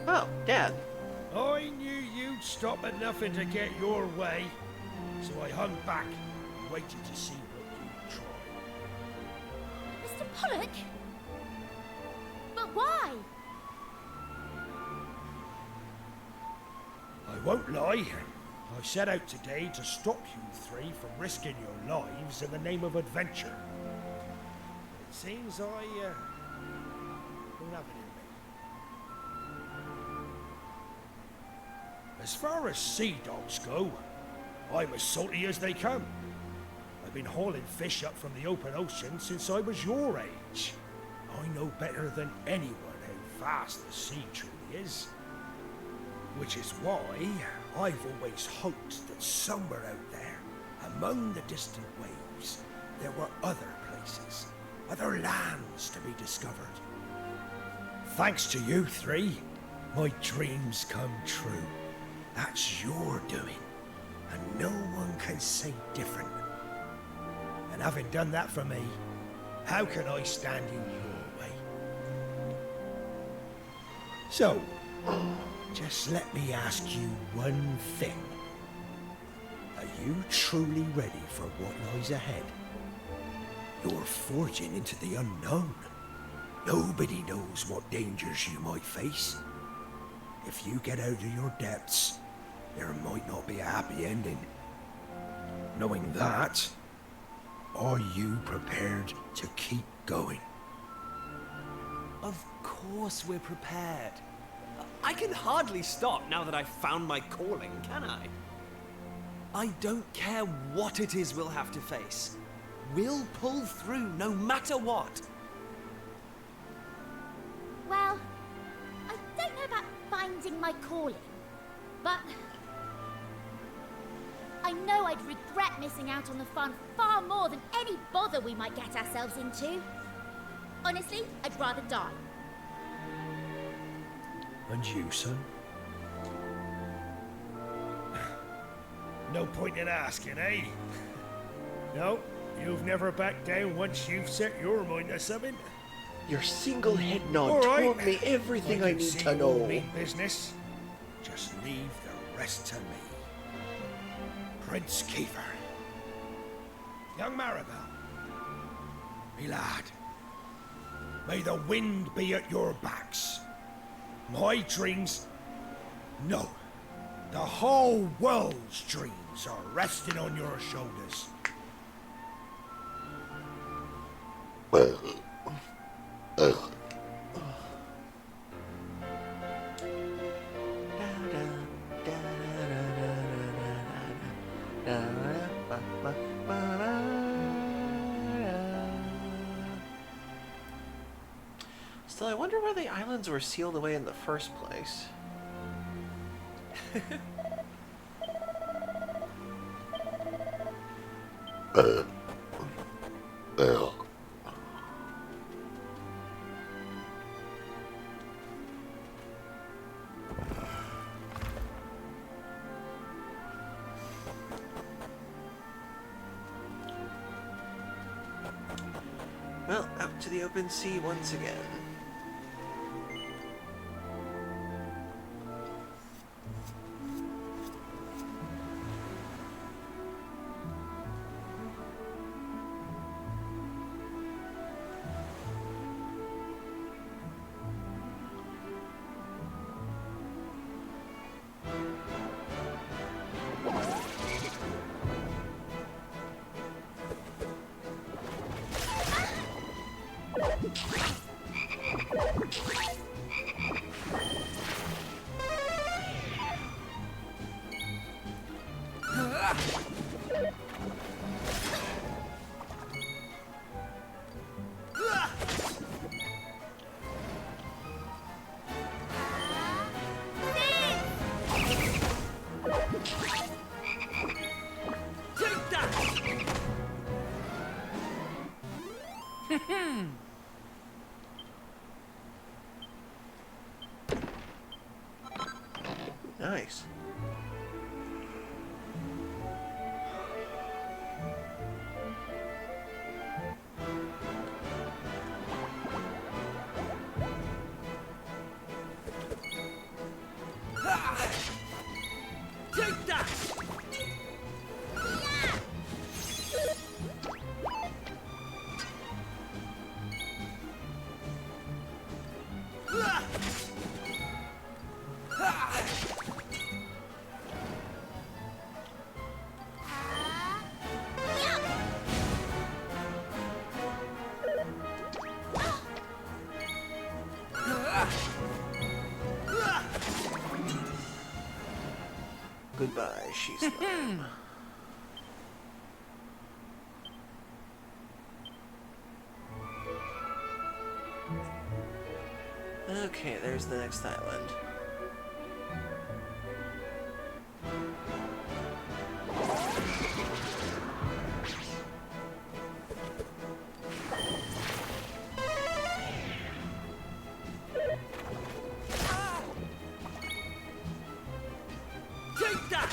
Speaker 1: Oh, Dad.
Speaker 16: I knew you'd stop at nothing to get your way, so I hung back and waited to see what you'd try.
Speaker 4: Mr. Pollock? But why?
Speaker 16: I won't lie. I set out today to stop you three from risking your lives in the name of adventure. It seems I don't have it in me. As far as sea dogs go, I'm as salty as they come. I've been hauling fish up from the open ocean since I was your age. I know better than anyone how vast the sea truly is. Which is why I've always hoped that somewhere out there, among the distant waves, there were other places, other lands to be discovered. Thanks to you three, my dreams come true. That's your doing, and no one can say different. And having done that for me, how can I stand in your way? So, just let me ask you one thing. Are you truly ready for what lies ahead? You're forging into the unknown. Nobody knows what dangers you might face. If you get out of your depths, there might not be a happy ending. Knowing that, are you prepared to keep going?
Speaker 3: Of course we're prepared. I can hardly stop now that I've found my calling, can I? I don't care what it is we'll have to face. We'll pull through no matter what.
Speaker 4: Well, I don't know about finding my calling, but I know I'd regret missing out on the fun far more than any bother we might get ourselves into. Honestly, I'd rather die.
Speaker 16: And you, son? No point in asking, eh? No, you've never backed down once you've set your mind to something.
Speaker 1: Your single head nod
Speaker 16: All right.
Speaker 1: told me everything I
Speaker 16: can
Speaker 1: need
Speaker 16: see
Speaker 1: to
Speaker 16: your
Speaker 1: know.
Speaker 16: mean business. Just leave the rest to me. Prince Kiefer. Young Maribel. Me lad. May the wind be at your backs. My dreams... No. The whole world's dreams are resting on your shoulders.
Speaker 1: Still, I wonder why the islands were sealed away in the first place. to the open sea once again. Nice.
Speaker 3: Take that!
Speaker 1: Goodbye, she's slime. Okay, there's the next island.
Speaker 3: Take that!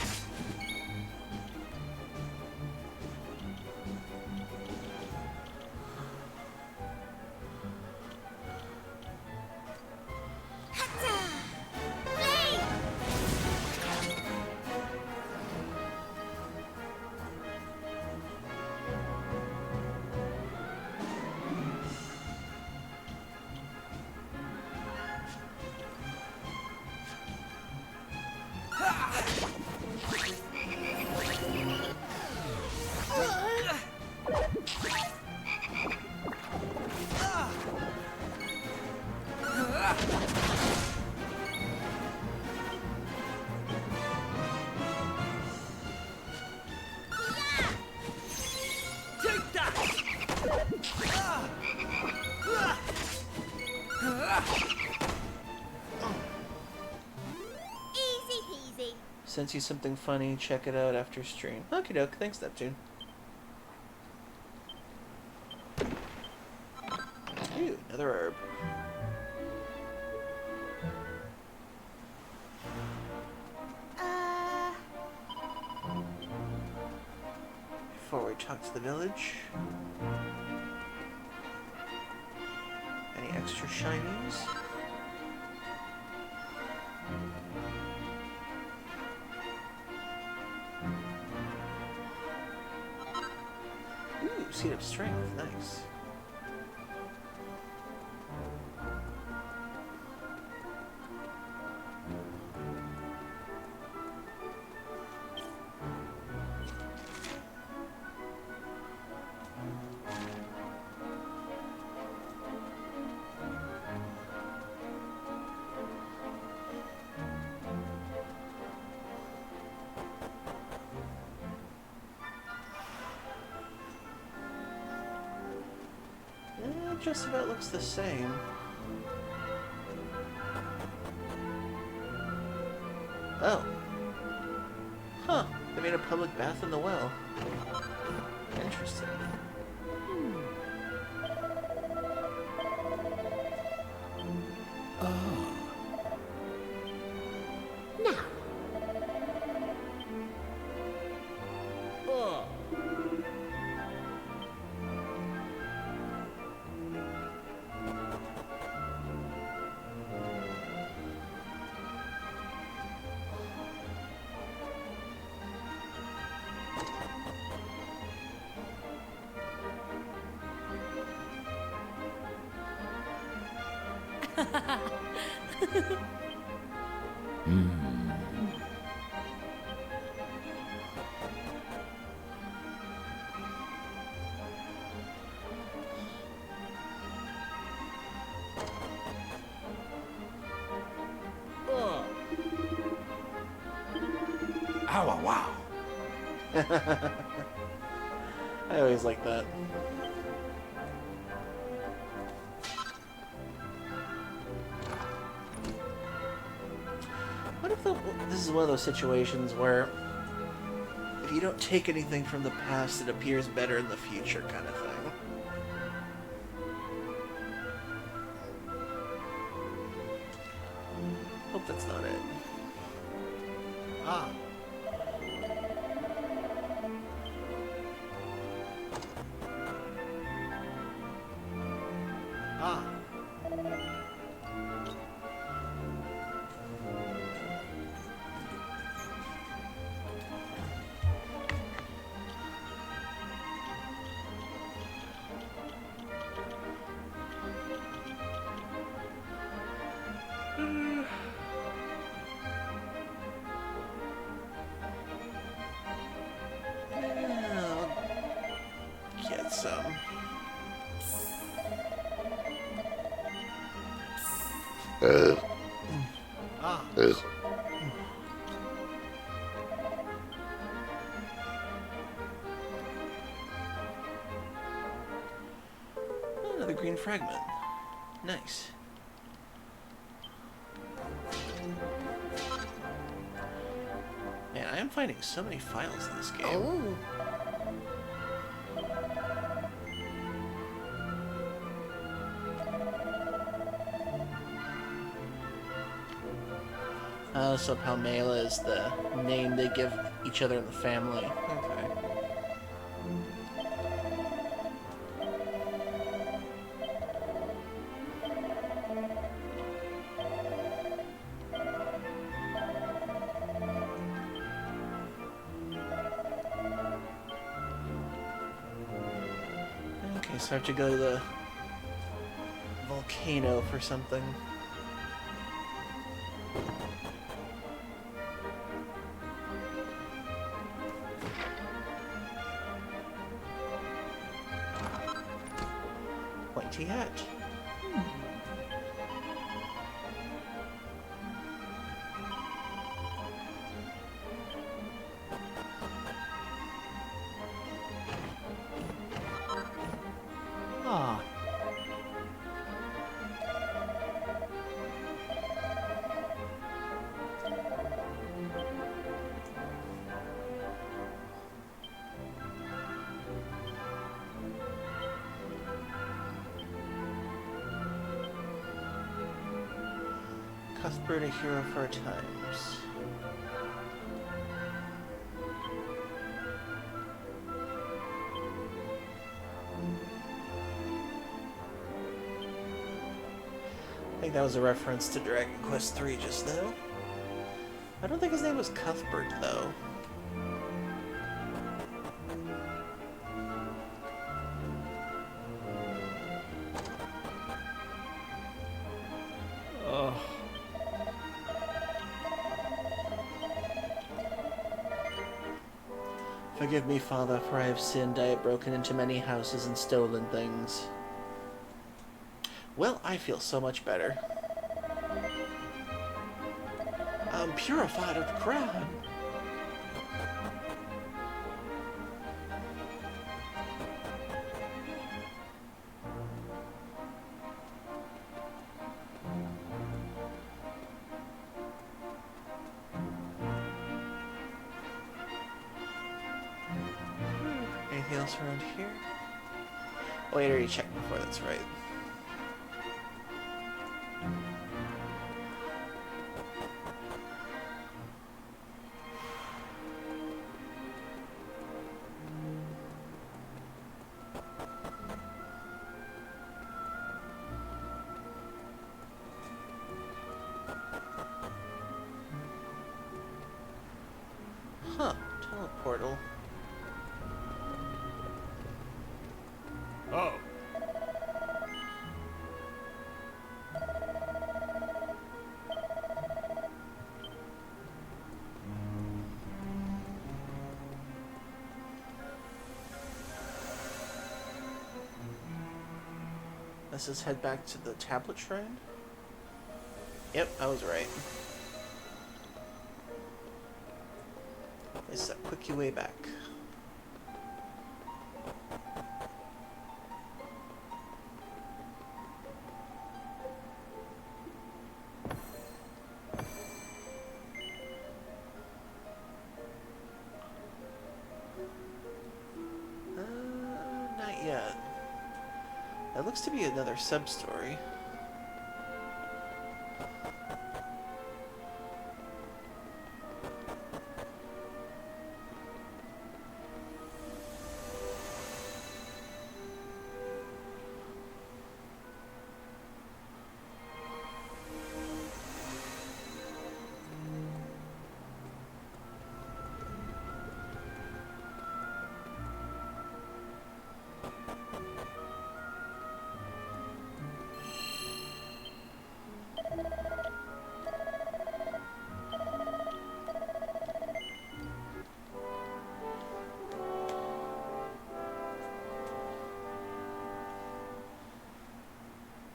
Speaker 3: Take that!
Speaker 4: Easy peasy.
Speaker 1: Sent you something funny, check it out after stream. Okie doke, thanks Neptune. Ooh, another herb. Before we talk to the village. Any extra shinies? Ooh, Seed of Strength, nice. Just about looks the same. Oh. Huh. They made a public bath in the well. Interesting.
Speaker 4: Now,
Speaker 7: Ow, wow.
Speaker 1: I always like that. What if this is one of those situations where if you don't take anything from the past, it appears better in the future kind of thing? Hope that's not it.
Speaker 13: Ah. Ah.
Speaker 1: I'll get some.
Speaker 13: Ah.
Speaker 1: Oh, another green fragment. Nice. Man, I am finding so many files in this game.
Speaker 4: Oh.
Speaker 1: So Palmela is the name they give each other in the family. Okay. Okay, so I have to go to the volcano for something. Pointy hat.
Speaker 13: Ah.
Speaker 1: Cuthbert, a hero for our times. I think that was a reference to Dragon Quest III just now. I don't think his name was Cuthbert, though. Forgive me, Father, for I have sinned. I have broken into many houses and stolen things. Well, I feel so much better. I'm purified of the crime. Anything else around here? Oh, I already checked before, that's right. Huh, teleportal.
Speaker 12: Oh.
Speaker 1: Let's just head back to the tablet shrine. Yep, I was right. It's a quickie way back. Not yet. That looks to be another sub-story.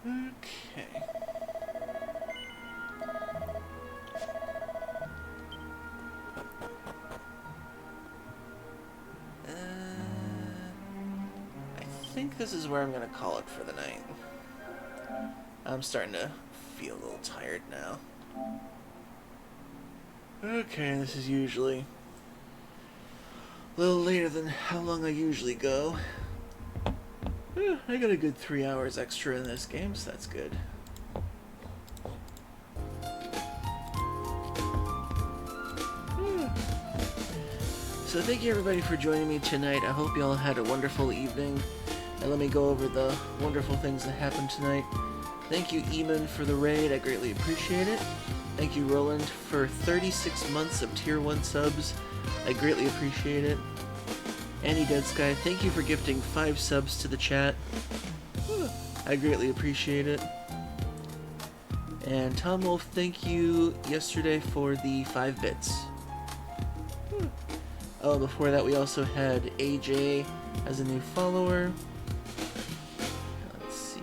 Speaker 1: Okay. I think this is where I'm gonna call it for the night. I'm starting to feel a little tired now. Okay, this is usually a little later than how long I usually go. I got a good 3 hours extra in this game, so that's good. So thank you everybody for joining me tonight. I hope you all had a wonderful evening. And let me go over the wonderful things that happened tonight. Thank you, Eamon, for the raid. I greatly appreciate it. Thank you, Roland, for 36 months of Tier 1 subs. I greatly appreciate it. Annie Dead Sky, thank you for gifting 5 subs to the chat. I greatly appreciate it. And Tom Wolf, thank you yesterday for the 5 bits. Oh, before that we also had AJ as a new follower. Let's see.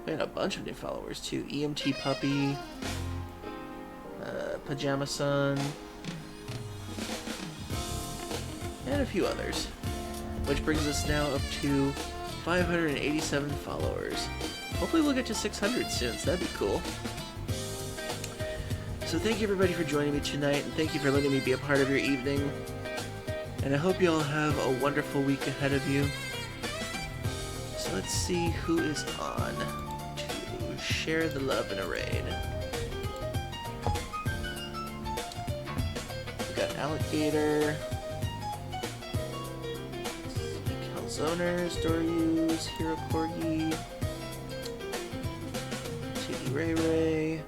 Speaker 1: We had a bunch of new followers too. EMT Puppy, Pajama-san, and a few others. Which brings us now up to 587 followers. Hopefully we'll get to 600 soon, so that'd be cool. So thank you everybody for joining me tonight, and thank you for letting me be a part of your evening. And I hope you all have a wonderful week ahead of you. So let's see who is on to share the love in a raid. We got Alligator, Calzoners, Doryus, Hero Corgi, TD Ray Ray.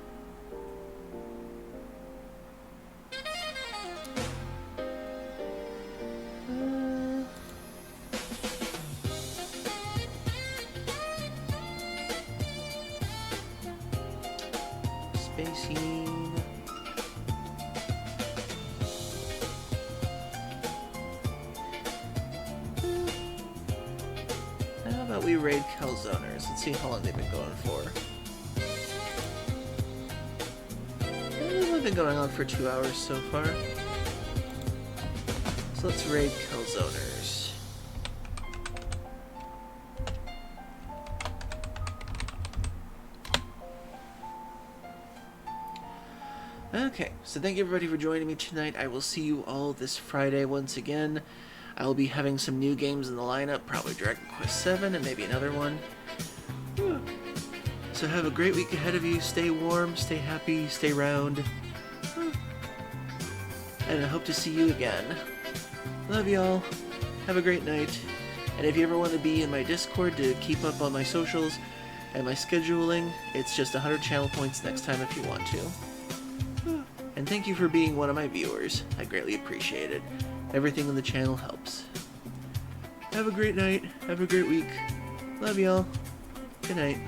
Speaker 1: We raid Calzoners. Let's see how long they've been going for. They've been going on for 2 hours so far. So let's raid Calzoners. Okay, so thank you everybody for joining me tonight. I will see you all this Friday once again. I will be having some new games in the lineup, probably Dragon Quest VII and maybe another one. So have a great week ahead of you. Stay warm, stay happy, stay round. And I hope to see you again. Love y'all. Have a great night. And if you ever want to be in my Discord to keep up on my socials and my scheduling, it's just 100 channel points next time if you want to. And thank you for being one of my viewers. I greatly appreciate it. Everything on the channel helps. Have a great night. Have a great week. Love y'all. Good night.